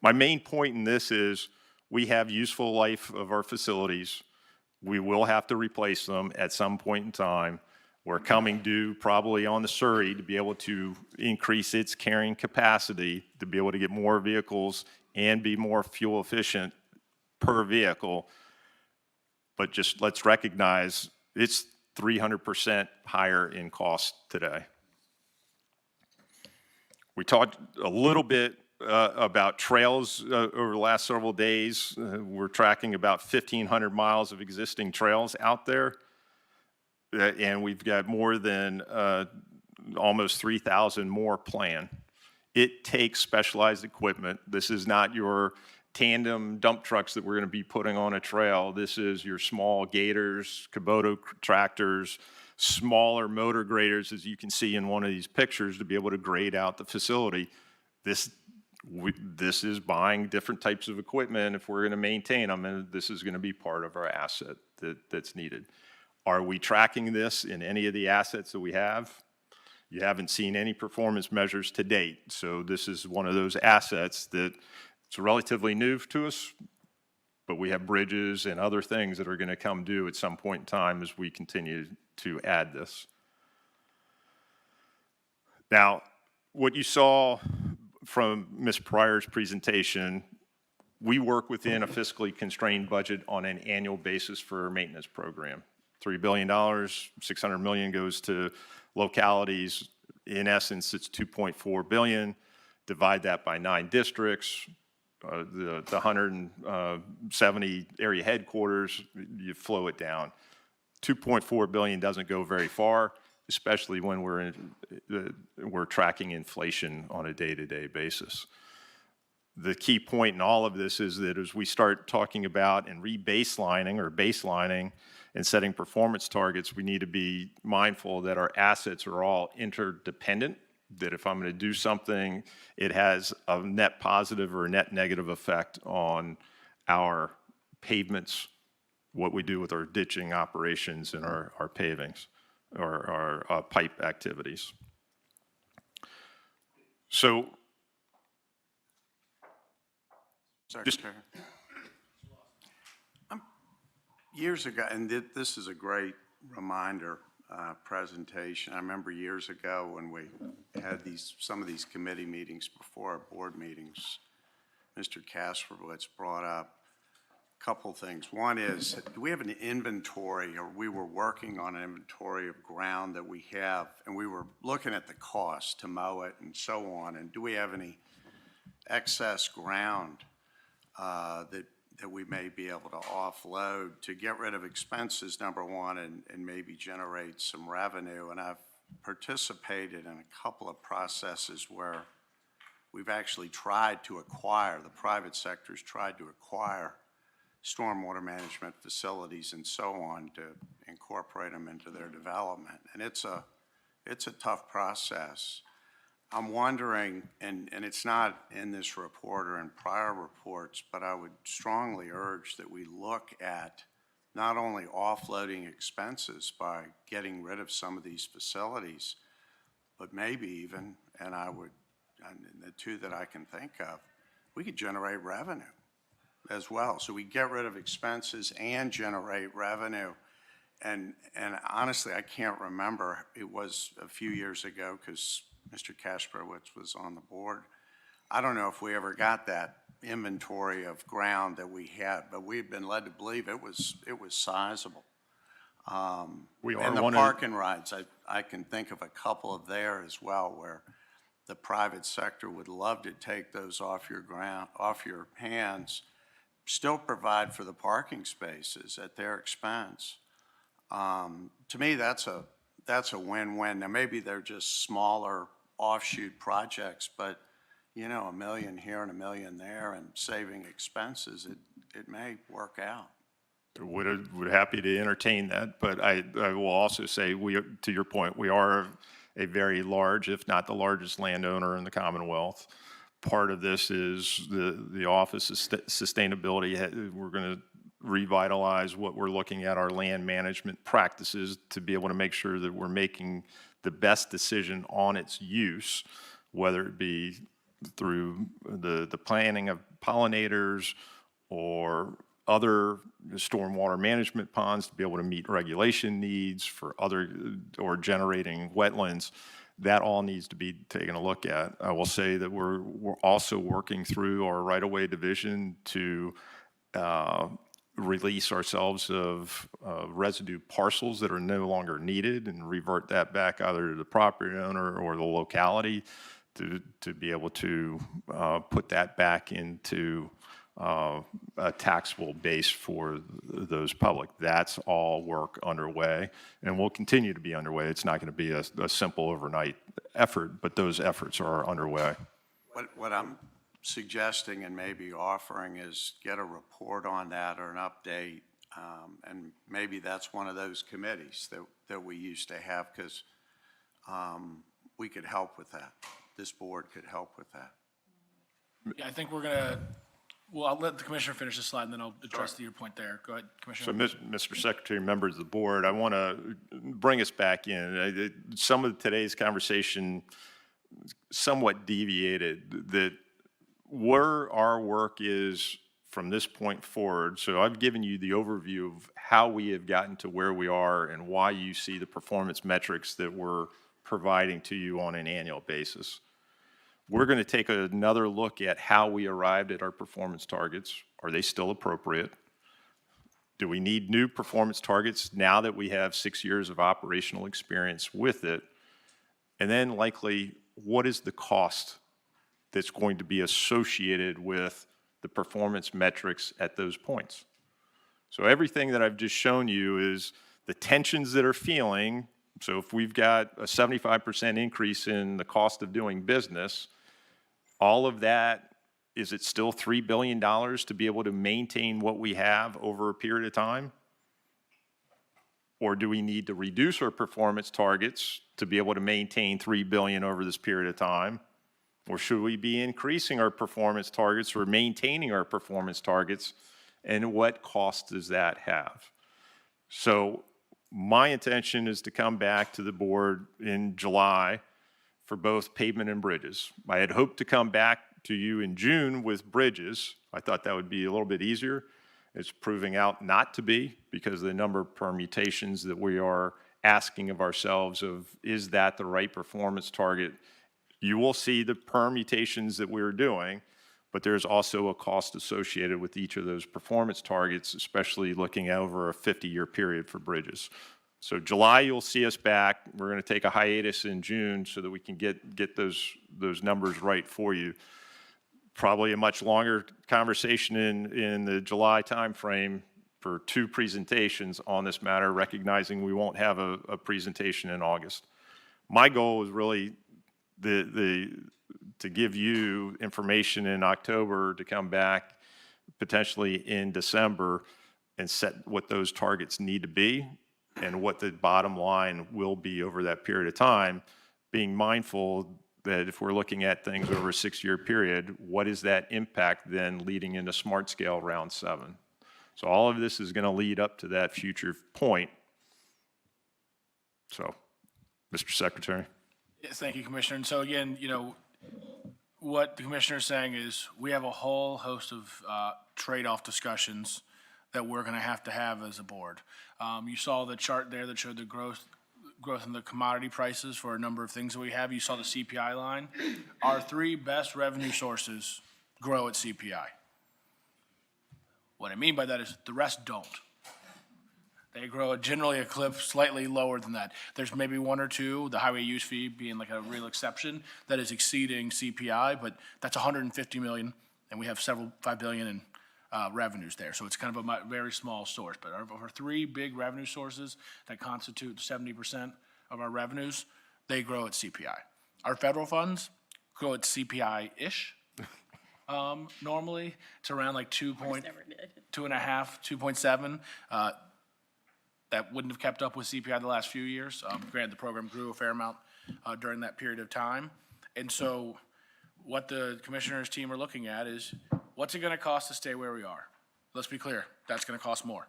My main point in this is we have useful life of our facilities. We will have to replace them at some point in time. We're coming due probably on the Surrey to be able to increase its carrying capacity, to be able to get more vehicles and be more fuel efficient per vehicle. But just let's recognize it's 300% higher in cost today. We talked a little bit about trails over the last several days. We're tracking about 1,500 miles of existing trails out there. And we've got more than almost 3,000 more planned. It takes specialized equipment. This is not your tandem dump trucks that we're going to be putting on a trail. This is your small gators, Kubota tractors, smaller motor graders, as you can see in one of these pictures, to be able to grade out the facility. This is buying different types of equipment if we're going to maintain them, and this is going to be part of our asset that's needed. Are we tracking this in any of the assets that we have? You haven't seen any performance measures to date, so this is one of those assets that it's relatively new to us, but we have bridges and other things that are going to come due at some point in time as we continue to add this. Now, what you saw from Ms. Pryor's presentation, we work within a fiscally constrained budget on an annual basis for our maintenance program. $3 billion, $600 million goes to localities. In essence, it's $2.4 billion. Divide that by 9 districts, the 170 area headquarters, you flow it down. $2.4 billion doesn't go very far, especially when we're tracking inflation on a day-to-day basis. The key point in all of this is that as we start talking about and baselining and setting performance targets, we need to be mindful that our assets are all interdependent, that if I'm going to do something, it has a net positive or a net negative effect on our pavements, what we do with our ditching operations and our pavings, or our pipe activities. So, Secretary. Years ago, and this is a great reminder presentation. I remember years ago when we had some of these committee meetings before our board meetings, Mr. Kasperwitz brought up a couple things. One is, do we have an inventory, or we were working on an inventory of ground that we have, and we were looking at the cost to mow it and so on, and do we have any excess ground that we may be able to offload to get rid of expenses, number one, and maybe generate some revenue? And I've participated in a couple of processes where we've actually tried to acquire, the private sector's tried to acquire stormwater management facilities and so on to incorporate them into their development. And it's a tough process. I'm wondering, and it's not in this report or in prior reports, but I would strongly urge that we look at not only offloading expenses by getting rid of some of these facilities, but maybe even, and the two that I can think of, we could generate revenue as well. So we get rid of expenses and generate revenue. And honestly, I can't remember. It was a few years ago because Mr. Kasprowitz was on the board. I don't know if we ever got that inventory of ground that we had, but we've been led to believe it was sizable. We are and the one of- parking rides, I can think of a couple of there as well where the private sector would love to take those off your hands, still provide for the parking spaces at their expense. To me, that's a win-win. Now, maybe they're just smaller offshoot projects, but $1 million here and $1 million there and saving expenses, it may work out. We're happy to entertain that, but I will also say, to your point, we are a very large, if not the largest landowner in the Commonwealth. Part of this is the Office of Sustainability. We're going to revitalize what we're looking at, our land management practices, to be able to make sure that we're making the best decision on its use, whether it be through the planning of pollinators or other stormwater management ponds to be able to meet regulation needs for or generating wetlands. That all needs to be taken a look at. I will say that we're also working through our right-of-way division to release ourselves of residue parcels that are no longer needed and revert that back either to the property owner or the locality to be able to put that back into a taxable base for those public. That's all work underway and will continue to be underway. It's not going to be a simple overnight effort, but those efforts are underway. What I'm suggesting and maybe offering is get a report on that or an update, and maybe that's one of those committees that we used to have, because we could help with that. This board could help with that. Yeah, I think we're going to, well, I'll let the commissioner finish the slide and then I'll address your point there. Go ahead, Commissioner. So, Mr. Secretary, members of the board, I want to bring us back in. Some of today's conversation somewhat deviated that where our work is from this point forward. So I've given you the overview of how we have gotten to where we are and why you see the performance metrics that we're providing to you on an annual basis. We're going to take another look at how we arrived at our performance targets. Are they still appropriate? Do we need new performance targets now that we have 6 years of operational experience with it? And then likely, what is the cost that's going to be associated with the performance metrics at those points? So everything that I've just shown you is the tensions that are feeling. So if we've got a 75% increase in the cost of doing business, all of that, is it still $3 billion to be able to maintain what we have over a period of time? Or do we need to reduce our performance targets to be able to maintain $3 billion over this period of time? Or should we be increasing our performance targets or maintaining our performance targets? And what cost does that have? So my intention is to come back to the board in July for both pavement and bridges. I had hoped to come back to you in June with bridges. I thought that would be a little bit easier. It's proving out not to be because of the number of permutations that we are asking of ourselves of, is that the right performance target? You will see the permutations that we're doing, but there's also a cost associated with each of those performance targets, especially looking over a 50-year period for bridges. So July, you'll see us back. We're going to take a hiatus in June so that we can get those numbers right for you. Probably a much longer conversation in the July timeframe for 2 presentations on this matter, recognizing we won't have a presentation in August. My goal is really to give you information in October to come back potentially in December and set what those targets need to be and what the bottom line will be over that period of time, being mindful that if we're looking at things over a 6-year period, what is that impact then leading into Smart Scale Round 7? So all of this is going to lead up to that future point. So, Mr. Secretary. Yes, thank you, Commissioner. And so again, what the Commissioner is saying is we have a whole host of trade-off discussions that we're going to have as a board. You saw the chart there that showed the growth in the commodity prices for a number of things that we have. You saw the CPI line. Our 3 best revenue sources grow at CPI. What I mean by that is the rest don't. They grow at generally a clip slightly lower than that. There's maybe 1 or 2, the highway use fee being like a real exception, that is exceeding CPI, but that's 150 million, and we have $5 billion in revenues there. So it's kind of a very small source. But our 3 big revenue sources that constitute 70% of our revenues, they grow at CPI. Our federal funds grow at CPI-ish. Normally, it's around like 2.5, 2.7. That wouldn't have kept up with CPI the last few years. Granted, the program grew a fair amount during that period of time. And so what the commissioner's team are looking at is, what's it going to cost to stay where we are? Let's be clear, that's going to cost more.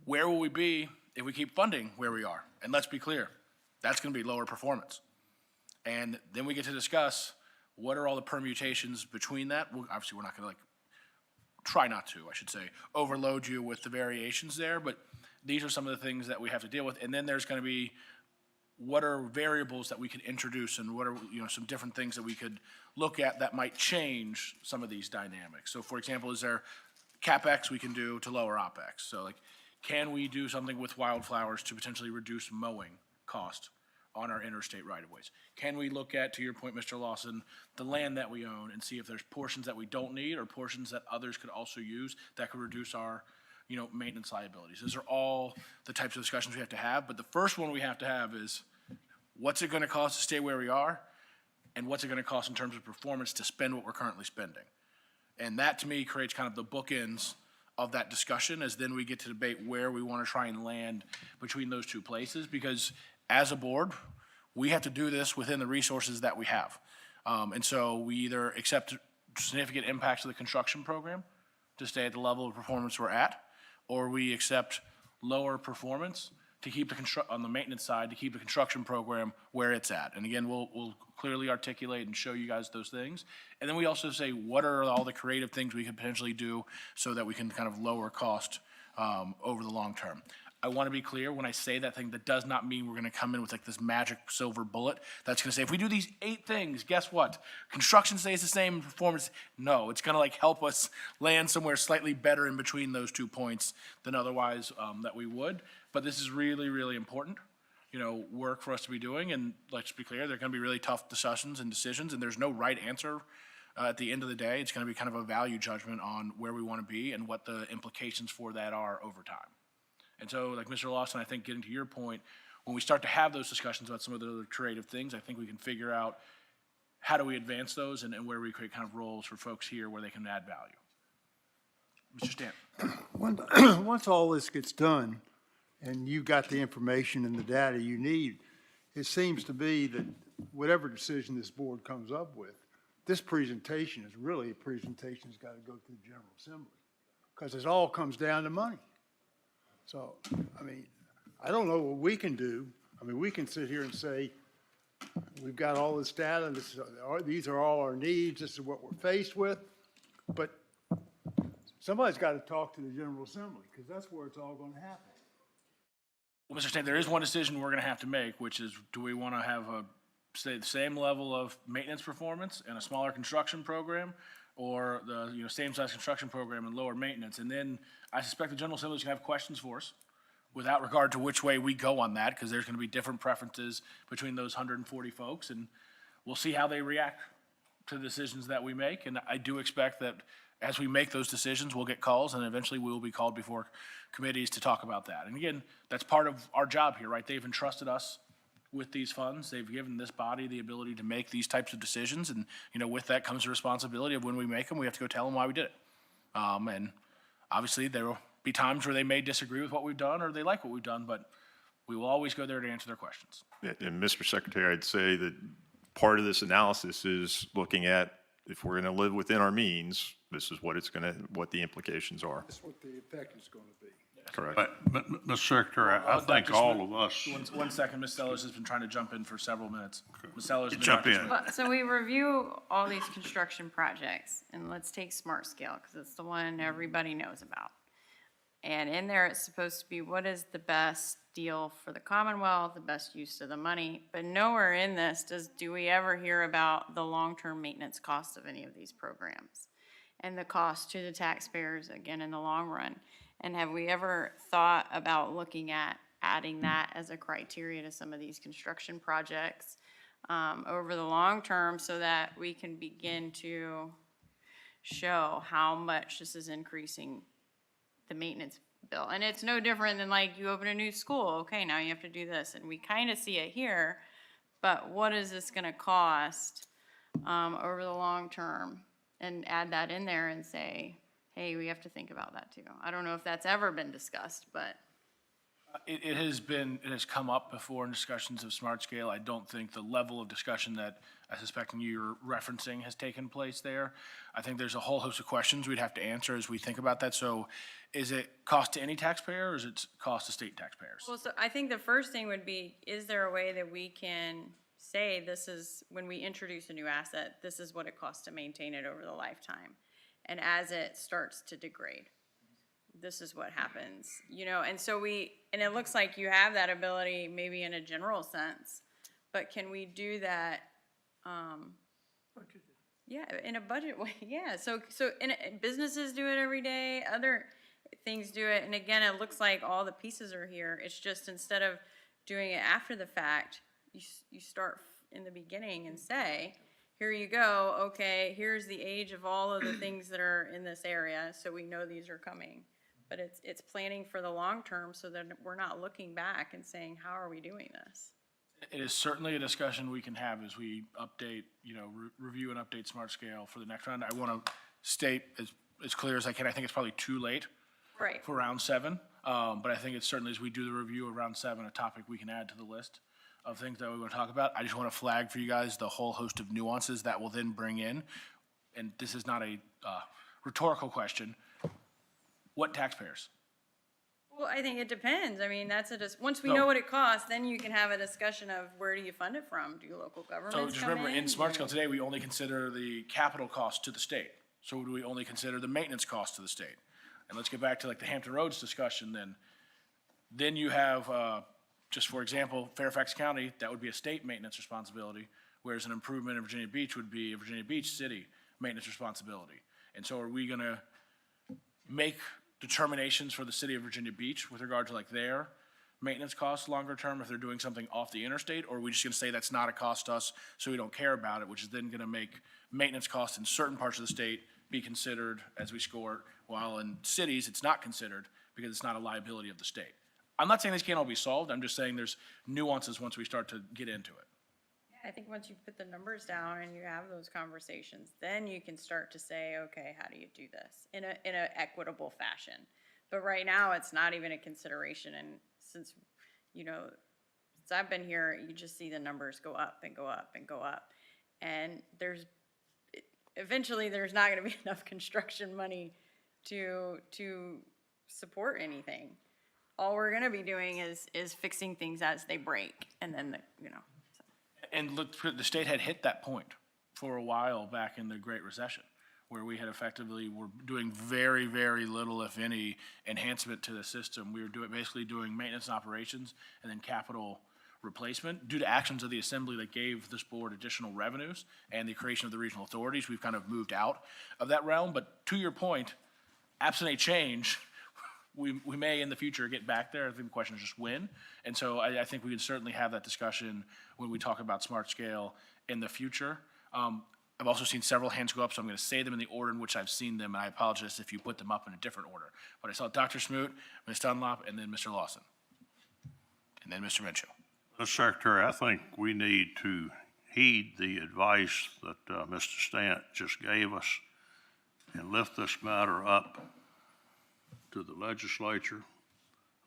Where will we be if we keep funding where we are? And let's be clear, that's going to be lower performance. And then we get to discuss what are all the permutations between that. Well, obviously, we're not going to try not to, I should say, overload you with the variations there, but these are some of the things that we have to deal with. And then there's going to be what are variables that we could introduce and what are some different things that we could look at that might change some of these dynamics. So for example, is there CapEx we can do to lower OpEx? So can we do something with wildflowers to potentially reduce mowing cost on our interstate right-of-ways? Can we look at, to your point, Mr. Lawson, the land that we own and see if there's portions that we don't need or portions that others could also use that could reduce our maintenance liabilities? Those are all the types of discussions we have to have. But the first one we have to have is, what's it going to cost to stay where we are? And what's it going to cost in terms of performance to spend what we're currently spending? And that, to me, creates kind of the bookends of that discussion, as then we get to debate where we want to try and land between those 2 places. Because as a board, we have to do this within the resources that we have. And so we either accept significant impacts of the construction program to stay at the level of performance we're at, or we accept lower performance to keep on the maintenance side, to keep the construction program where it's at. And again, we'll clearly articulate and show you guys those things. And then we also say, what are all the creative things we could potentially do so that we can kind of lower cost over the long term? I want to be clear, when I say that thing, that does not mean we're going to come in with this magic silver bullet that's going to say, if we do these 8 things, guess what? Construction stays the same, performance. No, it's going to help us land somewhere slightly better in between those 2 points than otherwise that we would. But this is really, really important, work for us to be doing. And let's be clear, they're going to be really tough discussions and decisions, and there's no right answer. At the end of the day, it's going to be kind of a value judgment on where we want to be and what the implications for that are over time. And so, Mr. Lawson, I think getting to your point, when we start to have those discussions about some of the other creative things, I think we can figure out how do we advance those and where we create kind of roles for folks here where they can add value. Mr. Stanton. Once all this gets done and you got the information and the data you need, it seems to be that whatever decision this board comes up with, this presentation is really a presentation that's got to go to the General Assembly, because it all comes down to money. So, I don't know what we can do. We can sit here and say, we've got all this data, these are all our needs, this is what we're faced with, but somebody's got to talk to the General Assembly, because that's where it's all going to happen. Well, Mr. Stanton, there is one decision we're going to have to make, which is, do we want to have the same level of maintenance performance and a smaller construction program, or the same size construction program and lower maintenance? And then I suspect the General Assembly is going to have questions for us without regard to which way we go on that, because there's going to be different preferences between those 140 folks, and we'll see how they react to the decisions that we make. And I do expect that as we make those decisions, we'll get calls, and eventually we will be called before committees to talk about that. And again, that's part of our job here, right? They've entrusted us with these funds. They've given this body the ability to make these types of decisions, and with that comes the responsibility of when we make them, we have to go tell them why we did it. And obviously there will be times where they may disagree with what we've done or they like what we've done, but we will always go there to answer their questions. And Mr. Secretary, I'd say that part of this analysis is looking at, if we're going to live within our means, this is what what the implications are. That's what the effect is going to be. Correct. But, Mr. Secretary, I think Dr. all Smith, of us. One second, Ms. Sellers has been trying to jump in for several minutes. Ms. Sellers. and then Jump Dr. in. Smith. Well, so we review all these construction projects, and let's take Smart Scale, because it's the one everybody knows about. And in there, it's supposed to be what is the best deal for the Commonwealth, the best use of the money, but nowhere in this do we ever hear about the long-term maintenance costs of any of these programs and the cost to the taxpayers, again, in the long run. And have we ever thought about looking at adding that as a criteria to some of these construction projects over the long term, so that we can begin to show how much this is increasing the maintenance bill? And it's no different than like you open a new school, okay, now you have to do this, and we kind of see it here, but what is this gonna cost over the long term? And add that in there and say, hey, we have to think about that too. I don't know if that's ever been discussed, but. It has come up before in discussions of Smart Scale. I don't think the level of discussion that I suspect you're referencing has taken place there. I think there's a whole host of questions we'd have to answer as we think about that. So is it cost to any taxpayer, or is it cost to state taxpayers? Well, so I think the first thing would be, is there a way that we can say this is, when we introduce a new asset, this is what it costs to maintain it over the lifetime? And as it starts to degrade, this is what happens, you know? And so and it looks like you have that ability maybe in a general sense, but can we do that? Yeah, in a budget way, yeah. So businesses do it every day, other things do it. And again, it looks like all the pieces are here. It's just, instead of doing it after the fact, you start in the beginning and say, here you go, okay, here's the age of all of the things that are in this area, so we know these are coming. But it's planning for the long term, so that we're not looking back and saying, how are we doing this? It is certainly a discussion we can have as we update, review and update Smart Scale for the next round. I want to state as clear as I can, I think it's probably too late Right. for round 7. But I think it's certainly, as we do the review of round 7, a topic we can add to the list of things that we want to talk about. I just want to flag for you guys the whole host of nuances that will then bring in, and this is not a rhetorical question, what taxpayers? Well, I think it depends. I mean, once we know what it costs, then you can have a discussion of where do you fund it from? Do local governments So just come remember, in Smart Do- Scale today, we only consider the capital cost to the state. So do we only consider the maintenance cost to the state? And let's get back to like the Hampton Roads discussion then. Then you have, just for example, Fairfax County, that would be a state maintenance responsibility, whereas an improvement in Virginia Beach would be a Virginia Beach city maintenance responsibility. And so are we gonna make determinations for the city of Virginia Beach with regard to like their maintenance costs longer term if they're doing something off the interstate? Or are we just gonna say that's not a cost to us, so we don't care about it, which is then gonna make maintenance costs in certain parts of the state be considered as we score, while in cities, it's not considered because it's not a liability of the state. I'm not saying these can't all be solved, I'm just saying there's nuances once we start to get into it. I think once you put the numbers down and you have those conversations, then you can start to say, okay, how do you do this in a equitable fashion? But right now, it's not even a consideration. And since I've been here, you just see the numbers go up and go up and go up. And eventually there's not gonna be enough construction money to support anything. All we're gonna be doing is fixing things as they break, and then And look, the state had hit that point for a while back in the Great Recession, where we had effectively were doing very, very little, if any, enhancement to the system. We were basically doing maintenance and operations and then capital replacement. Due to actions of the assembly that gave this board additional revenues and the creation of the regional authorities, we've kind of moved out of that realm. But to your point, absent a change, we may in the future get back there. I think the question is just when. And so I think we can certainly have that discussion when we talk about Smart Scale in the future. I've also seen several hands go up, so I'm going to say them in the order in which I've seen them, and I apologize if you put them up in a different order. But I saw Dr. Smoot, Ms. Dunlop, and then Mr. Lawson, and then Mr. Mitchell. Mr. Secretary, I think we need to heed the advice that Mr. Stant just gave us and lift this matter up to the legislature.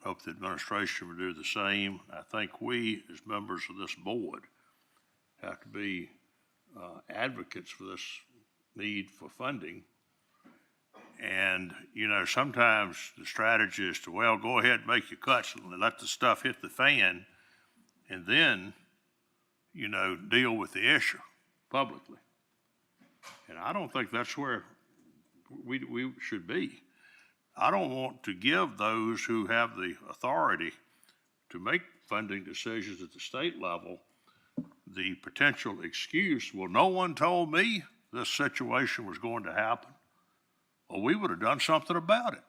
Hope the administration will do the same. I think we, as members of this board, have to be advocates for this need for funding. And, you know, sometimes the strategy is to, well, go ahead and make your cuts and let the stuff hit the fan, and then, you know, deal with the issue publicly. And I don't think that's where we should be. I don't want to give those who have the authority to make funding decisions at the state level the potential excuse, well, no one told me this situation was going to happen. Well, we would have done something about it.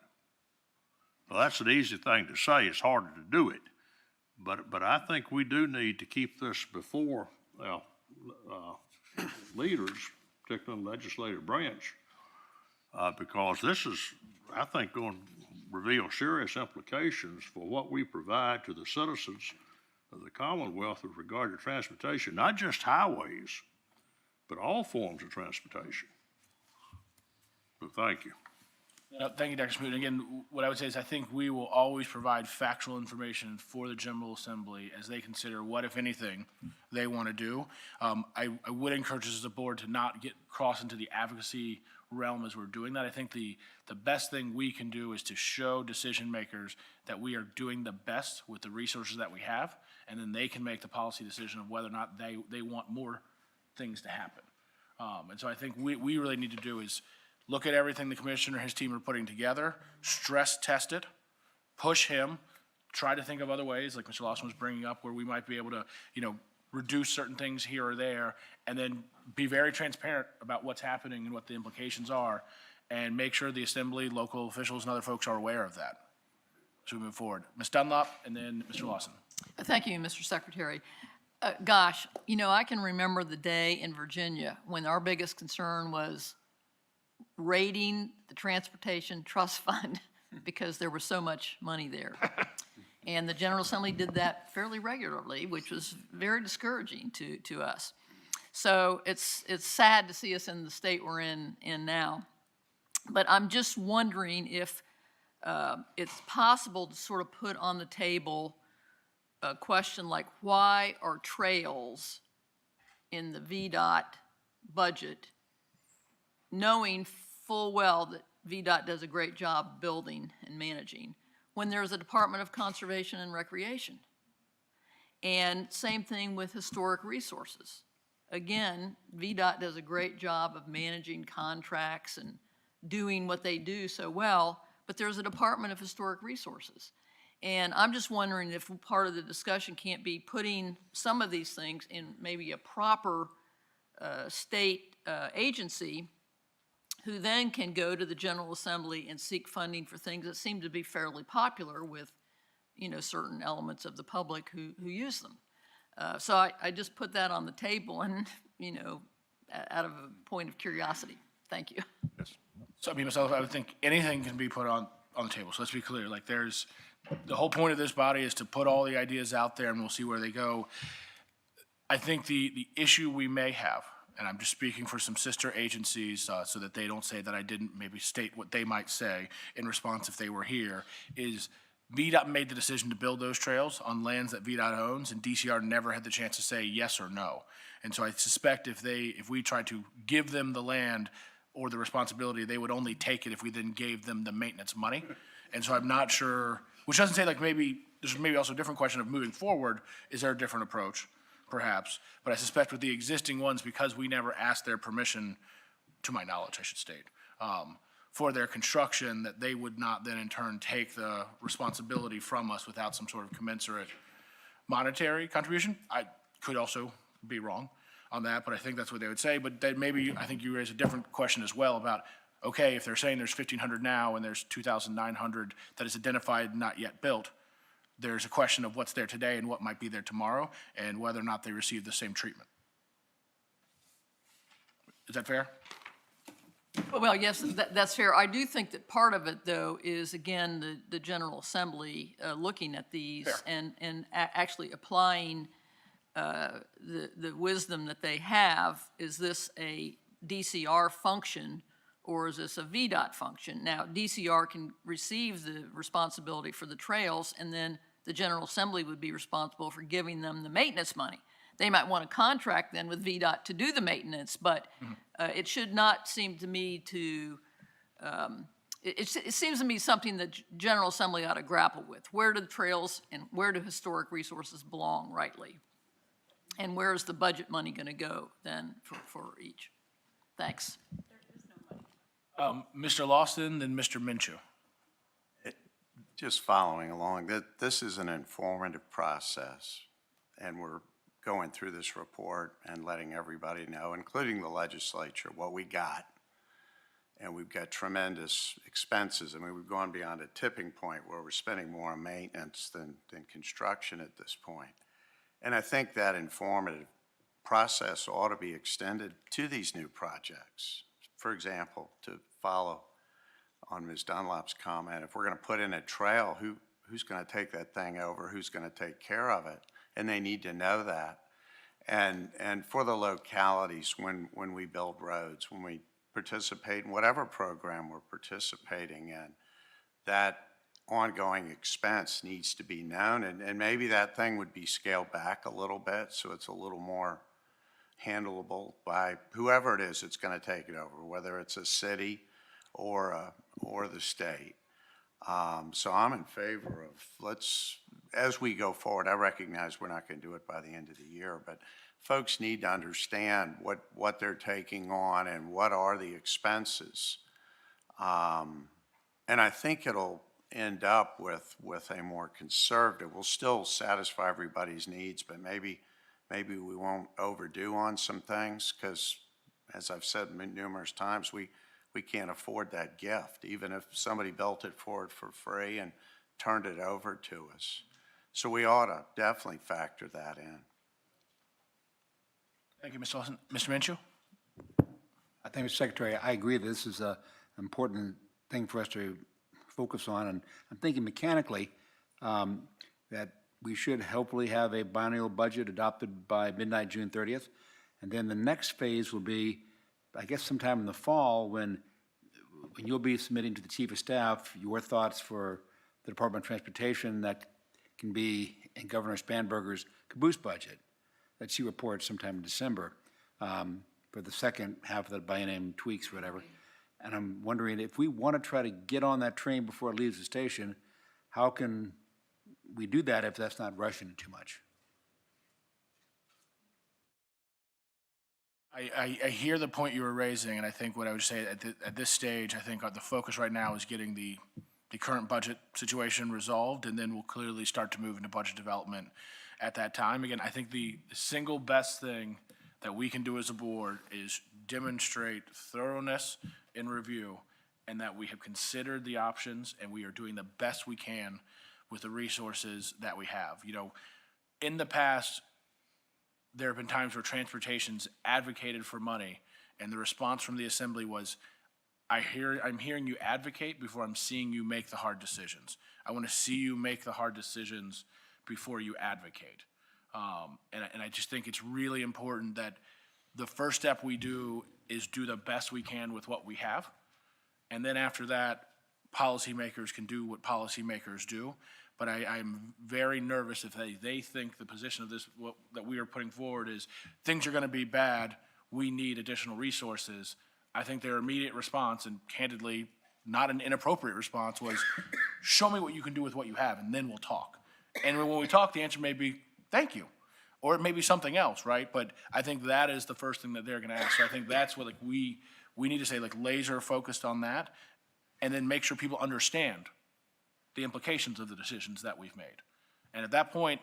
Well, that's an easy thing to say. It's harder to do it. But I think we do need to keep this before leaders, particularly the legislative branch, because this is, I think, going to reveal serious implications for what we provide to the citizens of the Commonwealth with regard to transportation, not just highways, but all forms of transportation. So thank you. Thank you, Dr. Smoot. Again, what I would say is I think we will always provide factual information for the General Assembly as they consider what, if anything, they want to do. I would encourage us as a board to not get cross into the advocacy realm as we're doing that. I think the best thing we can do is to show decision makers that we are doing the best with the resources that we have, and then they can make the policy decision of whether or not they want more things to happen. And so I think we really need to do is look at everything the commissioner and his team are putting together, stress test it, push him, try to think of other ways, like Mr. Lawson was bringing up, where we might be able to, you know, reduce certain things here or there, and then be very transparent about what's happening and what the implications are, and make sure the Assembly, local officials, and other folks are aware of that as we move forward. Ms. Dunlop, and then Mr. Lawson. Thank you, Mr. Secretary. Gosh, you know, I can remember the day in Virginia when our biggest concern was raiding the Transportation Trust Fund because there was so much money there. And the General Assembly did that fairly regularly, which was very discouraging to us. So it's sad to see us in the state we're in now. But I'm just wondering if it's possible to sort of put on the table a question like, why are trails in the VDOT budget, knowing full well that VDOT does a great job building and managing, when there's a Department of Conservation and Recreation? And same thing with historic resources. Again, VDOT does a great job of managing contracts and doing what they do so well, but there's a Department of Historic Resources. And I'm just wondering if part of the discussion can't be putting some of these things in maybe a proper state agency, who then can go to the General Assembly and seek funding for things that seem to be fairly popular with, you know, certain elements of the public who use them. So I just put that on the table and, you know, out of a point of curiosity. Thank you. Yes. So I mean, myself, I would think anything can be put on the table. So let's be clear, like the whole point of this body is to put all the ideas out there and we'll see where they go. I think the issue we may have, and I'm just speaking for some sister agencies so that they don't say that I didn't maybe state what they might say in response if they were here, is VDOT made the decision to build those trails on lands that VDOT owns, and DCR never had the chance to say yes or no. And so I suspect if we tried to give them the land or the responsibility, they would only take it if we then gave them the maintenance money. And so I'm not sure, which doesn't say like maybe, there's maybe also a different question of moving forward, is there a different approach? Perhaps, but I suspect with the existing ones, because we never asked their permission, to my knowledge, I should state, for their construction, that they would not then in turn take the responsibility from us without some sort of commensurate monetary contribution. I could also be wrong on that, but I think that's what they would say. But then maybe, I think you raise a different question as well about, okay, if they're saying there's 1,500 now and there's 2,900 that is identified, not yet built, there's a question of what's there today and what might be there tomorrow, and whether or not they receive the same treatment. Is that fair? Well, yes, that's fair. I do think that part of it, though, is, again, the General Assembly looking at these and actually applying the wisdom that they have. Is this a DCR function, or is this a VDOT function? Now, DCR can receive the responsibility for the trails, and then the General Assembly would be responsible for giving them the maintenance money. they might want to contract then with VDOT to do the maintenance, but it should not seem to me to, it seems to me something that General Assembly ought to grapple with. Where do the trails and where do historic resources belong rightly? And where is the budget money going to go then for each? Thanks. Mr. Lawson, then Mr. Minshew. Just following along, this is an informative process, and we're going through this report and letting everybody know, including the legislature, what we got. And we've got tremendous expenses. I mean, we've gone beyond a tipping point where we're spending more on maintenance than construction at this point. And I think that informative process ought to be extended to these new projects. For example, to follow on Ms. Dunlap's comment, if we're going to put in a trail, who's going to take that thing over? Who's going to take care of it? And they need to know that. And for the localities, when we build roads, when we participate in whatever program we're participating in, that ongoing expense needs to be known. And maybe that thing would be scaled back a little bit so it's a little more handleable by whoever it is that's going to take it over, whether it's a city or the state. So I'm in favor of as we go forward, I recognize we're not going to do it by the end of the year, but folks need to understand what they're taking on and what are the expenses. And I think it'll end up with a more conservative, we'll still satisfy everybody's needs, but maybe we won't overdo on some things because, as I've said numerous times, we can't afford that gift, even if somebody built it for free and turned it over to us. So we ought to definitely factor that in. Thank you, Mr. Lawson. Mr. Minshew? I think, Mr. Secretary, I agree that this is an important thing for us to focus on. And I'm thinking mechanically that we should hopefully have a biennial budget adopted by midnight, June 30th. And then the next phase will be, I guess, sometime in the fall when you'll be submitting to the Chief of Staff your thoughts for the Department of Transportation that can be in Governor Spanberger's caboose budget that she reports sometime in December for the second half of the biennium tweaks or whatever. And I'm wondering if we want to try to get on that train before it leaves the station, how can we do that if that's not rushing it too much? I hear the point you were raising, and I think what I would say at this stage, I think the focus right now is getting the current budget situation resolved, and then we'll clearly start to move into budget development at that time. Again, I think the single best thing that we can do as a board is demonstrate thoroughness in review and that we have considered the options and we are doing the best we can with the resources that we have. You know, in the past, there have been times where transportation's advocated for money and the response from the assembly was, I'm hearing you advocate before I'm seeing you make the hard decisions. I want to see you make the hard decisions before you advocate. And I just think it's really important that the first step we do is do the best we can with what we have. And then after that, policymakers can do what policymakers do. But I'm very nervous if they think the position of this, that we are putting forward is things are going to be bad, we need additional resources. I think their immediate response, and candidly, not an inappropriate response, was show me what you can do with what you have, and then we'll talk. And when we talk, the answer may be thank you, or it may be something else, right? But I think that is the first thing that they're going to ask. So I think that's what we need to say, laser focused on that, and then make sure people understand the implications of the decisions that we've made. And at that point,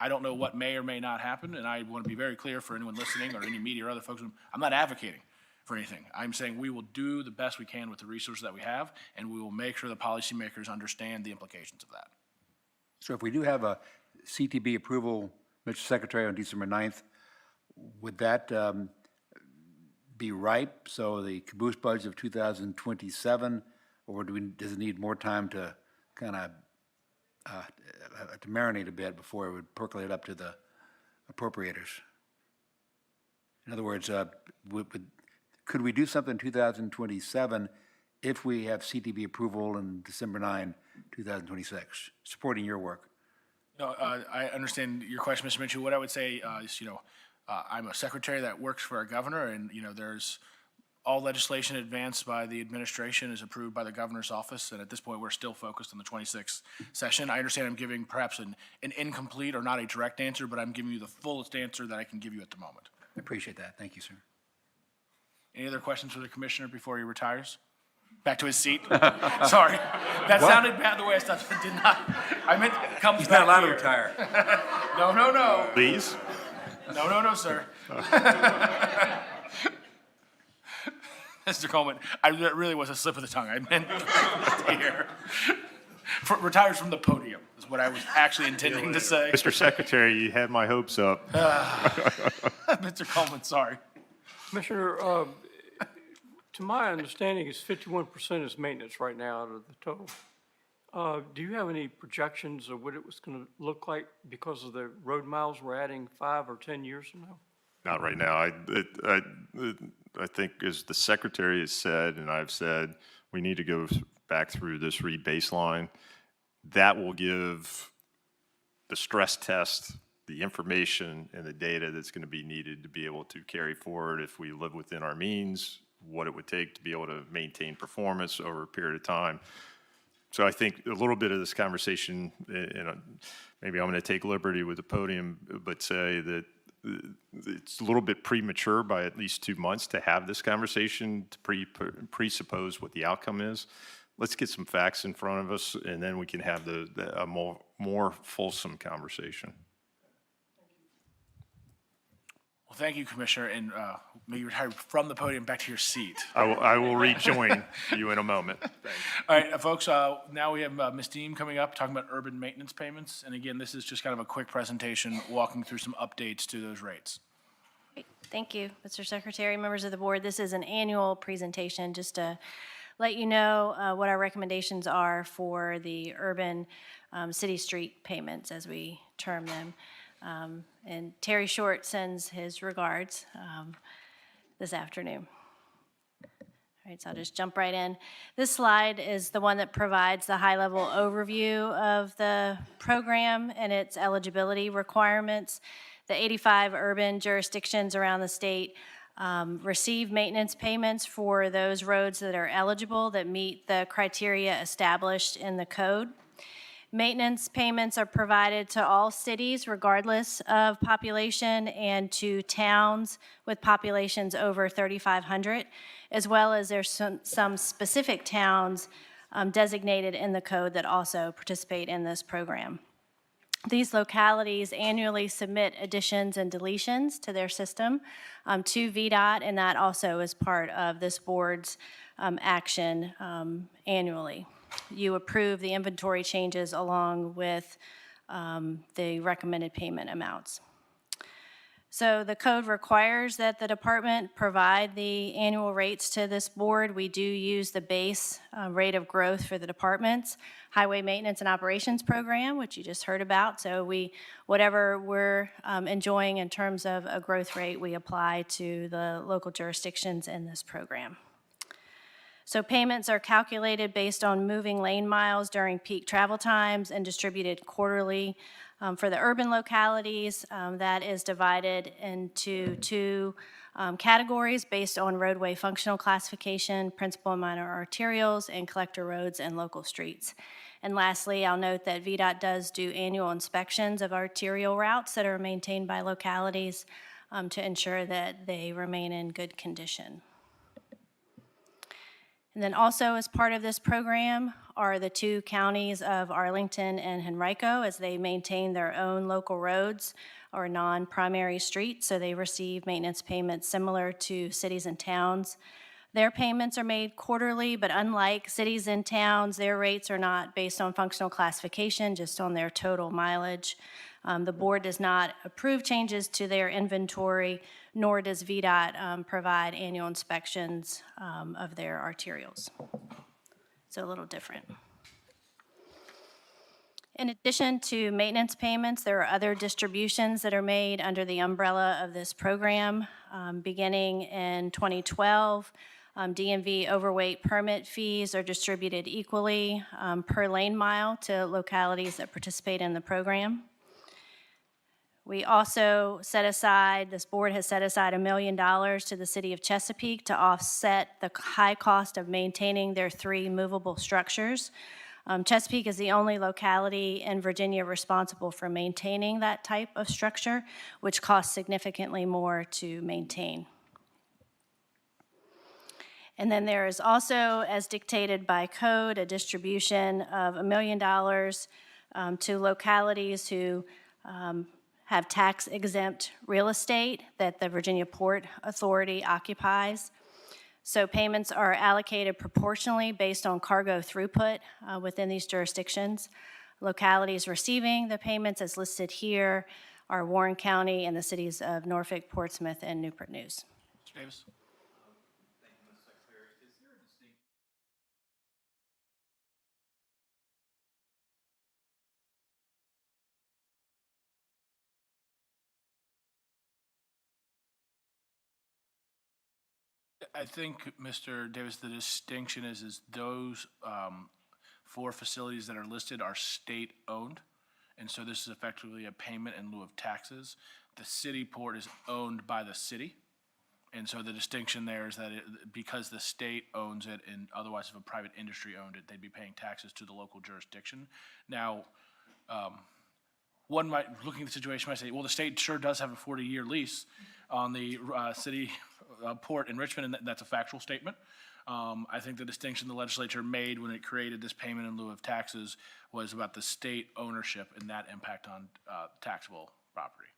I don't know what may or may not happen, and I want to be very clear for anyone listening or any media or other folks, I'm not advocating for anything. I'm saying we will do the best we can with the resources that we have, and we will make sure the policymakers understand the implications of that. So if we do have a CTB approval, Mr. Secretary, on December 9th, would that be ripe? So the caboose budget of 2027, or does it need more time to kind of to marinate a bit before it would percolate up to the appropriators? In other words, could we do something in 2027 if we have CTB approval on December 9, 2026, supporting your work? No, I understand your question, Mr. Minshew. What I would say is, I'm a secretary that works for our governor, and, there's all legislation advanced by the administration is approved by the governor's office, and at this point, we're still focused on the 26th session. I understand I'm giving perhaps an incomplete or not a direct answer, but I'm giving you the fullest answer that I can give you at the moment. I appreciate that. Thank you, sir. Any other questions for the commissioner before he retires? Back to his seat? Sorry. That sounded bad the way I stopped. Did not. I meant comes He's back not allowed to here. retire. No. Please? No, sir. Mr. Coleman, that really was a slip of the tongue. I meant here. Retires from the podium is what I was actually intending to say. Mr. Secretary, you had my hopes up. Mr. Coleman, sorry. Commissioner, to my understanding, it's 51% is maintenance right now out of the total. Do you have any projections of what it was going to look like because of the road miles we're adding 5 or 10 years from now? Not right now. I think as the secretary has said, and I've said, we need to go back through this re-baseline. That will give the stress test, the information and the data that's going to be needed to be able to carry forward if we live within our means, what it would take to be able to maintain performance over a period of time. So I think a little bit of this conversation, maybe I'm going to take liberty with the podium, but say that it's a little bit premature by at least 2 months to have this conversation to presuppose what the outcome is. Let's get some facts in front of us, and then we can have a more fulsome conversation. Well, thank you, Commissioner, and may you retire from the podium back to your seat. I will rejoin you in a moment. Thanks. All right, folks, now we have Ms. Deem coming up, talking about urban maintenance payments. And again, this is just kind of a quick presentation, walking through some updates to those rates. Great. Thank you, Mr. Secretary, members of the board. This is an annual presentation just to let you know what our recommendations are for the urban city street payments, as we term them. And Terry Short sends his regards this afternoon. All right, so I'll just jump right in. This slide is the one that provides the high-level overview of the program and its eligibility requirements. The 85 urban jurisdictions around the state receive maintenance payments for those roads that are eligible, that meet the criteria established in the code. Maintenance payments are provided to all cities regardless of population and to towns with populations over 3,500, as well as there's some specific towns designated in the code that also participate in this program. These localities annually submit additions and deletions to their system to VDOT, and that also is part of this board's action annually. You approve the inventory changes along with the recommended payment amounts. So the code requires that the department provide the annual rates to this board. We do use the base rate of growth for the department's highway maintenance and operations program, which you just heard about. So whatever we're enjoying in terms of a growth rate, we apply to the local jurisdictions in this program. So payments are calculated based on moving lane miles during peak travel times and distributed quarterly. For the urban localities, that is divided into two categories based on roadway functional classification, principal and minor arterials, and collector roads and local streets. And lastly, I'll note that VDOT does do annual inspections of arterial routes that are maintained by localities to ensure that they remain in good condition. And then also as part of this program are the two counties of Arlington and Henrico, as they maintain their own local roads or non-primary streets, so they receive maintenance payments similar to cities and towns. Their payments are made quarterly, but unlike cities and towns, their rates are not based on functional classification, just on their total mileage. The board does not approve changes to their inventory, nor does VDOT provide annual inspections of their arterials. So a little different. In addition to maintenance payments, there are other distributions that are made under the umbrella of this program. Beginning in 2012, DMV overweight permit fees are distributed equally per lane mile to localities that participate in the program. We also set aside, this board has set aside $1 million to the city of Chesapeake to offset the high cost of maintaining their 3 movable structures. Chesapeake is the only locality in Virginia responsible for maintaining that type of structure, which costs significantly more to maintain. And then there is also, as dictated by code, a distribution of $1 million to localities who have tax-exempt real estate that the Virginia Port Authority occupies. So payments are allocated proportionally based on cargo throughput within these jurisdictions. Localities receiving the payments as listed here are Warren County and the cities of Norfolk, Portsmouth, and Newport News. Mr. Davis? I think, Mr. Davis, the distinction is those 4 facilities that are listed are state-owned, and so this is effectively a payment in lieu of taxes. The city port is owned by the city, and so the distinction there is that because the state owns it, and otherwise if a private industry owned it, they'd be paying taxes to the local jurisdiction. Now, one might, looking at the situation, might say, well, the state sure does have a 40-year lease on the city port in Richmond, and that's a factual statement. I think the distinction the legislature made when it created this payment in lieu of taxes was about the state ownership and that impact on taxable property.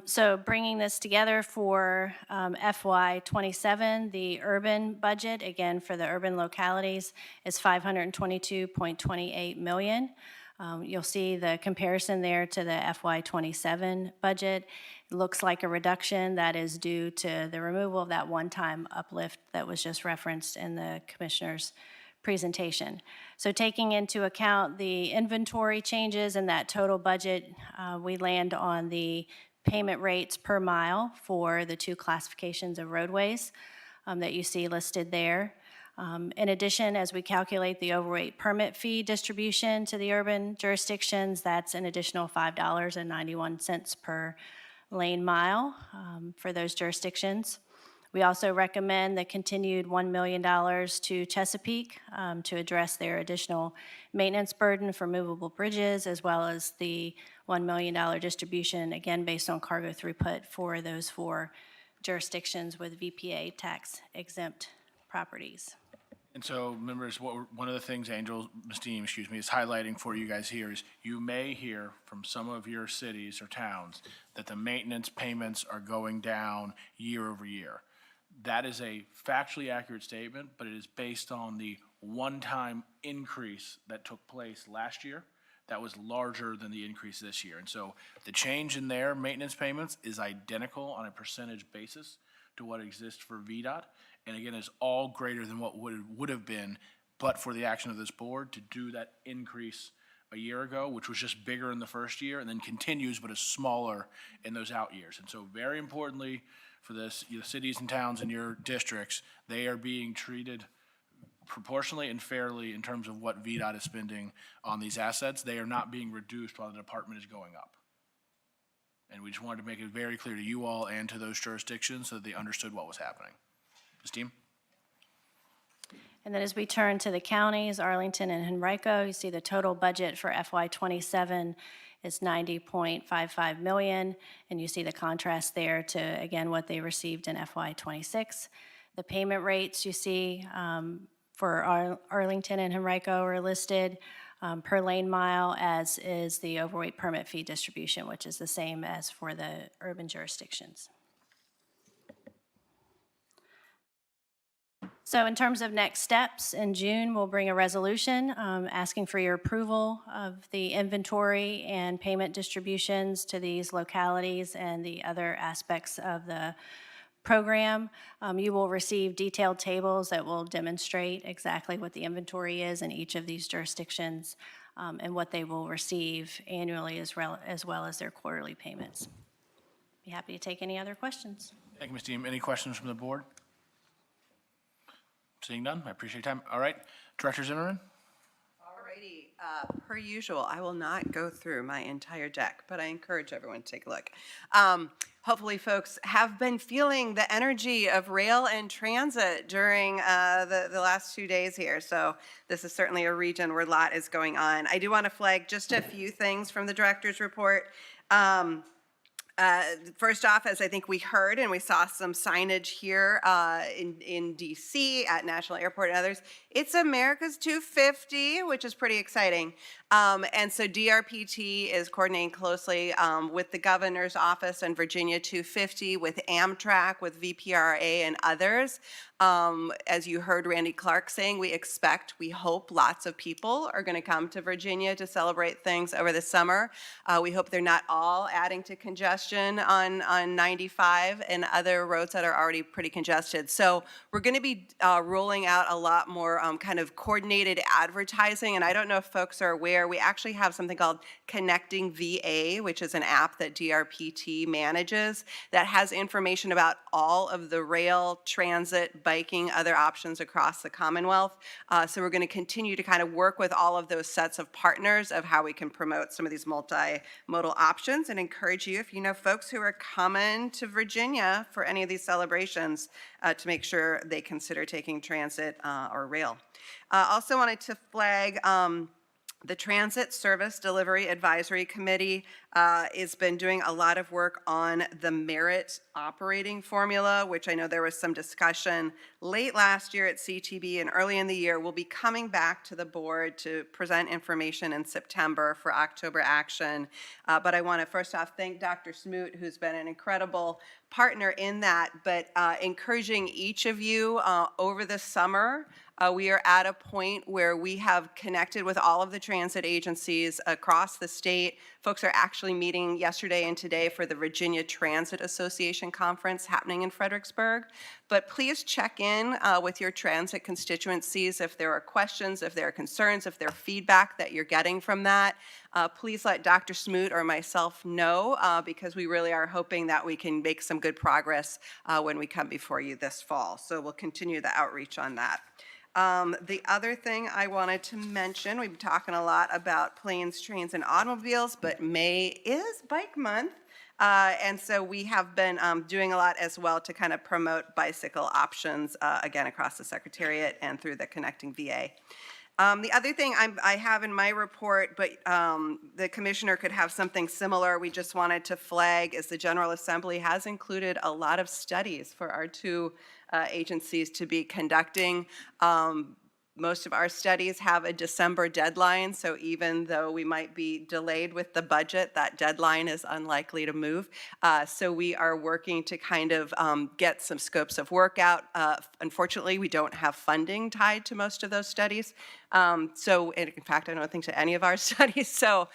So bringing this together for FY27, the urban budget, again for the urban localities, is $522.28 million. You'll see the comparison there to the FY27 budget. It looks like a reduction that is due to the removal of that one-time uplift that was just referenced in the commissioner's presentation. So taking into account the inventory changes in that total budget, we land on the payment rates per mile for the 2 classifications of roadways that you see listed there. In addition, as we calculate the overweight permit fee distribution to the urban jurisdictions, that's an additional $5.91 per lane mile for those jurisdictions. We also recommend the continued $1 million to Chesapeake to address their additional maintenance burden for movable bridges, as well as the $1 million distribution, again, based on cargo throughput for those 4 jurisdictions with VPA tax-exempt properties. And so, members, one of the things Ms. Deem, is highlighting for you guys here is you may hear from some of your cities or towns that the maintenance payments are going down year over year. That is a factually accurate statement, but it is based on the one-time increase that took place last year that was larger than the increase this year. And so the change in their maintenance payments is identical on a percentage basis to what exists for VDOT. And again, is all greater than what would have been but for the action of this board to do that increase a year ago, which was just bigger in the first year and then continues but is smaller in those out years. And so very importantly for this, the cities and towns in your districts, they are being treated proportionally and fairly in terms of what VDOT is spending on these assets. They are not being reduced while the department is going up. And we just wanted to make it very clear to you all and to those jurisdictions so that they understood what was happening. Ms. Deem? And then as we turn to the counties, Arlington and Henrico, you see the total budget for FY27 is $90.55 million, and you see the contrast there to, again, what they received in FY26. The payment rates you see for Arlington and Henrico are listed per lane mile, as is the overweight permit fee distribution, which is the same as for the urban jurisdictions. So in terms of next steps, in June, we'll bring a resolution asking for your approval of the inventory and payment distributions to these localities and the other aspects of the program. You will receive detailed tables that will demonstrate exactly what the inventory is in each of these jurisdictions and what they will receive annually as well as their quarterly payments. be happy to take any other questions. Thank you, Ms. Deem. Any questions from the board? Seeing none, I appreciate your time. All right, Director Zimmerman? Alrighty, per usual, I will not go through my entire deck, but I encourage everyone to take a look. Hopefully folks have been feeling the energy of rail and transit during the last 2 days here. So this is certainly a region where a lot is going on. I do want to flag just a few things from the director's report. First off, as I think we heard and we saw some signage here in DC at National Airport and others, it's America's 250, which is pretty exciting. And so DRPT is coordinating closely with the governor's office and Virginia 250, with Amtrak, with VPRA and others. As you heard Randy Clark saying, we hope lots of people are going to come to Virginia to celebrate things over the summer. We hope they're not all adding to congestion on 95 and other roads that are already pretty congested. So we're going to be rolling out a lot more kind of coordinated advertising. And I don't know if folks are aware, we actually have something called Connecting VA, which is an app that DRPT manages that has information about all of the rail, transit, biking, other options across the Commonwealth. So we're going to continue to kind of work with all of those sets of partners of how we can promote some of these multimodal options, and encourage you, if you know folks who are coming to Virginia for any of these celebrations, to make sure they consider taking transit or rail. Also wanted to flag the Transit Service Delivery Advisory Committee has been doing a lot of work on the merit operating formula, which I know there was some discussion late last year at CTB and early in the year. We'll be coming back to the board to present information in September for October action. But I want to first off thank Dr. Smoot, who's been an incredible partner in that, but encouraging each of you over the summer. We are at a point where we have connected with all of the transit agencies across the state. Folks are actually meeting yesterday and today for the Virginia Transit Association Conference happening in Fredericksburg. But please check in with your transit constituencies if there are questions, if there are concerns, if there are feedback that you're getting from that. Please let Dr. Smoot or myself know because we really are hoping that we can make some good progress when we come before you this fall. So we'll continue the outreach on that. The other thing I wanted to mention, we've been talking a lot about planes, trains, and automobiles, but May is Bike Month. And so we have been doing a lot as well to kind of promote bicycle options, again, across the Secretariat and through the Connecting VA. The other thing I have in my report, but the commissioner could have something similar, we just wanted to flag, is the General Assembly has included a lot of studies for our two agencies to be conducting. Most of our studies have a December deadline, so even though we might be delayed with the budget, that deadline is unlikely to move. So we are working to kind of get some scopes of work out. Unfortunately, we don't have funding tied to most of those studies. So in fact, I don't think to any of our studies. So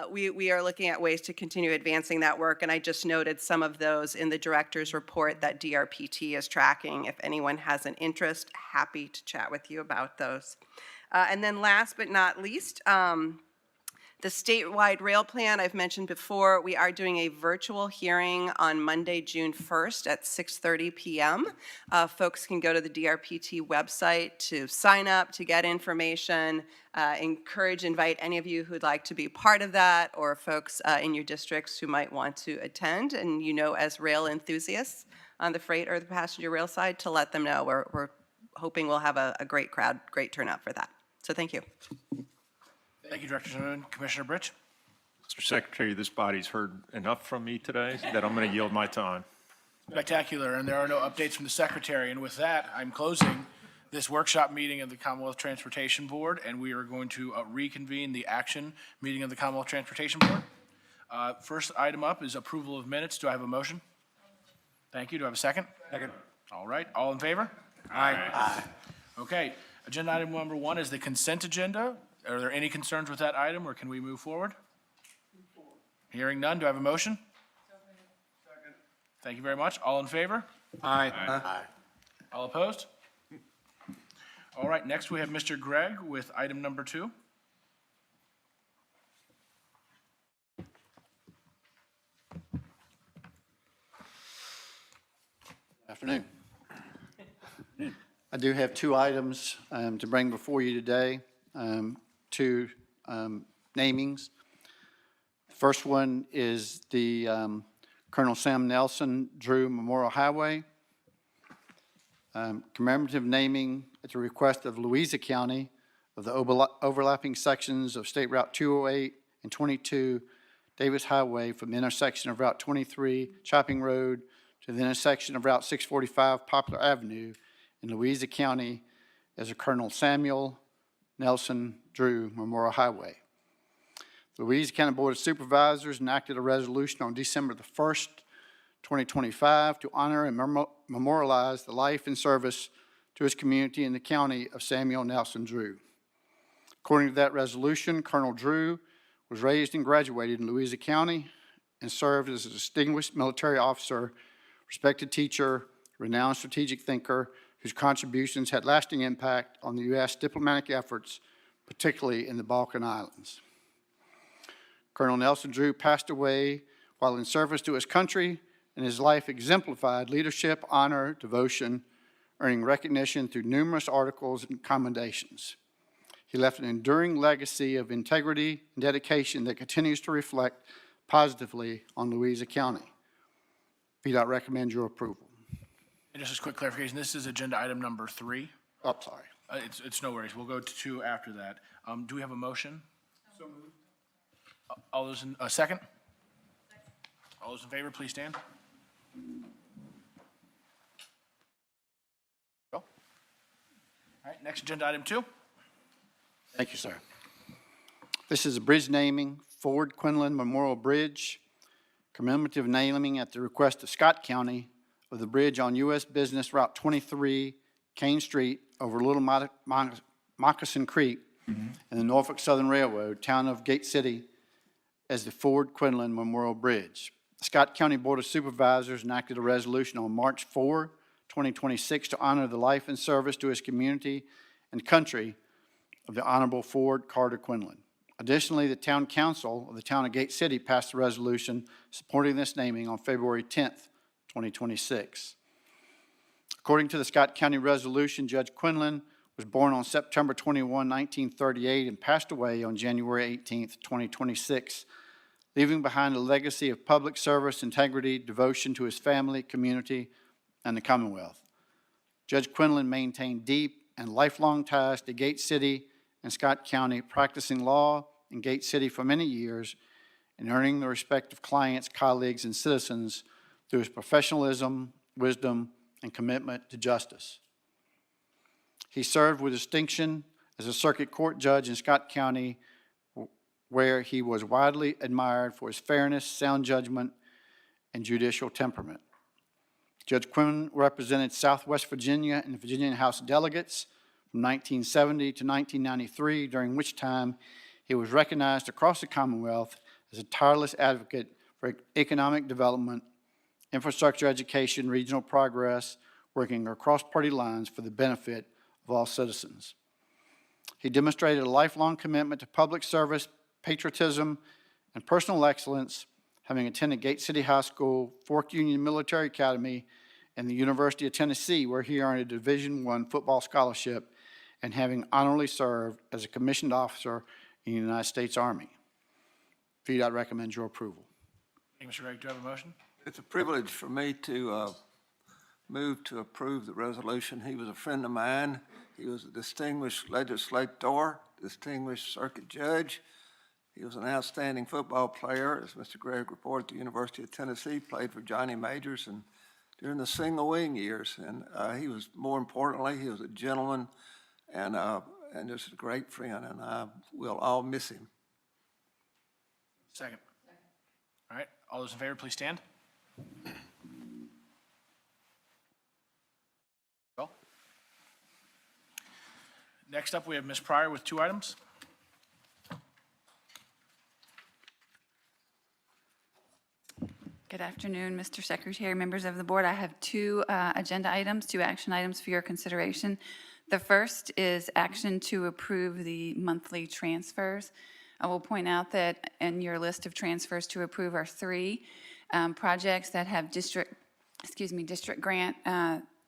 we are looking at ways to continue advancing that work. And I just noted some of those in the director's report that DRPT is tracking. If anyone has an interest, happy to chat with you about those. And then last but not least, the statewide rail plan I've mentioned before, we are doing a virtual hearing on Monday, June 1st at 6:30 p.m. Folks can go to the DRPT website to sign up, to get information, invite any of you who'd like to be part of that, or folks in your districts who might want to attend, and as rail enthusiasts on the freight or the passenger rail side, to let them know. We're hoping we'll have a great crowd, great turnout for that. So thank you. Thank you, Director Zimmerman. Commissioner Britch? Mr. Secretary, this body's heard enough from me today that I'm going to yield my time. Spectacular, and there are no updates from the Secretary. And with that, I'm closing this workshop meeting of the Commonwealth Transportation Board, and we are going to reconvene the action meeting of the Commonwealth Transportation Board. First item up is approval of minutes. Do I have a motion? Thank you. Do I have a second? Second. All right. All in favor? Aye. Okay. Agenda item number 1 is the consent agenda. Are there any concerns with that item, or can we move forward? Hearing none, do I have a motion? Second. Thank you very much. All in favor? Aye. Aye. All opposed? All right, next we have Mr. Gregg with item number 2. Afternoon. I do have two items to bring before you today, two namings. First one is the Colonel Sam Nelson Drew Memorial Highway. Commemorative naming at the request of Louisa County of the overlapping sections of State Route 208 and 22 Davis Highway from the intersection of Route 23 Chopping Road to the intersection of Route 645 Poplar Avenue in Louisa County as a Colonel Samuel Nelson Drew Memorial Highway. The Louisa County Board of Supervisors enacted a resolution on December the 1st, 2025 to honor and memorialize the life and service to his community in the county of Samuel Nelson Drew. According to that resolution, Colonel Drew was raised and graduated in Louisa County and served as a distinguished military officer, respected teacher, renowned strategic thinker, whose contributions had lasting impact on the U.S. diplomatic efforts, particularly in the Balkan Islands. Colonel Nelson Drew passed away while in service to his country, and his life exemplified leadership, honor, devotion, earning recognition through numerous articles and commendations. He left an enduring legacy of integrity and dedication that continues to reflect positively on Louisa County. VDOT recommends your approval. And just a quick clarification, this is agenda item number 3. Oh, sorry. It's no worries. We'll go to 2 after that. Do we have a motion? So moved. All those in, second? All those in favor, please stand. Go. All right, next agenda item 2. Thank you, sir. This is a bridge naming, Ford Quinlan Memorial Bridge, commemorative naming at the request of Scott County of the bridge on U.S. Business Route 23, Kane Street, over Little Moccasin Creek, and the Norfolk Southern Railroad, town of Gate City, as the Ford Quinlan Memorial Bridge. The Scott County Board of Supervisors enacted a resolution on March 4, 2026 to honor the life and service to his community and country of the Honorable Ford Carter Quinlan. Additionally, the Town Council of the Town of Gate City passed a resolution supporting this naming on February 10th, 2026. According to the Scott County resolution, Judge Quinlan was born on September 21, 1938, and passed away on January 18, 2026, leaving behind a legacy of public service, integrity, devotion to his family, community, and the Commonwealth. Judge Quinlan maintained deep and lifelong ties to Gate City and Scott County, practicing law in Gate City for many years and earning the respect of clients, colleagues, and citizens through his professionalism, wisdom, and commitment to justice. He served with distinction as a circuit court judge in Scott County, where he was widely admired for his fairness, sound judgment, and judicial temperament. Judge Quinlan represented Southwest Virginia in the Virginia House of Delegates from 1970 to 1993, during which time he was recognized across the Commonwealth as a tireless advocate for economic development, infrastructure, education, regional progress, working across party lines for the benefit of all citizens. He demonstrated a lifelong commitment to public service, patriotism, and personal excellence, having attended Gate City High School, Fork Union Military Academy, and the University of Tennessee, where he earned a Division I football scholarship, and having honorably served as a commissioned officer in the United States Army. VDOT recommends your approval. Thank you, Mr. Gregg. Do you have a motion? It's a privilege for me to move to approve the resolution. He was a friend of mine. He was a distinguished legislator, distinguished circuit judge. He was an outstanding football player, as Mr. Gregg reported, at the University of Tennessee, played for Johnny Majors and during the single wing years. And he was, more importantly, he was a gentleman and just a great friend, and we'll all miss him. Second. All right, all those in favor, please stand. Well, next up, we have Ms. Pryor with 2 items. Good afternoon, Mr. Secretary, members of the board. I have 2 agenda items, 2 action items for your consideration. The first is action to approve the monthly transfers. I will point out that in your list of transfers to approve are 3 projects that have district district grant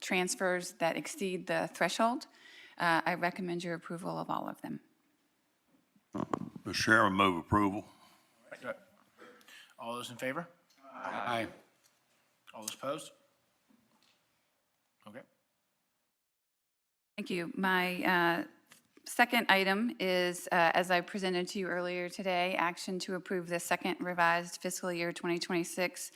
transfers that exceed the threshold. I recommend your approval of all of them. Mr. Chairman, move approval. All those in favor? Aye. All those opposed? Okay. Thank you. My second item is, as I presented to you earlier today, action to approve the second revised fiscal year 2026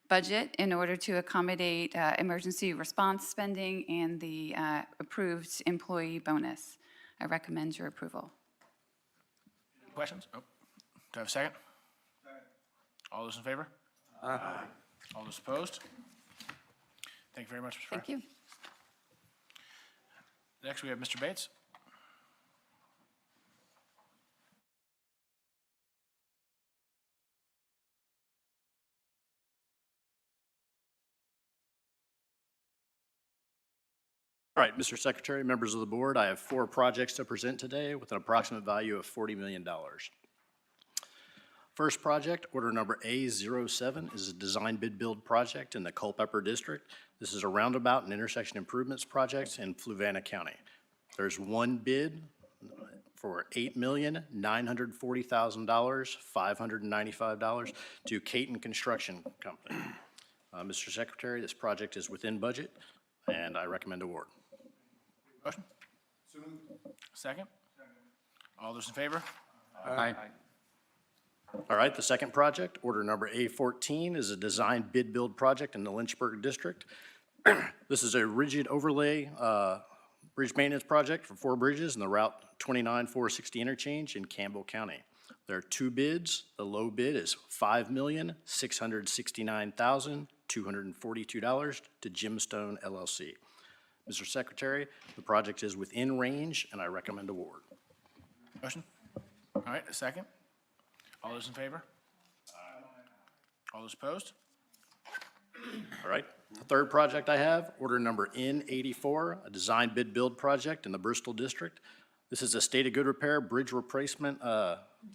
budget in order to accommodate emergency response spending and the approved employee bonus. I recommend your approval. Questions? Oh, do I have a second? All those in favor? Aye. All those opposed? Thank you very much, Ms. Fryer. Thank you. Next, we have Mr. Bates. All right, Mr. Secretary, members of the board, I have 4 projects to present today with an approximate value of $40 million. First project, order number A07, is a design bid build project in the Culpeper District. This is a roundabout and intersection improvements project in Fluvanna County. There's one bid for $8,940,595 to Caton Construction Company. Mr. Secretary, this project is within budget, and I recommend award. Motion? Second? All those in favor? Aye. All right, the second project, order number A14, is a design bid build project in the Lynchburg District. This is a rigid overlay bridge maintenance project for 4 bridges in the Route 29-460 interchange in Campbell County. There are 2 bids. The low bid is $5,669,242 to Gemstone LLC. Mr. Secretary, the project is within range, and I recommend award. Motion? All right, a second? All those in favor? All those opposed? All right, the third project I have, order number N84, a design bid build project in the Bristol District. This is a state of good repair bridge replacement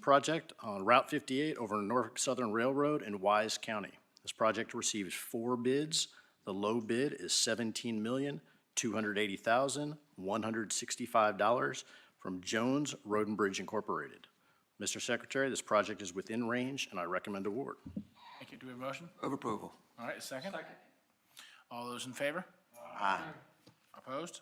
project on Route 58 over Norfolk Southern Railroad in Wise County. This project received 4 bids. The low bid is $17,280,165 from Jones Road and Bridge Incorporated. Mr. Secretary, this project is within range, and I recommend award. Thank you. Do we have a motion? Move approval. All right, a second? Second. All those in favor? Aye. Opposed?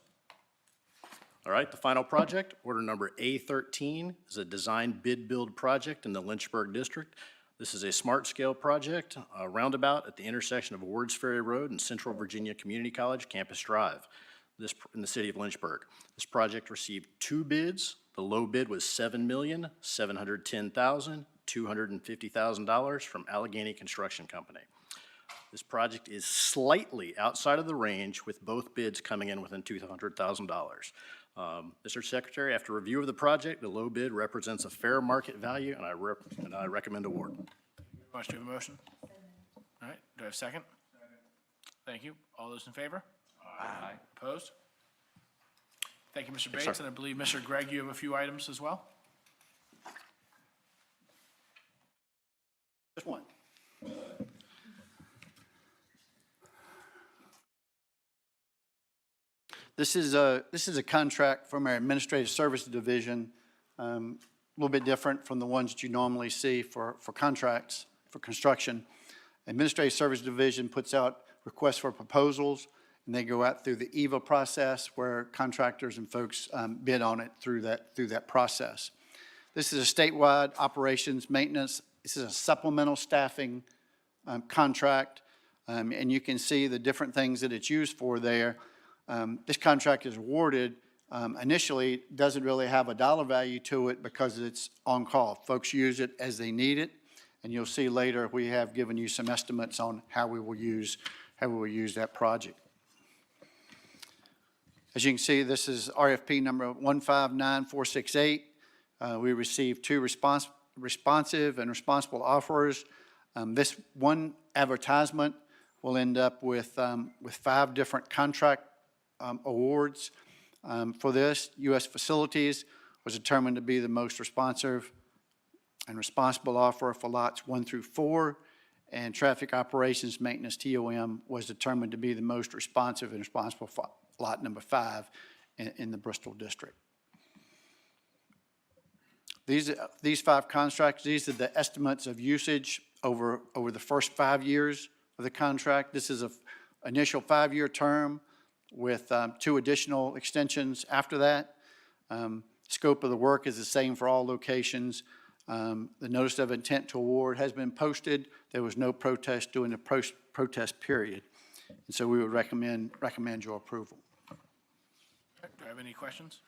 All right, the final project, order number A13, is a design bid build project in the Lynchburg District. This is a smart scale project, a roundabout at the intersection of Wards Ferry Road and Central Virginia Community College Campus Drive, in the city of Lynchburg. This project received 2 bids. The low bid was $7,710,250 from Allegheny Construction Company. This project is slightly outside of the range, with both bids coming in within $200,000. Mr. Secretary, after review of the project, the low bid represents a fair market value, and I recommend award. Do we have a motion? All right, do I have a second? Thank you. All those in favor? Aye. Opposed? Thank you, Mr. Bates, and I believe, Mr. Gregg, you have a few items as well? Just one. This is a contract from our Administrative Services Division, a little bit different from the ones that you normally see for contracts, for construction. Administrative Services Division puts out requests for proposals, and they go out through the EVA process where contractors and folks bid on it through that process. This is a statewide operations maintenance. This is a supplemental staffing contract, and you can see the different things that it's used for there. This contract is awarded, initially doesn't really have a dollar value to it because it's on call. Folks use it as they need it, and you'll see later we have given you some estimates on how we will use that project. As you can see, this is RFP number 159468. We received 2 responsive and responsible offers. This one advertisement will end up with 5 different contract awards. For this, U.S. Facilities was determined to be the most responsive and responsible offer for lots 1 through 4, and Traffic Operations Maintenance, TOM, was determined to be the most responsive and responsible for lot number 5 in the Bristol district. These 5 contracts, these are the estimates of usage over the first 5 years of the contract. This is an initial 5-year term with 2 additional extensions after that. Scope of the work is the same for all locations. The notice of intent to award has been posted. There was no protest during the protest period. And so we would recommend your approval. Do I have any questions?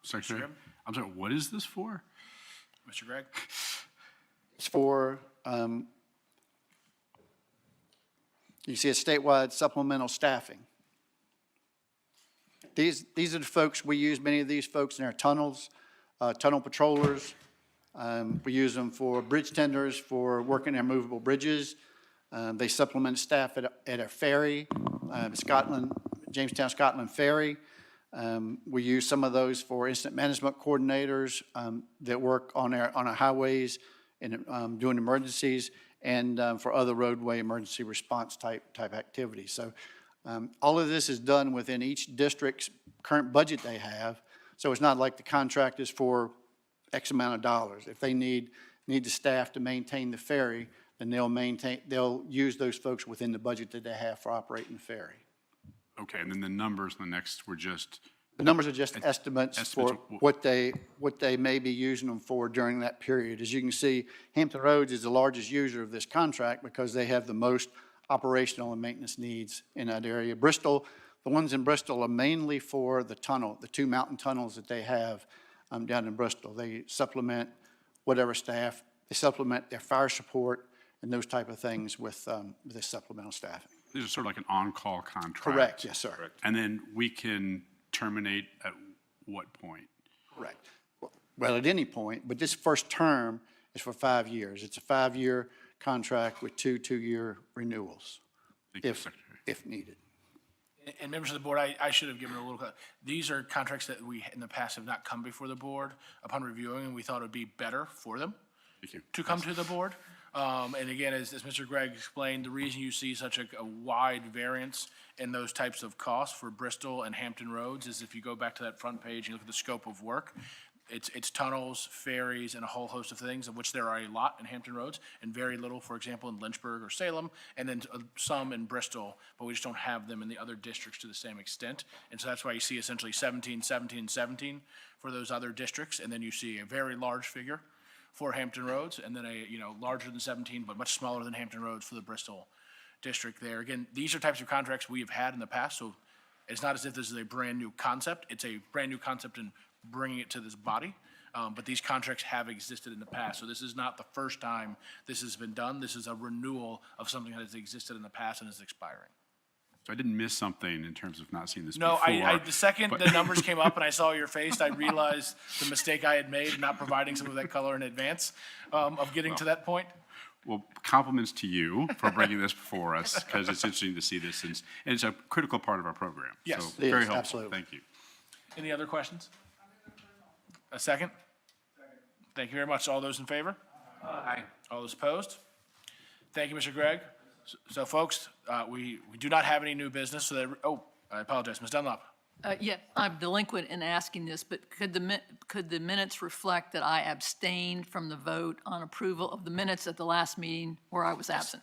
Secretary, I'm sorry, what is this for? Mr. Gregg? It's for, you see a statewide supplemental staffing. These are the folks, we use many of these folks in our tunnels, tunnel patrollers. We use them for bridge tenders, for working our movable bridges. They supplement staff at our ferry, Jamestown, Scotland Ferry. We use some of those for incident management coordinators that work on our highways and doing emergencies, and for other roadway emergency response type activities. So all of this is done within each district's current budget they have. So it's not like the contract is for X amount of dollars. If they need the staff to maintain the ferry, then they'll use those folks within the budget that they have for operating the ferry. Okay, and then the numbers in the next were just? The numbers are just estimates for what they may be using them for during that period. As you can see, Hampton Roads is the largest user of this contract because they have the most operational and maintenance needs in that area. Bristol, the ones in Bristol are mainly for the tunnel, the 2 mountain tunnels that they have down in Bristol. They supplement whatever staff, they supplement their fire support and those type of things with this supplemental staffing. These are sort of like an on-call contract? Correct, yes, sir. Correct. And then we can terminate at what point? Correct. Well, at any point, but this first term is for 5 years. It's a 5-year contract with 2 2-year renewals, if needed. And members of the board, I should have given a little, these are contracts that we in the past have not come before the board. Upon reviewing, and we thought it would be better for them to come to the board. And again, as Mr. Gregg explained, the reason you see such a wide variance in those types of costs for Bristol and Hampton Roads is if you go back to that front page and look at the scope of work, it's tunnels, ferries, and a whole host of things, of which there are a lot in Hampton Roads, and very little, for example, in Lynchburg or Salem, and then some in Bristol, but we just don't have them in the other districts to the same extent. And so that's why you see essentially 17, 17, 17 for those other districts, and then you see a very large figure for Hampton Roads, and then a larger than 17, but much smaller than Hampton Roads for the Bristol district there. Again, these are types of contracts we have had in the past, so it's not as if this is a brand new concept. It's a brand new concept in bringing it to this body, but these contracts have existed in the past. So this is not the first time this has been done. This is a renewal of something that has existed in the past and is expiring. So I didn't miss something in terms of not seeing this No, before. the second the numbers came up and I saw your face, I realized the mistake I had made in not providing some of that color in advance of getting to that point. Well, compliments to you for bringing this before us, because it's interesting to see this, and it's a critical part of our program. Yes, so it very is, helpful. absolutely. Thank you. Any other questions? A second? Thank you very much. All those in favor? Aye. All those opposed? Thank you, Mr. Gregg. So folks, we do not have any new business, so that, I apologize, Ms. Dunlop. Yeah, I'm delinquent in asking this, but could the minutes reflect that I abstained from the vote on approval of the minutes at the last meeting where I was absent?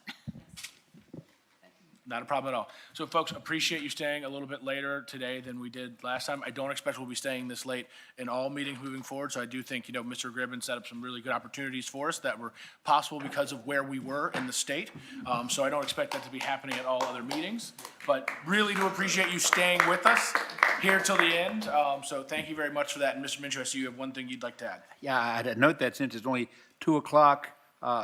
Not a problem at all. So folks, appreciate you staying a little bit later today than we did last time. I don't expect we'll be staying this late in all meetings moving forward. So I do think, Mr. Gribben set up some really good opportunities for us that were possible because of where we were in the state. So I don't expect that to be happening at all other meetings, but really do appreciate you staying with us here till the end. So thank you very much for that. And Mr. Mincho, I see you have one thing you'd like to add. Yeah, I'd note that since it's only 2 o'clock,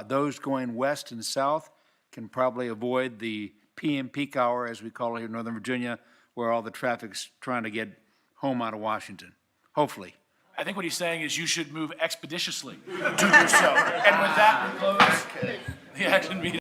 those going west and south can probably avoid the PM peak hour, as we call it here in Northern Virginia, where all the traffic's trying to get home out of Washington, hopefully. I think what he's saying is you should move expeditiously to do so. And with that, we close the action meeting.